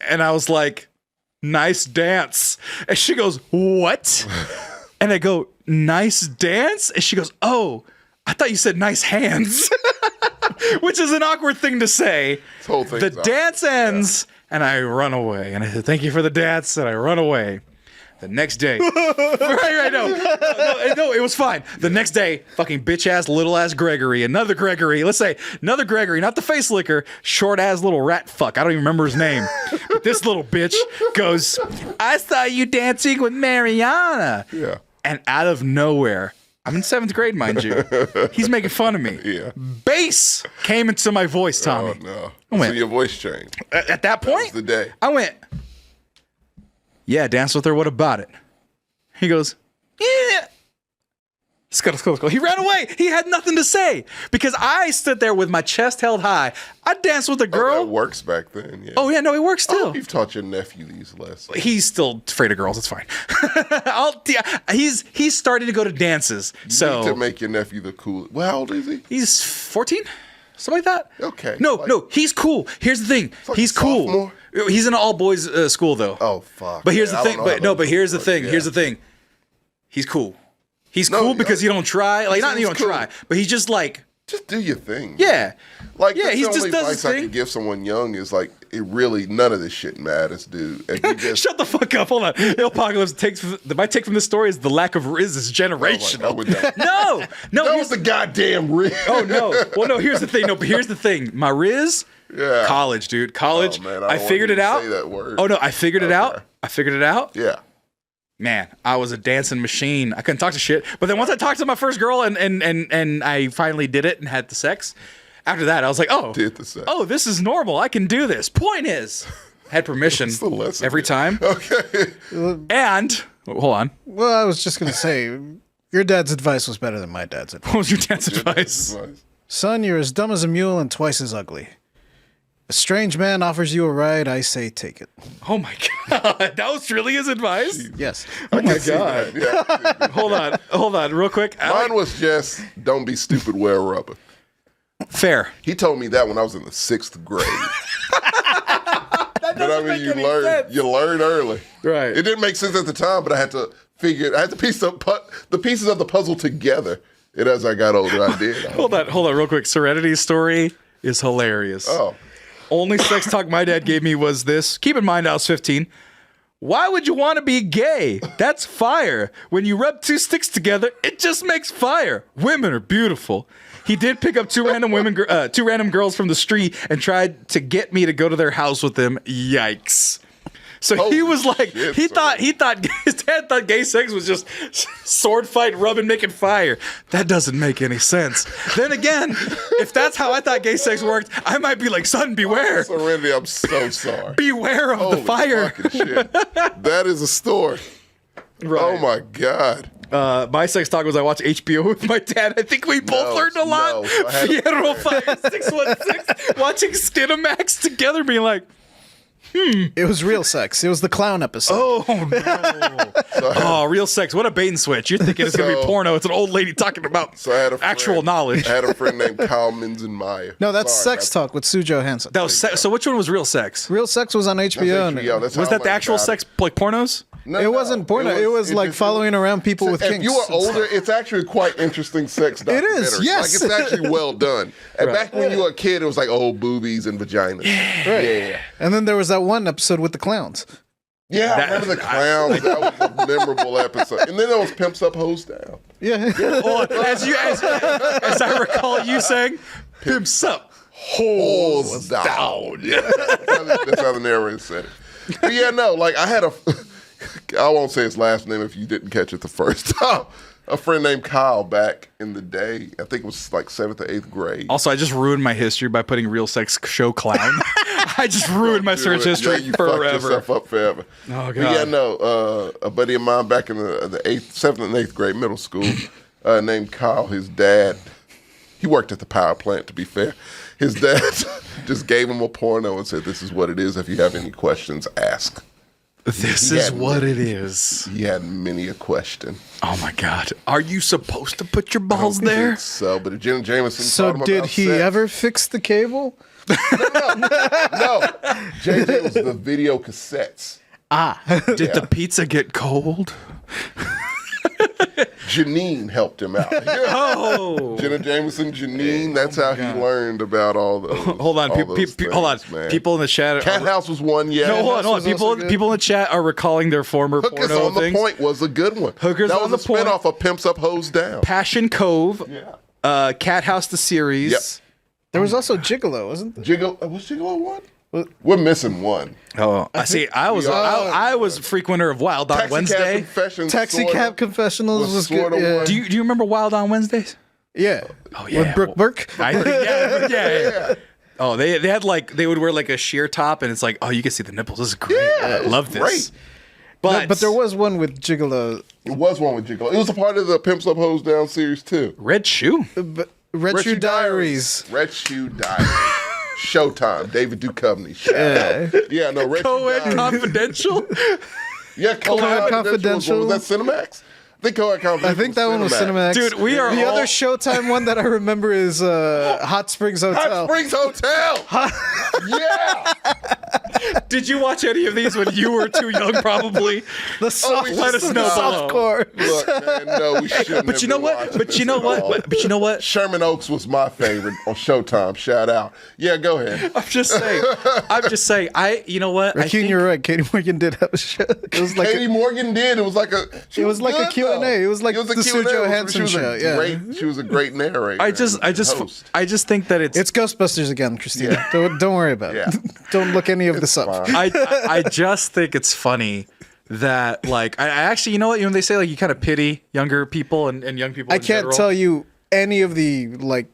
And I was like, nice dance. And she goes, what? And I go, nice dance? And she goes, oh, I thought you said nice hands. Which is an awkward thing to say. This whole thing's the dance ends, and I run away. And I said, thank you for the dance, and I run away. The next day, no, it was fine. The next day, fucking bitch ass, little ass Gregory, another Gregory, not the face licker, short ass little rat fuck. I don't even remember his name. But this little bitch goes, I saw you dancing with Mariana. Yeah. And out of nowhere, I'm in 7th grade, mind you. He's making fun of me. Yeah. Bass came into my voice, Tommy. Oh, no. So your voice changed. At that point, that was the day. I went, yeah, dance with her. What about it? He goes, yeah. Scuttle. He ran away. He had nothing to say because I stood there with my chest held high. I danced with a girl. Oh, that works back then. Yeah. Oh yeah, no, it works still. Oh, you've taught your nephew these lessons. He's still afraid of girls. It's fine. He's starting to go to dances. You need to make your nephew the cool. Well, how old is he? He's 14, something like that. Okay. No, he's cool. Here's the thing. He's cool. Sophomore? He's in an all boys school though. Oh fuck. But here's the thing. But here's the thing. Yeah. Here's the thing. He's cool. He's cool because you don't try. Like, not that you don't try, but he's just like. Just do your thing. Yeah. Like, yeah, that's he the just only does advice his I thing. could give someone young is like, it really none of this shit matters, dude. And you just, Shut the fuck up. Hold on. Apocalypse my take from this story is the lack of Riz is generational. No. that was the goddamn Riz. Oh no. Well, no. Here's the thing. No, but here's the thing. My Riz, Yeah. college, dude. College. Oh, man, I figured it out. Say that word. Oh no, I figured it out. I figured it out. Yeah. Man, I was a dancing machine. I couldn't talk to shit. But then once I talked to my first girl and I finally did it and had the sex, after that I was like, Did the sex. oh, this is normal. I can do this. Point is, I had permission What's the lesson every here? time. Okay. And hold on. Well, I was just gonna say, your dad's advice was better than my dad's advice. What was your dad's advice? Son, you're as dumb as a mule and twice as ugly. A strange man offers you a ride, I say take it. Oh my god, that was really his advice. Yes. Oh my god. Yeah. Hold on, real quick. Mine was just don't be stupid, wear rubber. Fair. He told me that when I was in the 6th grade. But I mean, you learn early. Right. It didn't make sense at the time, but I had to figure it. I had to piece the pieces of the puzzle together. And as I got older, I did. Hold on, real quick. Serenity's story is hilarious. Oh. Only sex talk my dad gave me was this. Keep in mind, I was 15. Why would you want to be gay? That's fire. When you rub two sticks together, it just makes fire. Women are beautiful. He did pick up two random girls from the street and tried to get me to go to their house with them. Yikes. So Holy he was like, shit, he thought his dad thought gay sex was just sword fight, rubbing, making fire. That doesn't make any sense. Then again, if that's how I thought gay sex worked, I might be like, son, beware. Serenity, I'm so sorry. Beware of Holy the fire. fucking shit. That is a story. Right. Oh my God. My sex talk was I watched HBO with my dad. I think we both learned a lot. no, I had a Fierro 5616, watching Skinamax together, being like, It was real sex. It was the clown episode. oh no. Oh, real sex. What a bait and switch. You're thinking it's going to be So- porno. It's an old lady talking about So I had a friend, actual knowledge. I had a friend named Kyle Menzenmeyer. No, that's Sorry, Sex Talk with Sue Johansson. That was so which one was real sex? Real sex was on HBO. and HBO. That's Was how I that the learned actual about sex, like pornos? No, It wasn't porno. It was like just- following around people with if kinks. you are and stuff. older, it's actually quite interesting sex It documentary. is, yes. Like, it's actually well done. And Right. back when you were a kid, it was like, oh, boobies and vaginas. Yeah. And then there was that one episode with the clowns. Yeah, I remember the clowns. That was a memorable episode. And then there was Pimps Up, Hoes Down. Yeah. Well, as I recall you saying, pimps up. Hoes Down. Yeah. That's how the narrator said it. But yeah, no, like I had I won't say his last name if you didn't catch it the first time. A friend named Kyle back in the day. I think it was like 7th or 8th grade. Also, I just ruined my history by putting real sex show clown. I just ruined my search history you fucked forever. yourself up forever. Oh, But yeah, God. no. A buddy of mine back in the 7th and 8th grade middle school, named Kyle. His dad, he worked at the power plant. To be fair, his dad just gave him a porno and said, "This is what it is. If you have any questions, ask." This He is had what many- it is. He had many a question. Oh my God. Are you supposed to put your balls there? So, but Jenna Jameson. So taught him did about he sex. ever fix the cable? No. JJ was the video cassettes. Did the pizza get cold? Janine helped him out. Oh. Jenna Jameson, Janine. That's how he learned about all those. Hold on. all Pe- those pe- hold on. things, man. People in the chat. Cat House was one. Yeah. No, hold on. was also good. People in the chat are recalling their former Hookers porno on the things. Point was a good one. Hookers that on was the a Point. spinoff of Pimps Up, Hoes Down. Passion Cove. Yeah. Cat House the series. Yep. There was also Gigolo, wasn't there? Was Gigolo one? We're missing one. Oh, I see. I was frequenter of Wild on Taxi Cab Wednesday. Confessions. Taxi sorta, Cab Confessionals was good. sorta Yeah. one. Do you remember Wild on Wednesdays? Yeah. Oh yeah. With Brooke Burke. Yeah. Oh, they had like they would wear like a sheer top, and it's like, oh, you can see the nipples. This is great. I love this. great. But But there was one with Gigolo. It was one with Gigolo. It was a part of the Pimps Up, Hoes Down series too. Red Shoe. Red Shoe Diaries. Red Shoe Diaries. Showtime. David Duchovny. Shout out. Yeah, no. Red Shoe Co-ed Diaries. Confidential. Yeah, Co-ed Confidential. Was that Cinemax? I think Co-ed Confidential. I think that one was Cinemax. Dude, we are The all- other Showtime one that I remember is Hot Springs Hotel. Hot Springs Hotel. Yeah. Did you watch any of these when you were too young? Probably. The soft, let us know below. softcore. Look, man, no, we shouldn't. But have you know been what? watching But this you know at what? all. But you know what? Sherman Oaks was my favorite on Showtime. Shout out. Yeah, go ahead. I'm just saying. You know what? Rakeem, you're right. Katie Morgan did have a show. It was like Katie Morgan did. It was like a. It was like a Q&A. It was like the Sue Johansson show. Yeah. She was a great narrator. I just think that It's Ghostbusters again, Christina. Don't worry about it. Don't look any of this up. I just think it's funny that like I actually, you know what, they say like you kind of pity younger people and young people. I in can't general. tell you any of the like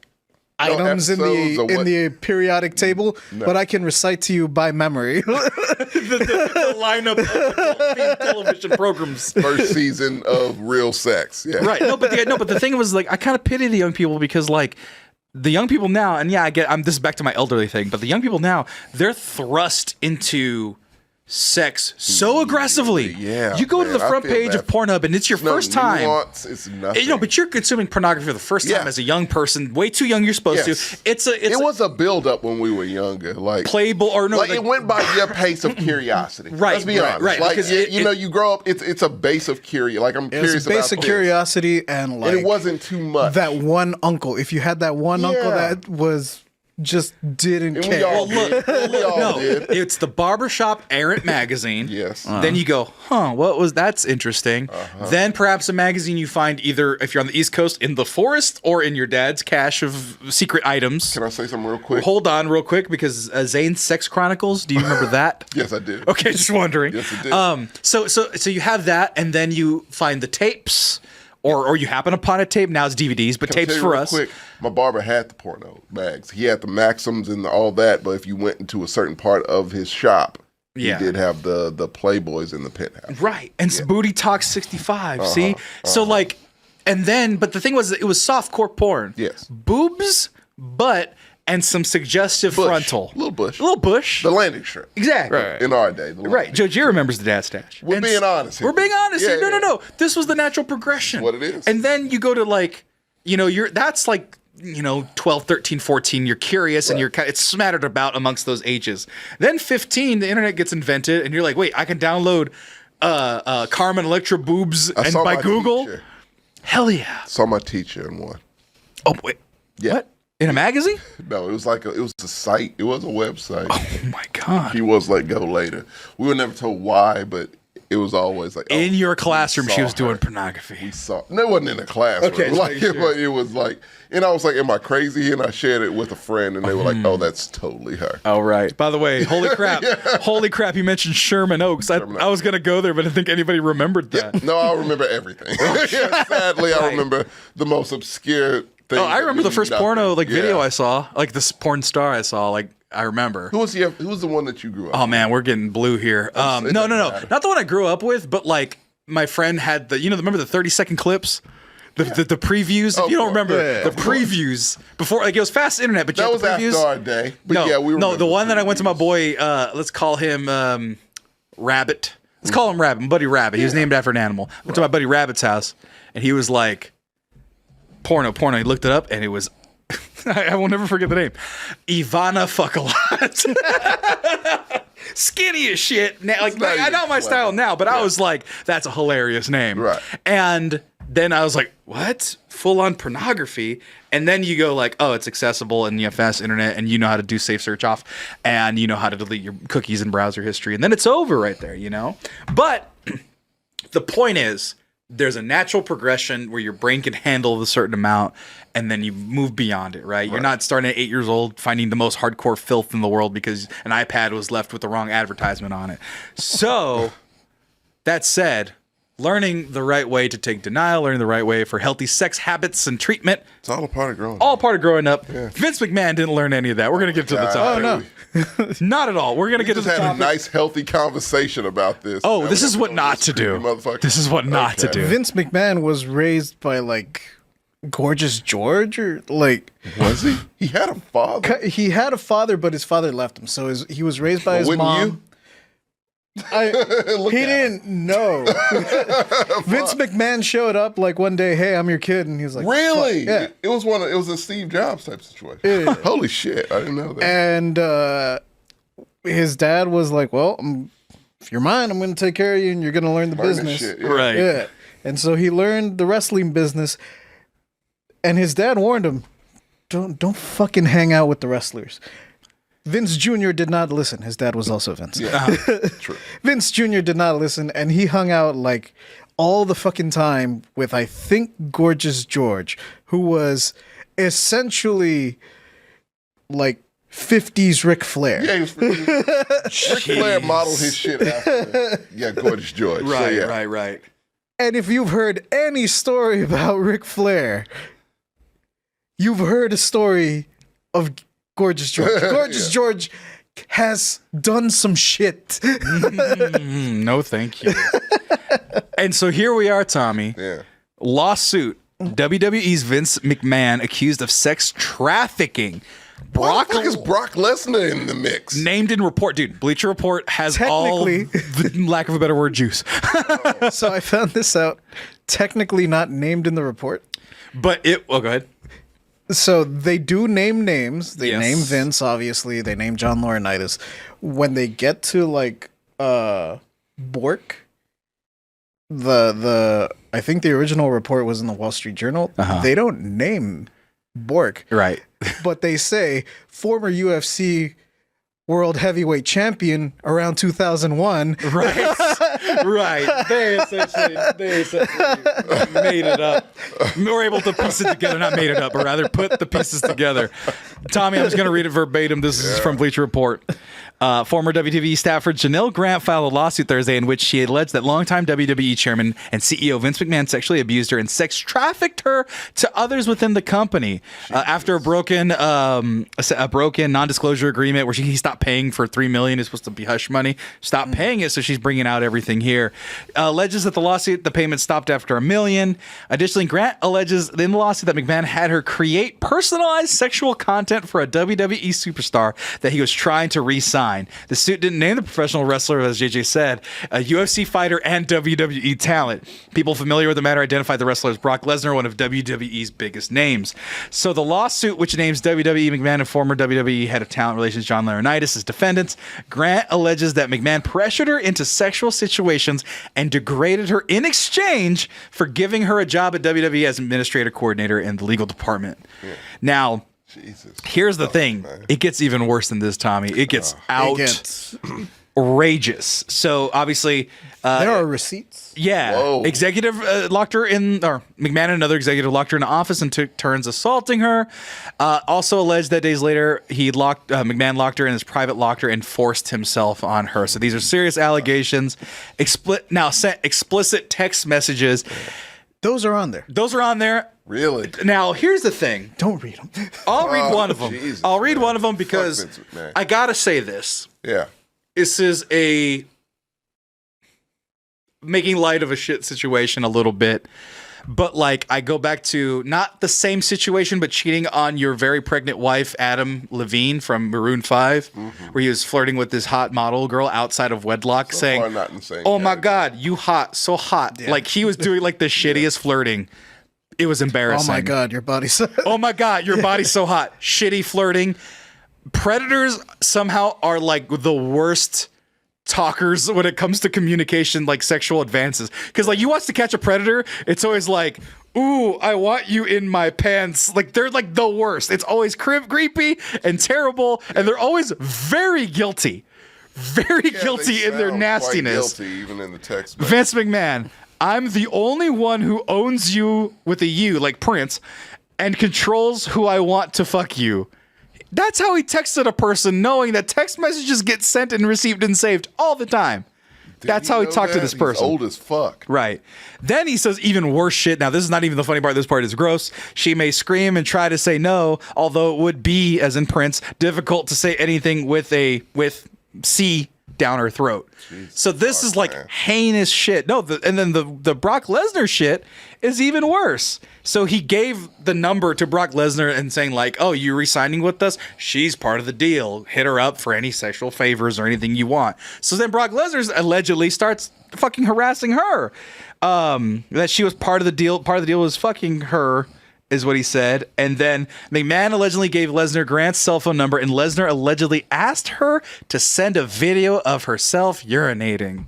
items in episodes or what? the periodic table, but I can recite to you by memory. the lineup of television programs. First season of Real Sex. Yeah. Right. No, but the thing was like I kind of pity the young people because like the young people now, and yeah, this is back to my elderly thing, but the young people now, they're thrust into sex so aggressively. Yeah, you go to man, the I front feel page bad. of Pornhub and it's your first time. Nuance, it's nothing. But you're consuming pornography for the first time Yeah. as a young person, way too young. You're supposed Yes. to. It was a build up when we were younger, like Playboy or no, like it went by your pace of curiosity. Right, Let's be honest. right, Like because you grow up. It's a base of curiosity. Like I'm It curious was a basic about this. curiosity and like and it wasn't too much. that one uncle. If you had that one uncle Yeah. that was just didn't And we care. all did. We all no, did. it's the Barbershop Errant magazine. Yes. Then you go, that's interesting. Then perhaps a magazine you find either if you're on the East Coast in the forest or in your dad's cache of secret items. Can I say something real quick? Hold on real quick because Zane's Sex Chronicles, do you remember that? Yes, I did. Okay, just wondering. Yes, it did. So you have that and then you find the tapes or you happen upon a tape. Now it's DVDs, but Can I tapes tell you for real us. Quick, my barber had the porno bags. He had the Maxims and all that, but if you went into a certain part of his shop, Yeah. he did have the Playboys in the penthouse. Right. And Booty Talk 65. See? So like, and then, but the thing was, it was softcore porn. Yes. Boobs, butt, and some suggestive frontal. Little bush. A little bush. The landing strip. Exactly. In our day. The Right. landing Joe G remembers the dad stash. We're being honest here. We're being honest Yeah, here. yeah. No. This was the natural progression. What it is. And then you go to like, that's like, 12, 13, 14, you're curious and it's smattered about amongst those ages. Then 15, the internet gets invented and you're like, wait, I can download Carmen Electra boobs I and saw by my Google. teacher. Hell yeah. Saw my teacher in one. Oh wait. Yeah. What? In a magazine? No, it was a site. It was a website. Oh my god. He was let go later. We were never told why, but it was always like In your classroom, we she was saw doing her. pornography. No, it wasn't in the classroom. Okay, just Like making sure. it was like, and I was like, "Am I crazy?" And I shared it with a friend, and they were like, "Oh, that's totally her." Oh right. By the way, holy crap! Holy crap! You mentioned Sherman Oaks. I was gonna go there, but I didn't think anybody remembered that. No, I remember everything. Yeah, sadly, I remember the most obscure thing. Oh, I remember the first porno video Yeah. I saw, like this porn star I saw. Like I remember. Who was the one that you grew up? Oh man, we're getting blue here. It No, doesn't not matter. the one I grew up with, but like my friend had the. Remember the 30-second clips. The previews. If you don't remember the previews before, like it was fast internet, but you That had was the previews. after our day. But No, yeah, we no, the remember one that I went to my previews. boy. Let's call him Rabbit. Let's call him Rabbit. My buddy Rabbit. He was named after an animal. Went to my buddy Rabbit's house, and he was like, porno. He looked it up, and it was. I will never forget the name. Ivana Fuckalot. Skinny as shit. Like not I know even my clever. style now, but I was like, that's a hilarious name. Right. And then I was like, what? Full on pornography. And then you go like, oh, it's accessible and you have fast internet and you know how to do safe search off and you know how to delete your cookies and browser history. And then it's over right there, But the point is, there's a natural progression where your brain can handle a certain amount and then you move beyond it, right? You're not starting at 8 years old finding the most hardcore filth in the world because an iPad was left with the wrong advertisement on it. So, that said, learning the right way to take denial, learning the right way for healthy sex habits and treatment, It's all a part of growing. all part of growing up. Vince McMahon didn't learn any of that. We're going to get to the topic. no. Not at all. We're going to We get to just the had a topic. nice, healthy conversation about this. Oh, Now this we is have what go not this to do. creepy motherfucker. This is what not to Okay. do. Vince McMahon was raised by like Gorgeous George or like Was he? He had a father. he had a father, but his father left him, so he was raised by his wouldn't mom. Look He at didn't know. Vince McMahon showed up like one day, "Hey, I'm your kid," and he was like, Really? "Fuck." Yeah. It was a Steve Jobs type situation. Yeah. Holy shit! I didn't know that. And his dad was like, well, if you're mine, I'm going to take care of you and you're going to learn the Learn this business. shit, yeah. Right. Yeah. And so he learned the wrestling business, and his dad warned him, don't fucking hang out with the wrestlers. Vince Jr. did not listen. His dad was also Vince. Yeah. True. Vince Jr. did not listen, and he hung out like all the fucking time with, I think, Gorgeous George, who was essentially like 50s Ric Flair. Yeah, Ric Flair modeled his shit after. Yeah, Gorgeous George. So, Right, yeah. right. And if you've heard any story about Ric Flair, you've heard a story of Gorgeous George. Gorgeous Yeah. George has done some shit. No, thank you. And so here we are, Tommy. Yeah. Lawsuit. WWE's Vince McMahon accused of sex trafficking. Why the fuck is Brock Lesnar in the mix? Named in report. Dude, Bleacher Report has all, Technically- the lack of a better word, juice. So I found this out. Technically not named in the report. But it, well, go ahead. So they do name names. They Yes. name Vince, obviously. They name John Laurinaitis. When they get to like Bork, the I think the original report was in the Wall Street Journal. They don't name Bork, Right. but they say former UFC world heavyweight champion around 2001. Right. They essentially made it up. We're able to piece it together, not made it up, but rather put the pieces together. Tommy, I'm just going to read it verbatim. This is from Bleacher Report. Former WWE staffer Janelle Grant filed a lawsuit Thursday in which she alleged that longtime WWE chairman and CEO Vince McMahon sexually abused her and sex trafficked her to others within the company. After a broken non-disclosure agreement where he stopped paying for $3 million, is supposed to be hush money, stopped paying it, so she's bringing out everything here. Alleges that the payment stopped after $1 million. Additionally, Grant alleges in the lawsuit that McMahon had her create personalized sexual content for a WWE superstar that he was trying to re-sign. The suit didn't name the professional wrestler, as JJ said, a UFC fighter and WWE talent. People familiar with the matter identified the wrestler as Brock Lesnar, one of WWE's biggest names. So the lawsuit, which names WWE McMahon and former WWE head of talent relations John Laurinaitis as defendants, Grant alleges that McMahon pressured her into sexual situations and degraded her in exchange for giving her a job at WWE as administrative coordinator in the legal department. Now, Jesus. here's the thing. man. It gets even worse than this, Tommy. It gets Gets- outrageous. So obviously, there are receipts. yeah, Whoa. executive locked her in, or McMahon and another executive locked her in the office and took turns assaulting her. Also alleged that days later, McMahon locked her in his private locker and forced himself on her. So these are serious allegations. Sent explicit text messages. Those are on there. Those are on there. Really? Now, here's the thing. Don't read them. I'll read one of them. Jesus, I'll read man. one of them Fuck because Vince McMahon. I gotta say this. Yeah. This is a making light of a shit situation a little bit. But like, I go back to not the same situation, but cheating on your very pregnant wife, Adam Levine from Maroon 5, where he was flirting with this hot model girl outside of wedlock, saying, far not in the same "Oh my category. God, you hot, so hot." Like he was doing like the shittiest flirting. It was Oh embarrassing. my God, your body's. Oh my God, your body's so hot. Shitty flirting. Predators somehow are like the worst talkers when it comes to communication, like sexual advances. Because like you watch To Catch a Predator, it's always like, "Ooh, I want you in my pants." Like they're like the worst. It's always creepy and terrible, and they're always very guilty. Very Yeah, guilty they in their sound quite nastiness. Guilty, even in the text. Vince McMahon, I'm the only one who owns you with a U, like Prince, and controls who I want to fuck you. That's how he texted a person, knowing that text messages get sent and received and saved all the time. That's how he know talked to that? this He's person. old as fuck. Right. Then he says even worse shit. Now, this is not even the funny part. This part is gross. She may scream and try to say no, although it would be, as in Prince, difficult to say anything with C down her throat. So this is like heinous shit. No, and then the Brock Lesnar shit is even worse. So he gave the number to Brock Lesnar and saying like, "Oh, you re-signing with us? She's part of the deal. Hit her up for any sexual favors or anything you want." So then Brock Lesnar allegedly starts fucking harassing her. That she was part of the deal. Part of the deal was fucking her is what he said. And then McMahon allegedly gave Lesnar Grant's cell phone number, and Lesnar allegedly asked her to send a video of herself urinating.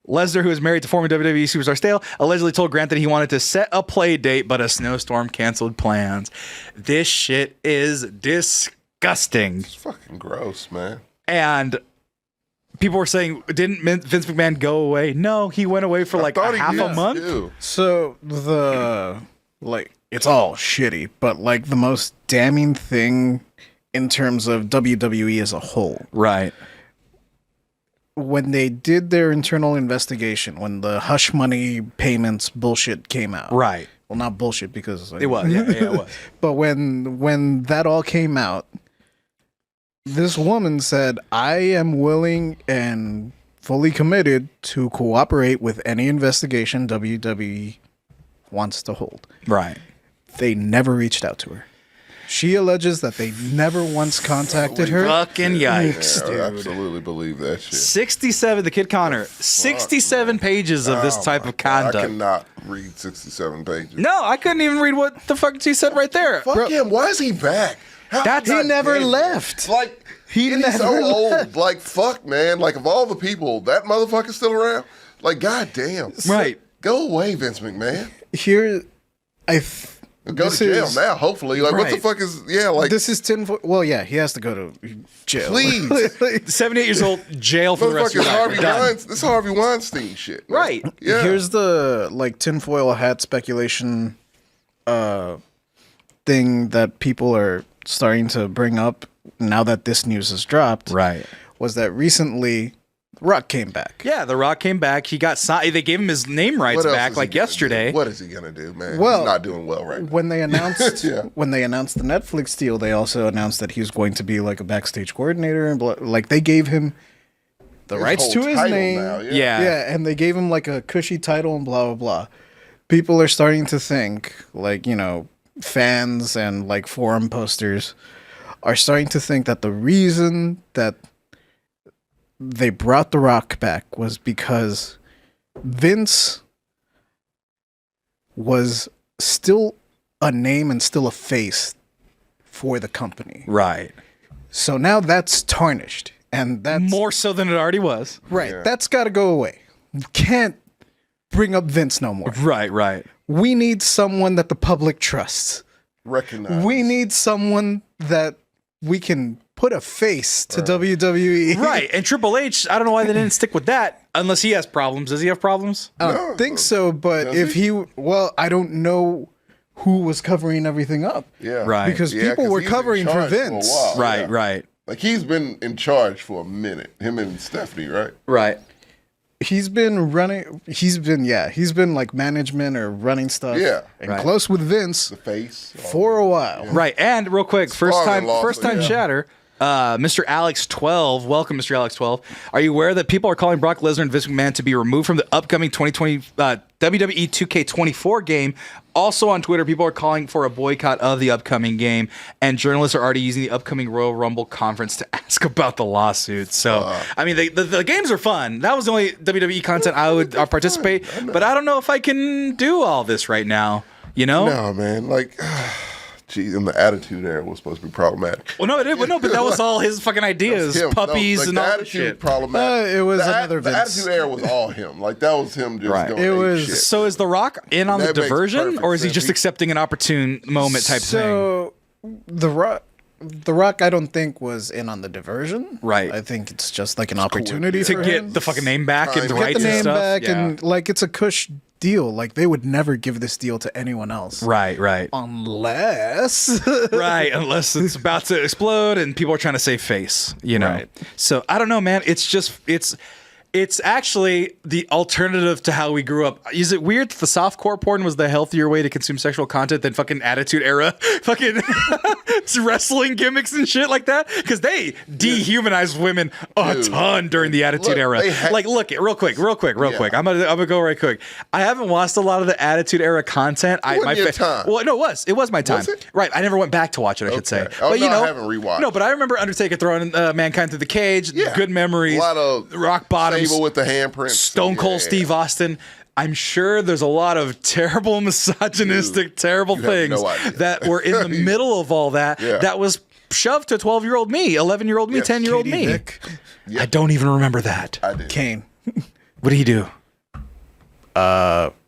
Lesnar, who is married to former WWE superstar Stale, allegedly told Grant that he wanted to set a play date, but a snowstorm canceled plans. This shit is disgusting. It's fucking gross, man. And people were saying, didn't Vince McMahon go away? No, he went away for like a half a month. Too. So it's all shitty, but like the most damning thing in terms of WWE as a whole. Right. When they did their internal investigation, when the hush money payments bullshit came out. Right. Well, not bullshit because It was. Yeah, it was. But when that all came out, this woman said, I am willing and fully committed to cooperate with any investigation WWE wants to hold. Right. They never reached out to her. She alleges that they never once contacted her. Fucking yikes, I dude. absolutely believe that shit. 67, the Kid Connor, 67 pages of this type of conduct. I cannot read 67 pages. No, I couldn't even read what the fuck she said right there. Fuck him. Why is he back? He never left. Like, he's never so left. old. Like, fuck, man. Like, of all the people, that motherfucker's still around. Like, goddamn. Right. Go away, Vince McMahon. Here, Go to jail now, hopefully. Like, what the Right. fuck is, like, this is tinfoil. Well, yeah, he has to go to jail. please. 78 years old, jail for the rest of your Motherfucking life. this Harvey Weinstein shit. Man. Right. Yeah. Here's the like tinfoil hat speculation thing that people are starting to bring up now that this news has dropped. Right. Was that recently Rock came back. Yeah, The Rock came back. He got signed. They gave him his name rights What else back is he like gonna yesterday. do? What is he gonna do, man? Well, He's not doing well right now. When they announced Yeah. when they announced the Netflix deal, they also announced that he was going to be like a backstage coordinator and like they gave him the rights to whole his title name. now, Yeah. And they gave him like a cushy title and blah blah blah. People are starting to think, like, fans and like forum posters are starting to think that the reason that they brought The Rock back was because Vince was still a name and still a face for the company. Right. So now that's tarnished. And that's More so than it already was. right. Yeah. That's got to go away. You can't bring up Vince no more. Right, right. We need someone that the public trusts. Recognize. We need someone that we can put a face to WWE. Right. And Triple H, I don't know why they didn't stick with that unless he has problems. Does he have problems? I don't think so, but Does if well, I don't know who was covering everything up. Yeah. Right. Because people were he's been covering in for charge a Vince. while, Right, yeah. right. Like, he's been in charge for a minute. Him and Stephanie, right? Right. He's been like management or running stuff. Yeah. And Right. close with Vince The face. for a while. Right. And real quick, first time Father-in-law, yeah. chatter. Mr. Alex 12, welcome, Mr. Alex 12. Are you aware that people are calling Brock Lesnar and Vince McMahon to be removed from the upcoming 2020 WWE 2K24 game? Also on Twitter, people are calling for a boycott of the upcoming game, and journalists are already using the upcoming Royal Rumble conference to ask about the lawsuit. So, I mean, the games are fun. That was the only WWE content I would participate, but I don't know if I can do all this right now. No, man. Like, geez, and the Attitude Era was supposed to be problematic. Well, no, it did. Well, no, but that was all his fucking ideas, Him. puppies, like, and the all that Attitude shit. problematic. It was the another the Vince. Attitude Era was all him. Like, that was him just Right. going It ape was- shit. So is The Rock in on the That makes diversion, perfect or is he sense. just accepting an opportune moment type thing? So the Rock, I don't think was in on the diversion. Right. I think it's just like an opportunity To for get him. the fucking name back and Get the the Get rights the and name stuff. back, Yeah. and like it's a cush deal. Like they would never give this deal to anyone else, Right, right. unless Right, unless it's about to explode and people are trying to save face, Right. So I don't know, man. It's actually the alternative to how we grew up. Is it weird that the softcore porn was the healthier way to consume sexual content than fucking Attitude Era, fucking wrestling gimmicks and shit like that? Because they dehumanized women a ton during the Attitude Look, Era. they had- Like, look, real quick. Yeah. I'm gonna go right quick. I haven't watched a lot of the Attitude Era content. wasn't your time. Well, no, it was my time. Was it? Right, I never went back to watch it. I should say. Okay. Oh, But no, I haven't rewatched. No, but I remember Undertaker throwing Mankind through the cage. Yeah. Good memories. A lot of rock bottoms. Sable with the handprint. Stone Cold Steve Austin. I'm sure there's a lot of terrible, misogynistic, terrible you have things no idea. that were in the middle of all that. Yeah. That was shoved to 12-year-old me, 11-year-old me, Yes. 10-year-old Katie me. Vick, I don't even remember that. I did. Kane, What did he do?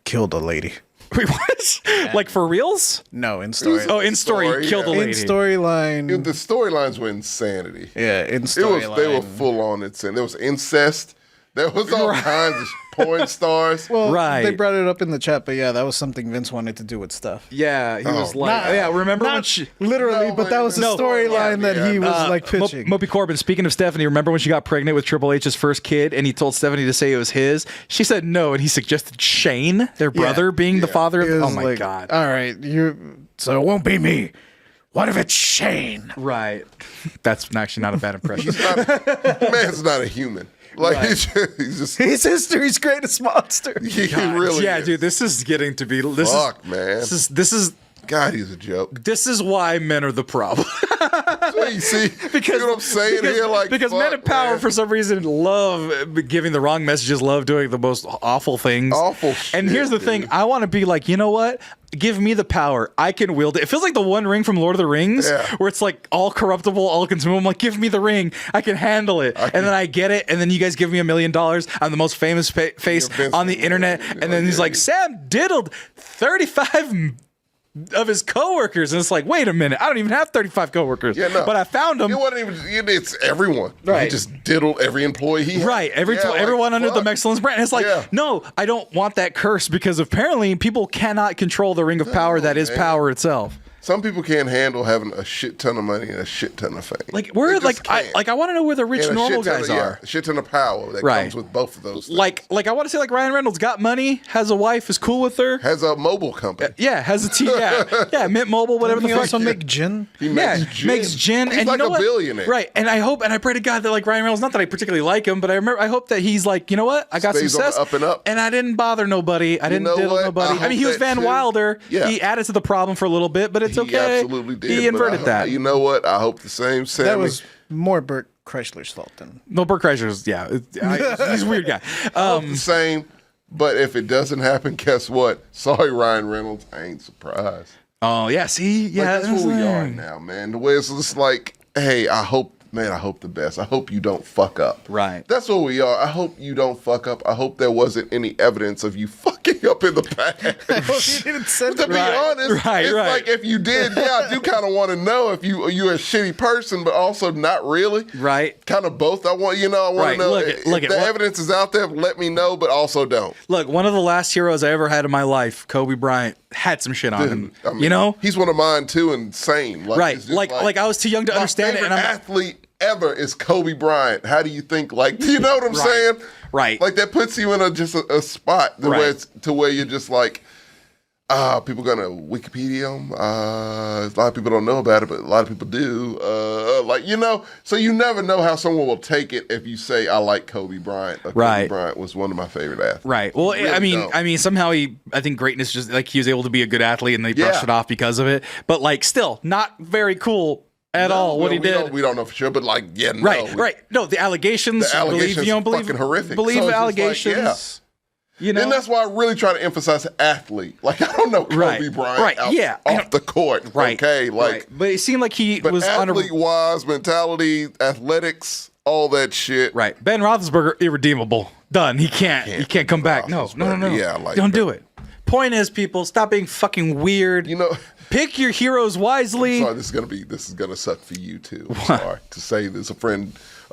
killed a lady. Wait, what? Like for reals? No, in story. Oh, in story, Story, he killed a yeah. lady. In storyline. The storylines were insanity. Yeah, in It was storyline. they were full on incest. There was incest. There was all kinds of porn stars. Well, Right. they brought it up in the chat, but yeah, that was something Vince wanted to do with stuff. Yeah, he was like, Not- yeah. Remember when Not she? literally, No, but that was a no. storyline Yeah, that he was like Mo- pitching. Mopey Corbin, speaking of Stephanie, remember when she got pregnant with Triple H's first kid and he told Stephanie to say it was his? She said no, and he suggested Shane, their brother, being the father It of. Oh was my like, God. All right, so it won't be me. What if it's Shane? Right. That's actually not a bad impression. Man's not a human. Like he's just He's history's greatest monster. he really yeah, is. dude, this is getting to be. This Fuck, is, man. This is God, he's a joke. this is why men are the problem. You see what I'm saying here? Like, because men in fuck, power man. for some reason love giving the wrong messages, love doing the most awful things. Awful And shit, here's the dude. thing: I want to be like, you know what? Give me the power. I can wield it. It feels like the One Ring from Lord of the Rings, Yeah. where it's like all corruptible, all consumable. I'm like, give me the ring. I can handle it. And then I get it. And then you guys give me $1 million. I'm the most famous face Vince on the McMahon. internet. And then he's like, Sam diddled 35 of his coworkers, and it's like, wait a minute, I don't even have 35 coworkers, Yeah, no. but I found them. It wasn't even. It's everyone. He Right. just diddled every employee he had. Right, Yeah, like, everyone under the fuck. Mexcellence brand. It's like, Yeah. no, I don't want that curse because apparently people cannot control the ring of power that is man. power itself. Some people can't handle having a shit ton of money and a shit ton of fame. Like we're They just like can't. I want to know where the rich And a normal shit ton guys of, are. a shit ton of power that Right. comes with both of those things. Like I want to say like Ryan Reynolds got money, has a wife, is cool with her. has a mobile company. Yeah, has a yeah, Mint Mobile, whatever He the fuck. also make gin. He Yeah, makes gin, He's and like you know a what? billionaire. Right? And I hope, and I pray to God that like Ryan Reynolds, not that I particularly like him, but I hope that he's like, you know what? I got Stays on the success, up and up. I didn't bother nobody. I didn't know diddle what? nobody. I I mean, he hope was that Van too. Wilder. Yeah. He added to the problem for a little bit, but it's He okay. absolutely did. He but inverted that. You know what? I hope the same Sammy. That was more Burt Kreischer's fault than. No, Burt Kreischer's, yeah, he's a weird guy. the same. But if it doesn't happen, guess what? Sorry, Ryan Reynolds. I ain't surprised. Oh yeah, see, yeah, Like, that's where we are now, man. The way it's just like, hey, I hope the best. I hope you don't fuck up. Right. That's where we are. I hope you don't fuck up. I hope there wasn't any evidence of you fucking up in the past. He didn't send To be honest, Right, it's right. like if you did, yeah, I do kind of want to know if you're a shitty person, but also not really. Right. Kind of both. I want to Right. know Look if at- look the at what- evidence is out there. Let me know, but also don't. Look, one of the last heroes I ever had in my life, Kobe Bryant, had some shit on him. I mean, You know, he's one of mine too, and same. Like, right? it's just Like I was too young to my understand it, favorite and I'm athlete ever is Kobe Bryant. How do you think? Like, you know what I'm Right. saying? Right. Like that puts you in a spot Right. where you're just like, people gonna Wikipedia him. A lot of people don't know about it, but a lot of people do. So you never know how someone will take it if you say, "I like Kobe Bryant." Kobe Right. Bryant was one of my favorite athletes. right. Well, You really don't. I mean, somehow I think greatness just like he was able to be a good athlete, and they brushed Yeah. it off because of it. But like, still not very cool at all what he did. We don't know for sure, but like, yeah, no. Right. No, the allegations. The allegations believe, you don't believe, fucking horrific. Believe So it's just like, allegations. You know, And that's why I really try to emphasize athlete. Like, I don't know Kobe Right. Bryant Right. Yeah. I off don't- the court. right. Okay. Like, right. But it seemed like he but was on a athlete-wise, mentality, athletics, all that shit. right. Ben Roethlisberger, irredeemable. Done. He can't. He can't come back. No. Yeah, like don't Ben. do it. Point is, people, stop being fucking weird. You know, Pick your heroes wisely. sorry, this is gonna suck for you too. I'm sorry to say this. A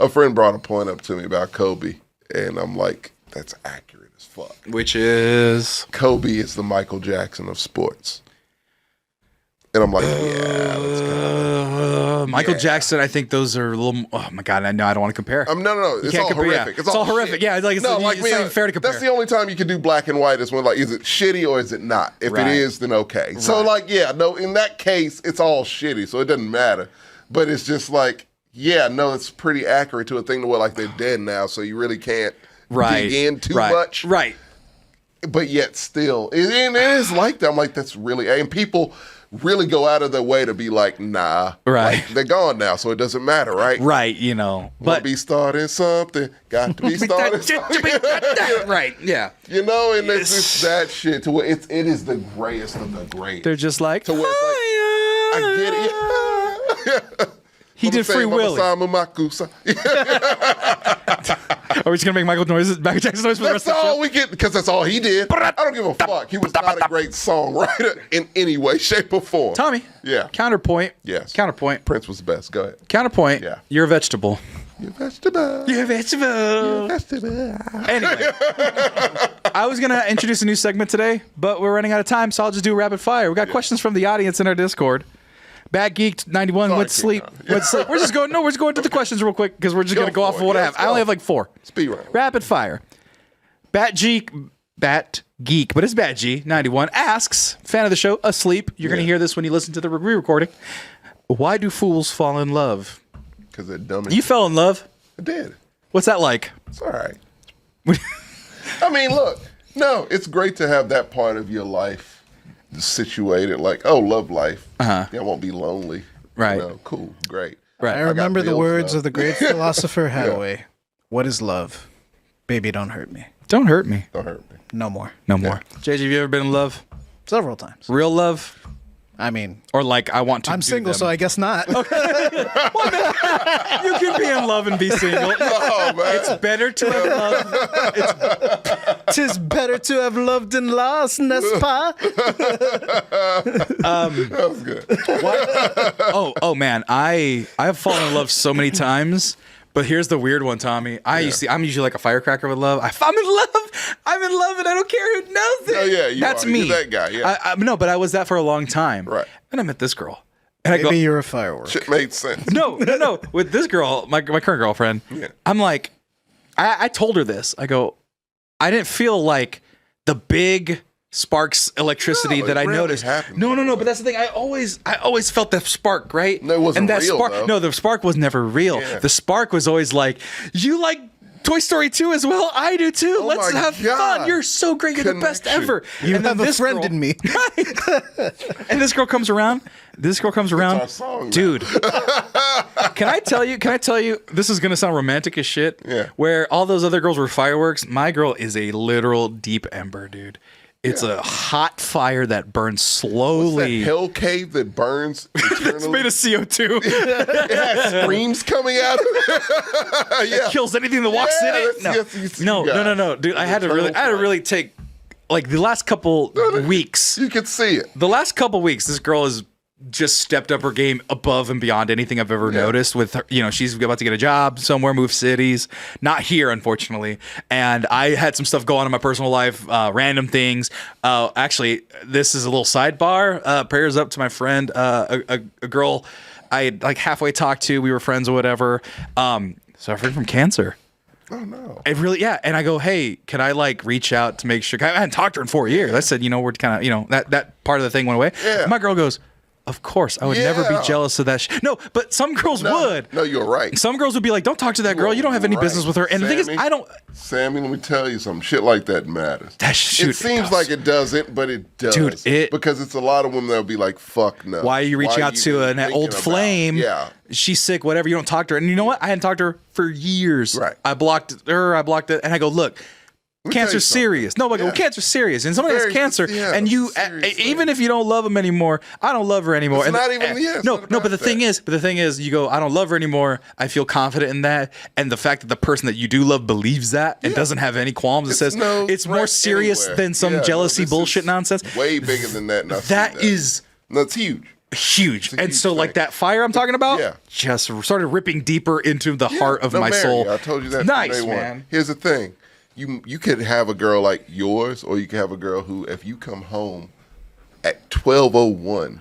friend brought a point up to me about Kobe, and I'm like, that's accurate as fuck. Which is Kobe is the Michael Jackson of sports. And I'm like, yeah, that's kind of. Michael Yeah. Jackson. I think those are a little. Oh my god! I know. I don't want to compare. No. It's can't all compare, yeah. horrific. It's all horrific. shit. Yeah, it's like- it's- it's not even fair to compare. That's the only time you can do black and white is when like, is it shitty or is it not? If Right. it is, then okay. So Right. like, yeah, no. In that case, it's all shitty, so it doesn't matter. But it's just like, yeah, no, it's pretty accurate to a thing to where like they're dead now, so you really can't dig in too much. Right. But yet still, it is like that. I'm like, that's really, and people really go out of their way to be like, nah. Right. Like, they're gone now, so it doesn't matter, right? Right, you know. But But be starting something. Got to be starting something. right, yeah. You know, and it's just that shit to where it is the greatest of the great. They're just like, to where it's like, I get it. He did Free Willy. Are Makusa. we just gonna make Michael Jackson noise for the That's rest of the show? all we get because that's all he did. I don't give a fuck. He was not a great songwriter in any way, shape, or form. Tommy. Yeah. Counterpoint. Yes. Counterpoint. Prince was the best. Go ahead. Counterpoint. Yeah. You're a vegetable. You're a vegetable. You're a vegetable. Vegetable. Anyway, I was gonna introduce a new segment today, but we're running out of time, so I'll just do rapid fire. We got questions from the audience in our Discord. Bad Geek 91 went to sleep. We're just going. No, we're just going to the questions real quick because we're just gonna go off of what I have. I only have like 4. Speed round. Rapid fire. Bat Geek, but it's Bat G 91 asks, fan of the show, asleep. You're gonna hear this when you listen to the re-recording. Why do fools fall in love? Because they're dumb. You fell in love. I did. What's that like? It's all right. I mean, look. No, it's great to have that part of your life situated. Like, oh, love life. I won't be lonely. Right. You know, cool. Great. Right. I remember the bills words now. of the great philosopher Hathaway. What is love? Baby, don't hurt me. Don't hurt me. Don't hurt me. No more. No more. JJ, have you ever been in love? Several times. Real love? I mean, Or like, I want to I'm do single, them? so I guess not. You can be in love and be single. Oh, man. It's better to have love. Tis better to have loved and lost, n'est-ce pas? That was good. Oh man, I have fallen in love so many times. But here's the weird one, Tommy. I'm usually like a firecracker with love. I'm in love. I'm in love, and I don't care who knows it. Oh, yeah, That's are. me. You're that guy, yeah. No, but I was that for a long time. Right. And I met this girl, and I Maybe go, you're a firework. Shit made sense. no. With this girl, my current girlfriend, I'm like, I told her this. I go, I didn't feel like the big sparks electricity No, that it I rarely noticed. happens. No. But that's the thing. I always felt that spark, right? No, it wasn't and that real, spark, though. No, the spark was never real. Yeah. The spark was always like, you like Toy Story 2 as well? I do too. Oh Let's my have God. fun. You're so great. You're the best Connection. ever. You and then have a this friend girl- in me. And this girl comes around. our song now. Dude. Can I tell you? This is gonna sound romantic as shit. Yeah. Where all those other girls were fireworks, my girl is a literal deep ember, dude. It's a hot fire that burns What's slowly. that hell cave that burns eternally? It's made of CO2. It has screams coming out of it. Yeah. Kills anything that walks in it. that's- No, dude. I had to really take like the last couple weeks. You can see it. The last couple weeks, this girl has just stepped up her game above and beyond anything I've ever noticed. With her, she's about to get a job somewhere, move cities, not here, unfortunately. And I had some stuff going on in my personal life, random things. Actually, this is a little sidebar. Prayers up to my friend, a girl I had like halfway talked to. We were friends or whatever. Suffering from cancer. Oh no. It really, yeah. And I go, hey, can I like reach out to make sure? I hadn't talked to her in 4 years. I said, we're kind of, that part of the thing went away. Yeah. My girl goes, of course, I would never be Yeah. jealous of that. No, but some girls would. No, you're right. Some girls would be like, don't talk to that girl. You don't have any Right. business with her. And the thing is, Sammy? I don't. Sammy, let me tell you something. Shit like that matters. It seems like it doesn't, but it does. Dude, because it's a lot of women that'll be like, fuck no. Why are you reaching out to an thinking old about- flame? Yeah. She's sick, whatever. You don't talk to her. And you know what? I hadn't talked to her for years. Right. I blocked her. I blocked it. And I go, look, me tell you cancer's something. serious. No, but I go, Yeah. cancer's serious. And somebody has Very- cancer. yeah, And you, serious even thing. if you don't love him anymore, I don't love her anymore. It's And not even- yeah, it's no, not no. about But the thing is, you go, I don't love her anymore. I feel confident in that. And the fact that the person that you do love believes that and doesn't have any qualms, it says no it's more threat serious anywhere. than some Yeah, no, jealousy this bullshit is nonsense. Way bigger than that. And I see That is That's huge. huge. a And huge so, like thing. that fire I'm talking about, Yeah. just started ripping deeper into the heart of No, my Mary, soul. I told you that. from Nice, day one. man. Here's the thing. You could have a girl like yours, or you could have a girl who, if you come home at 12:01,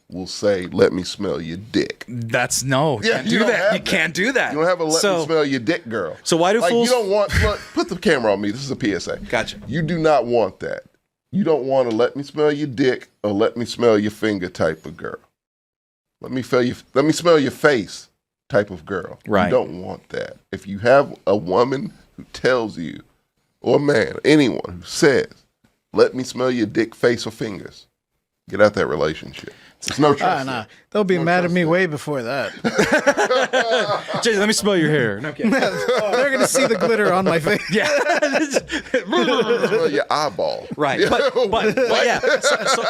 will say, "Let me smell your dick." That's no. Yeah, Can't you do don't that. have You that. can't do that. You don't have a "let So- me smell your dick" girl. So why do like, fools- You don't want. Look, put the camera on me. This is a PSA. Gotcha. You do not want that. You don't want to "let me smell your dick" or "let me smell your finger" type of girl. Let me smell your face type of girl. Right. You don't want that. If you have a woman who tells you, or a man, anyone who says, "Let me smell your dick, face, or fingers," get out that relationship. There's no trust. Nah. there. They'll be No mad at trust me there. way before that. Jay, let me smell your hair. No, I'm kidding. They're gonna see the glitter on my face. Yeah. Smell your eyeball. Right. But yeah.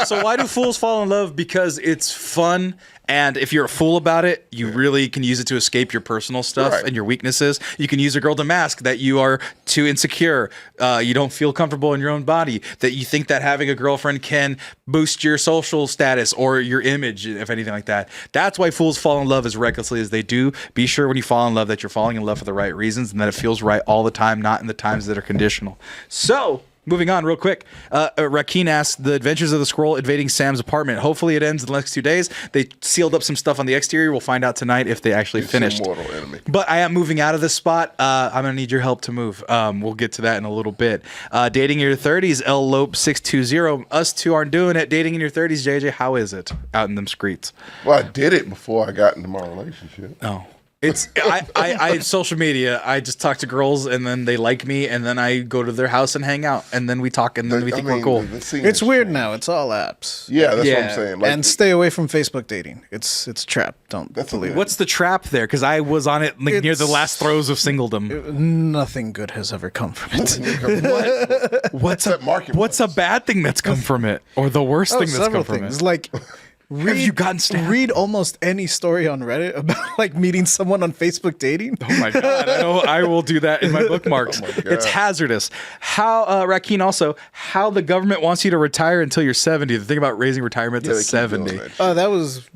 So why do fools fall in love? Because it's fun. And if you're a fool about it, you really can use it to escape your personal stuff Right. and your weaknesses. You can use a girl to mask that you are too insecure. You don't feel comfortable in your own body. That you think that having a girlfriend can boost your social status or your image, if anything like that. That's why fools fall in love as recklessly as they do. Be sure when you fall in love that you're falling in love for the right reasons and that it feels right all the time, not in the times that are conditional. So, moving on real quick. Rakeen asks, the Adventures of the Scroll invading Sam's apartment. Hopefully it ends in the next 2 days. They sealed up some stuff on the exterior. We'll find out tonight if they actually It's finished. your mortal enemy. But I am moving out of this spot. I'm going to need your help to move. We'll get to that in a little bit. Dating in your 30s, L Lope 620. Us two aren't doing it. Dating in your 30s, JJ, how is it out in them streets? Well, I did it before I got into my relationship. Oh. It's I social media. I just talk to girls and then they like me and then I go to their house and hang out and then we talk and then we think we're cool. the scene It's has weird changed. now. It's all apps. Yeah, that's what Yeah. I'm saying. Like, And stay away from Facebook dating. It's trap. Don't That's believe it. What's the trap there? Because I was on it like, near the It's- last throes of singledom. Nothing good has ever come from it. What's that market What's a was. bad thing that's come from it, or the worst thing that's Several come from things. it? Like, read, you gotten stabbed? read almost any story on Reddit about like meeting someone on Facebook dating. Oh my god! I know I will do that in my bookmarks. It's hazardous. How Rakeen also how the government wants you to retire until you're 70. The thing about raising retirement yeah, to they keep doing 70. that shit. Oh, that was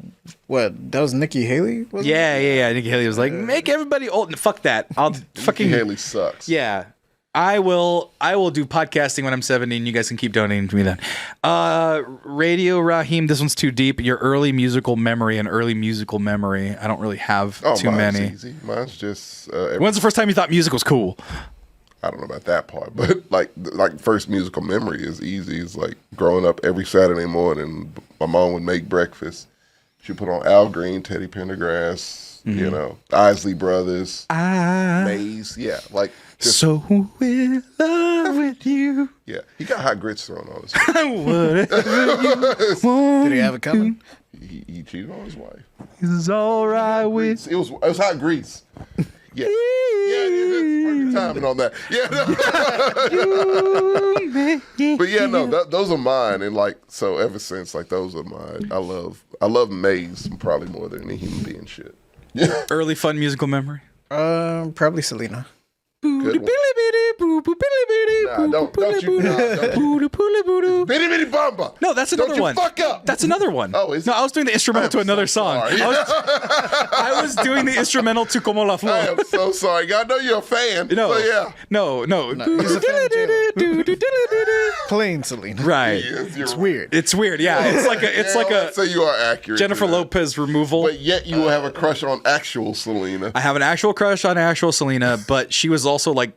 what? That was Nikki Haley. Was it? Yeah. Nikki Haley was like, make everybody old. Fuck that. I'll fucking Haley sucks. Yeah. I will do podcasting when I'm 70 and you guys can keep donating to me then. Radio Raheem, this one's too deep. Your early musical memory. I don't really have Oh, too mine's many. easy. Mine's just When's the first time you thought music was cool? I don't know about that part, but like first musical memory is easy. It's like growing up every Saturday morning. My mom would make breakfast. She put on Al Green, Teddy Pendergrass, you know, Isley Brothers, Maze. Yeah, like just, So in love with you. yeah. He got hot grits thrown on his. Did he have it coming? He cheated on his wife. It's all right with It was hot grease. Yeah, perfect timing on that. Yeah, but yeah, no, those are mine, and like so ever since, like those are mine. I love Maze probably more than any human being shit. Yeah, early fun musical memory. Probably Selena. good one. Nah, don't you. Bitty bitty bamba. No, that's another Don't you one. fuck up. That's another one. Oh, is no, it? I was doing the instrumental to I'm another so song. sorry. I was doing the instrumental to Como la I Flor. am so sorry. I know you're a fan. No, So yeah. no. He's a fan too. Plain Selena. Right. Yes, you're It's right. weird. It's weird. Yeah, it's like a So you are accurate. to Jennifer that. Lopez removal. But yet you will have a crush on actual Selena. I have an actual crush on actual Selena, but she was also like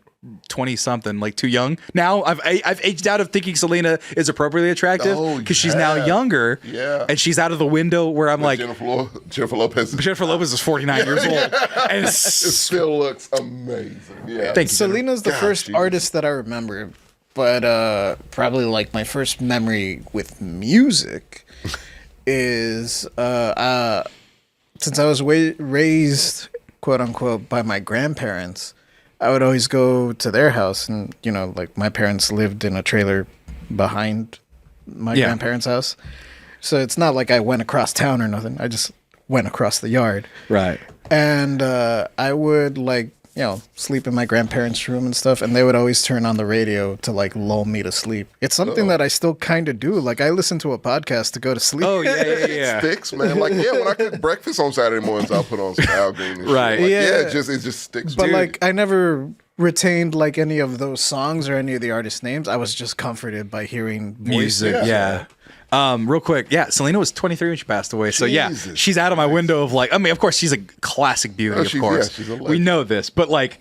20 something, like too young. Now I've aged out of thinking Selena is appropriately attractive Oh, because she's now yeah. younger. Yeah. And she's out of the window where I'm like, Jennifer Lopez. Jennifer Lopez is 49 years old. And It still looks amazing. Yeah. Thank you. Selena's the God, first Jesus. artist that I remember, but probably like my first memory with music is since I was raised, quote unquote, by my grandparents. I would always go to their house, and you know, like my parents lived in a trailer behind my grandparents' house, so it's not like I went across town or nothing. I just went across the yard. Right. And I would like, you know, sleep in my grandparents' room and stuff, and they would always turn on the radio to like lull me to sleep. It's something that I still kind of do. Like I listen to a podcast to go to sleep. Oh yeah. Sticks, man. Like, yeah, when I cook breakfast on Saturday mornings, I'll put on some Al Green and Right. shit. Like, Yeah. it just sticks. But Dude. like I never retained like any of those songs or any of the artist names. I was just comforted by hearing Music. voices. Yeah. Real quick, yeah, Selena was 23 when she passed away. So yeah, Jesus she's out of my window of like, I mean, of course she's a classic beauty, Oh, of she's- course. yeah, she's a legend. We know this, but like,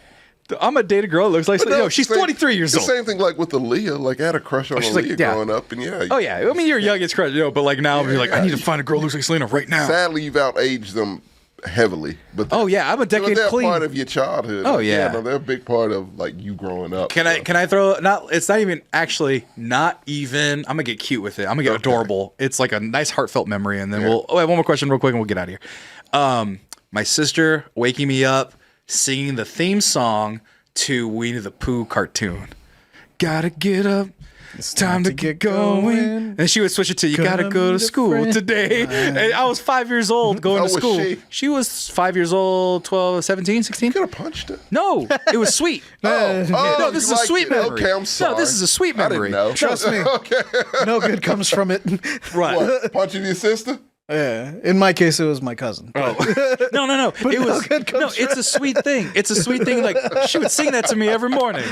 I'm a date a girl that looks like But no, yo, she's same- 23 years the old. Same thing like with Aaliyah. Like I had a crush on she's like, Aaliyah yeah. growing up, and yeah. Oh yeah, I mean you're young, it's crazy, but like now you're like, I need to find a girl who looks like Selena right now. Sadly, you've outaged them heavily. But Oh yeah, I'm a decade they're clean. part of your childhood. Oh, Like, yeah. no, they're a big part of like you growing up. Can I throw not? It's not even actually not even. I'm gonna get cute with it. I'm gonna get adorable. It's like a nice heartfelt memory, and then we'll. Oh, I have one more question real quick, and we'll get out of here. My sister waking me up, singing the theme song to Winnie the Pooh cartoon. Gotta get up. It's time to get going. And she would switch it to, you gotta go to school today. And I was 5 years old going How to was school. she? She was 5 years old, 12, 17, 16. You could have punched her. No, it was sweet. Oh, No, this is you a liked sweet it. memory. Okay, I'm sorry. No, this is a sweet I memory. didn't know. Trust me. Okay. No good comes from it. Right. What? Punching your sister? Yeah. In my case, it was my cousin. No. It was good comes no. It's a sweet thing. It's a sweet thing. Like she would sing that to me every morning.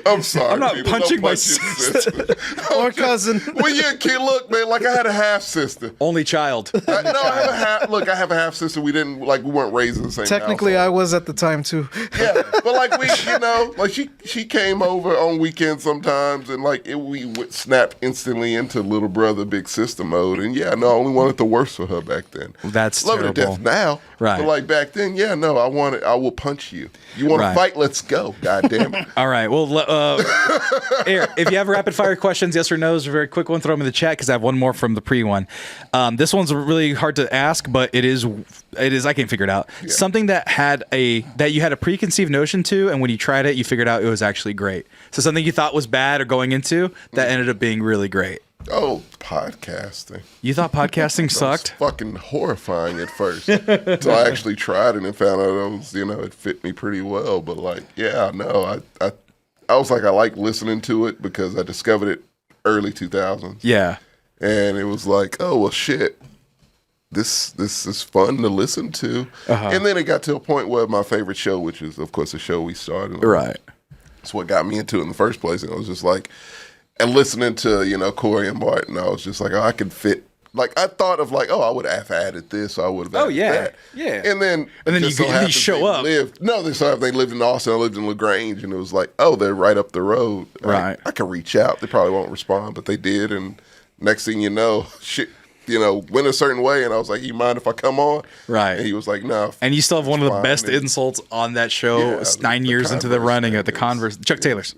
I'm sorry. I'm not people. punching Don't my punch your sister. Or cousin. When you're a kid, look, man, like I had a half sister. Only child. I have a half. Look, I have a half sister. We weren't raised in the same. Technically, I household. was at the time too. Yeah, but like like she came over on weekends sometimes, and we would snap instantly into little brother, big sister mode. And yeah, no, I only wanted the worst for her back then. That's love her to terrible. death now, Right. But like back then, yeah, no, I will punch you. You want to Right. fight? Let's go. God damn it. All right. Well, Eric, if you have rapid fire questions, yes or no's, a very quick one, throw them in the chat because I have one more from the pre one. This one's really hard to ask, but it is. I can't figure it out. Yeah. Something that you had a preconceived notion to, and when you tried it, you figured out it was actually great. So something you thought was bad or going into that ended up being really great. Oh, podcasting. You thought podcasting sucked? Fucking horrifying at first. So I actually tried it and found out it fit me pretty well. But I was like, I like listening to it because I discovered it early 2000s. Yeah. And it was like, oh, well, shit. This is fun to listen to. And then it got to a point where my favorite show, which is, of course, the show we started. Right. That's what got me into it in the first place. And I was just like, and listening to, Corey and Martin, I was just like, oh, I could fit. Like, I thought of like, oh, I would have added this, or I would have added that. Yeah. And then you show up. They lived in Austin, I lived in LaGrange, and it was like, oh, they're right up the road. Right. I could reach out. They probably won't respond, but they did. And next thing you know, shit, went a certain way, and I was like, you mind if I come on? Right. And he was like, no. And you still have one of the fine. best insults on that show. Yeah, It's the 9 years into the Converse, running man, at the Converse. Chuck Taylor's.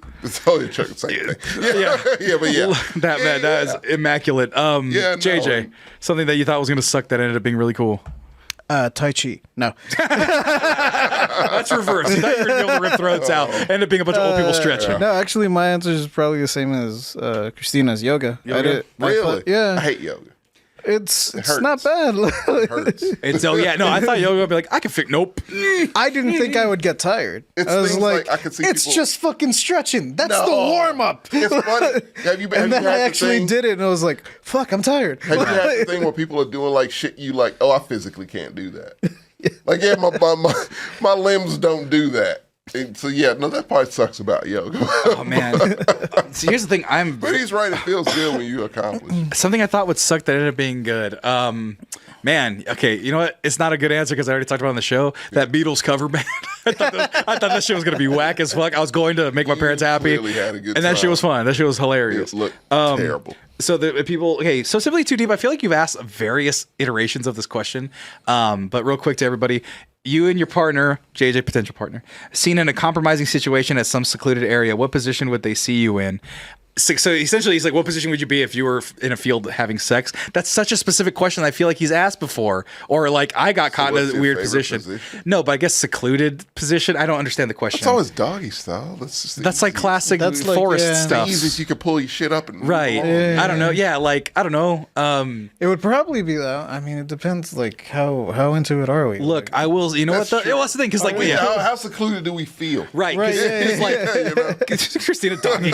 Oh, yeah, Chuck, same thing. Yeah, but yeah. That is immaculate. JJ, something that you thought was going to suck that ended up being really cool. Tai Chi. No. That's reverse. You thought you were going to be able to rip throats out. Ended up being a bunch of old people stretching. No, actually, my answer is probably the same as Christina's yoga. Yoga? Really? Yeah. I hate yoga. It's hurts. not bad. It hurts. I thought yoga would be like, I can fix. Nope. I didn't think I would get tired. It's I was things like, like I could see it's people- just fucking stretching. That's the No. warm up. It's funny. Have you And then had I the actually thing- did it, and I was like, fuck, I'm tired. Have you had the thing where people are doing like shit you like, oh, I physically can't do that. Like, yeah, my limbs don't do that. And so yeah, no, that part sucks about yoga. Oh man. See, here's the thing. But he's right. It feels good when you accomplish. Something I thought would suck that ended up being good. Man, okay, you know what? It's not a good answer because I already talked about it on the show. That Beatles cover band. I thought that shit was gonna be whack as fuck. I was going to make my parents happy, Clearly had a good and that time. shit was fun. That shit was hilarious. It looked terrible. So the people, okay, so Simply Too Deep, I feel like you've asked various iterations of this question. But real quick to everybody, you and your partner, JJ, potential partner, seen in a compromising situation at some secluded area, what position would they see you in? So essentially, he's like, what position would you be if you were in a field having sex? That's such a specific question I feel like he's asked before. Or like, I got caught in what's a your weird favorite position. No, but I guess secluded position. I don't understand the question. It's always doggy style. That's like classic That's like, forest yeah. stuff. The easiest you can pull your shit up and move Right. along. I don't know. Yeah, like, I don't know. It would probably be that. I mean, it depends. Like, how into it are we? Look, I will. You know what? That's true. What's the thing? Because like, Wait, how secluded do we feel? right? Right, Because yeah, like Christina doggy.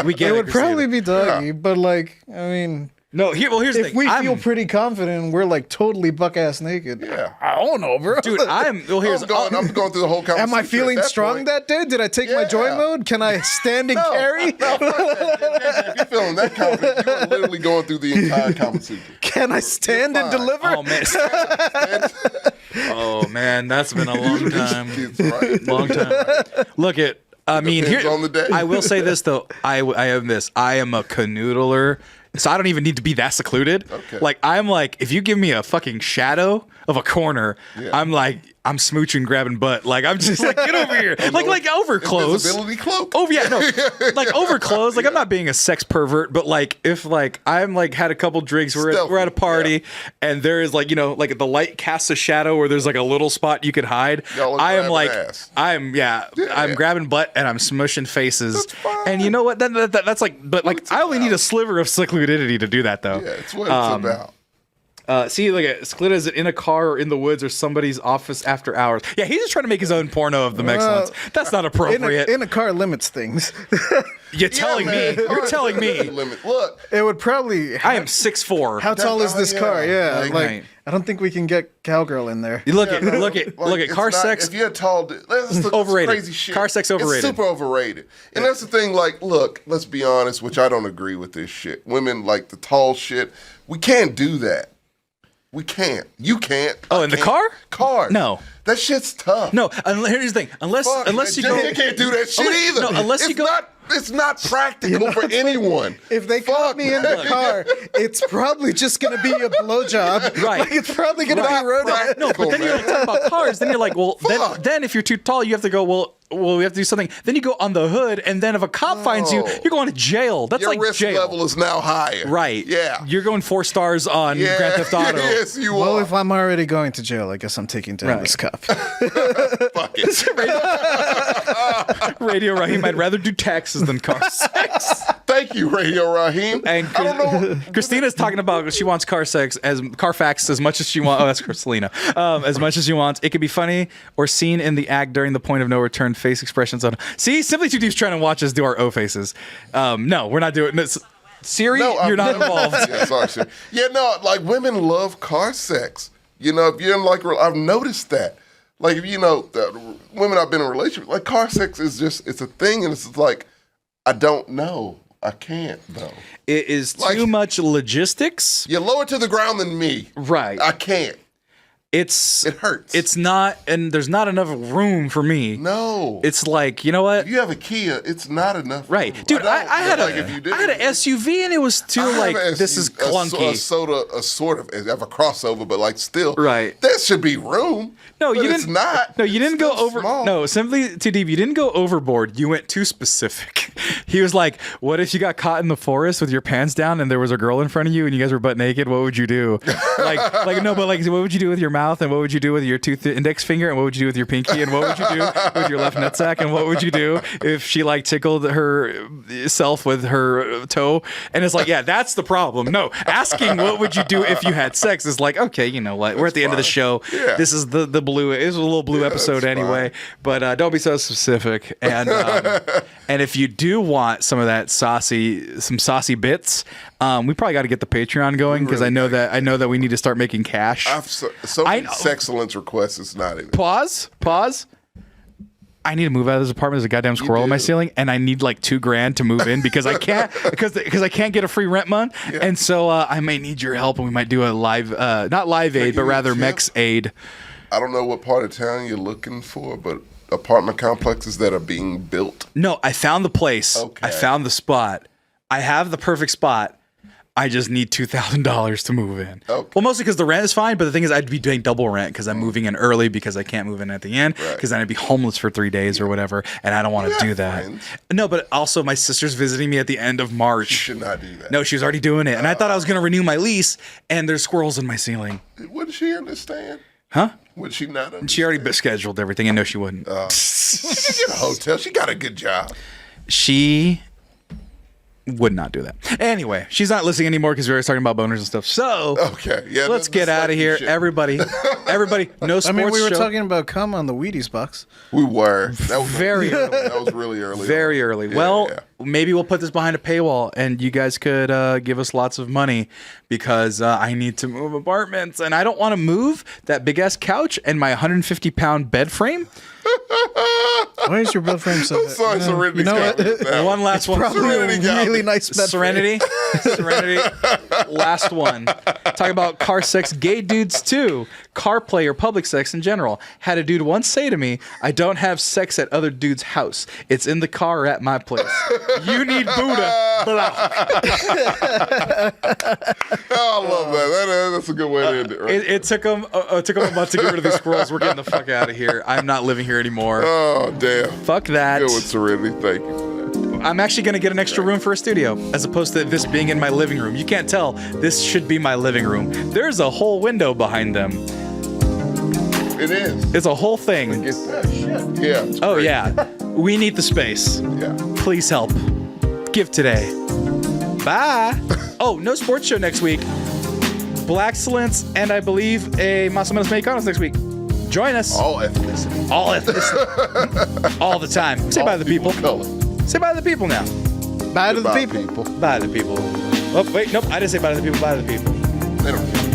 We get it it. would probably Christina. be doggy, but like, I mean, No. Here's the if thing. we I'm- feel pretty confident, we're like totally buck ass naked. Yeah. I don't know, bro. dude. I'm I'm going through the whole conversation. Am I feeling at that strong point. that day? Did I take my joy Yeah. mode? Can I stand and carry? No, fuck that. If you're feeling that confident, you are literally going through the entire conversation. Can I stand and fine. deliver? Oh man. Oh man, that's been a long time. It's right. Long time. Look I mean, Depends here. on the day. I will say this though. I am this. I am a canoodler So I don't even need to be that secluded. Okay. Like I'm like, if you give me a fucking shadow of a corner, I'm like, I'm smooching, grabbing butt. Like I'm just like, get over here. like over clothes. Invisibility cloak. Oh yeah, no, like over clothes. Like I'm not being a sex pervert, but like if like I'm like had a couple drinks, we're at a party, and there is like like the light casts a shadow where there's like a little spot you could hide. I am like I'm grabbing butt and I'm smushing faces. And you know what? That's like, but like I only need a sliver of secludity to do that though. Yeah, it's what it's about. See, like Sclita is in a car or in the woods or somebody's office after hours. Yeah, he's just trying to make his own porno of the excellence. That's not appropriate. In a car limits things. You're telling me. You're telling me. Look, it would probably. I am 6'4". How tall is this car? Yeah, Right. I don't think we can get cowgirl in there. You look at car sex. If you're tall, let's look overrated. Crazy shit. Car sex overrated. It's super overrated. And that's the thing. Like, look, let's be honest. Which I don't agree with this shit. Women like the tall shit. We can't do that. We can't. You can't. Oh, in the car? Car. No. That shit's tough. No, here's the thing. Unless you go, you can't do that shit either. No, unless you go. It's not practical for anyone. If they caught me in the car, it's probably just going to be a blowjob. Right. Like, it's probably going to be Roadhouse. No, but then you're talking about cars. Then you're like, well, then if you're too tall, you have to go, well, we have to do something. Then you go on the hood, and then if a cop finds you, you're going to jail. That's your like risk jail. level is now higher. Right. Yeah. You're going 4 stars on Grand Theft Auto. Yes, you Well, are. if I'm already going to jail, I guess I'm taking down this cop. Fuck it. Radio Raheem, I'd rather do taxes than car sex. Thank you, Radio Raheem. And I don't know. Christina's talking about she wants car sex Carfax as much as she wants. Oh, that's Selena. As much as she wants. It could be funny or seen in the act during the point of no return. Face expressions on. See, Simply Too Deep's trying to watch us do our O faces. No, we're not doing this. Siri, you're not involved. Yeah, sorry, Siri. Yeah, no, like women love car sex. If you're in like, I've noticed that. Like, the women I've been in a relationship, like car sex is just, it's a thing, and it's just like, I don't know. I can't though. It is too much logistics. You're lower to the ground than me. Right. I can't. It hurts. It's not, and there's not enough room for me. No. It's like, you know what? If you have a Kia, it's not enough. Right. room. Dude, I had an SUV and it was too this is clunky. A sort of, I have a crossover, but like still. Right. There should be room. No, but you it's didn't. not. No, you didn't go over. Small. No, Simply Too Deep. You didn't go overboard. You went too specific. He was like, "What if you got caught in the forest with your pants down and there was a girl in front of you and you guys were butt naked? What would you do? What would you do with your mouth and what would you do with your index finger and what would you do with your pinky and what would you do with your left nutsack and what would you do if she like tickled herself with her toe?" And it's like, yeah, that's the problem. No, asking what would you do if you had sex is like, okay, you know what? We're at the end of the show. Yeah. This is the blue. It was a little blue episode anyway, but don't be so specific. And and if you do want some of that some saucy bits, we probably got to get the Patreon going because I know that we need to start making cash. I've so many sexcellence requests. It's not in it. Pause. I need to move out of this apartment. There's a goddamn squirrel in my ceiling, and I need like $2,000 to move in because I can't because I can't get a free rent month, and so I may need your help, and we might do a live, not Live Aid, but rather Mex Aid. I don't know what part of town you're looking for, but apartment complexes that are being built. No, I found the place. Okay. I found the spot. I have the perfect spot. I just need $2,000 to move in. Okay. Well, mostly because the rent is fine, but the thing is I'd be doing double rent because I'm moving in early because I can't move in at the end because then I'd be homeless for 3 days or whatever, and I don't want to do that. Friends. No, but also my sister's visiting me at the end of March. You should not do that. No, she was already doing it, and I thought I was going to renew my lease, and there's squirrels in my ceiling. Wouldn't she understand? Huh? Would she not understand? She already scheduled everything, and no, she wouldn't. She could get a hotel. She got a good job. She would not do that. Anyway, she's not listening anymore because we were talking about boners and stuff. So, okay, yeah, let's get out of here. Everybody, no sports I mean, we were show. talking about cum on the Wheaties box. We were. That was Very early. That was really early. Very early. Yeah, well, yeah. maybe we'll put this behind a paywall and you guys could give us lots of money because I need to move apartments and I don't want to move that big ass couch and my 150-pound bed frame. Why is your bed frame so? I'm sorry, Serenity. You know what? One last one. Probably Serenity a really nice bed Serenity. Serenity. Last one. Talk about car sex gay dudes too. car play, or public sex in general. Had a dude once say to me, I don't have sex at other dude's house. It's in the car or at my place. You need Buddha. Blah. I love that. That's a good way to end it, right? It took him a month to get rid of these squirrels. We're getting the fuck out of here. I'm not living here anymore. Oh, damn. Fuck that. Good one, Serenity. Thank you for that. I'm actually going to get an extra room for a studio as opposed to this being in my living room. You can't tell. This should be my living room. There's a whole window behind them. It is. It's a whole thing. Get that. Yeah. It's Oh, great. yeah. We need the space. Yeah. Please help. Give today. Bye. Oh, no sports show next week. Blackcellence and I believe a Maso Menos Mexicanos next week. Join us. All ethnicity. All ethnicity. All the time. Say bye to the people. Color. Say bye to the people now. Bye to the Goodbye, people. people. Bye to the people. Oh, wait. Nope. I didn't say bye to the people. Bye to the people. They don't care.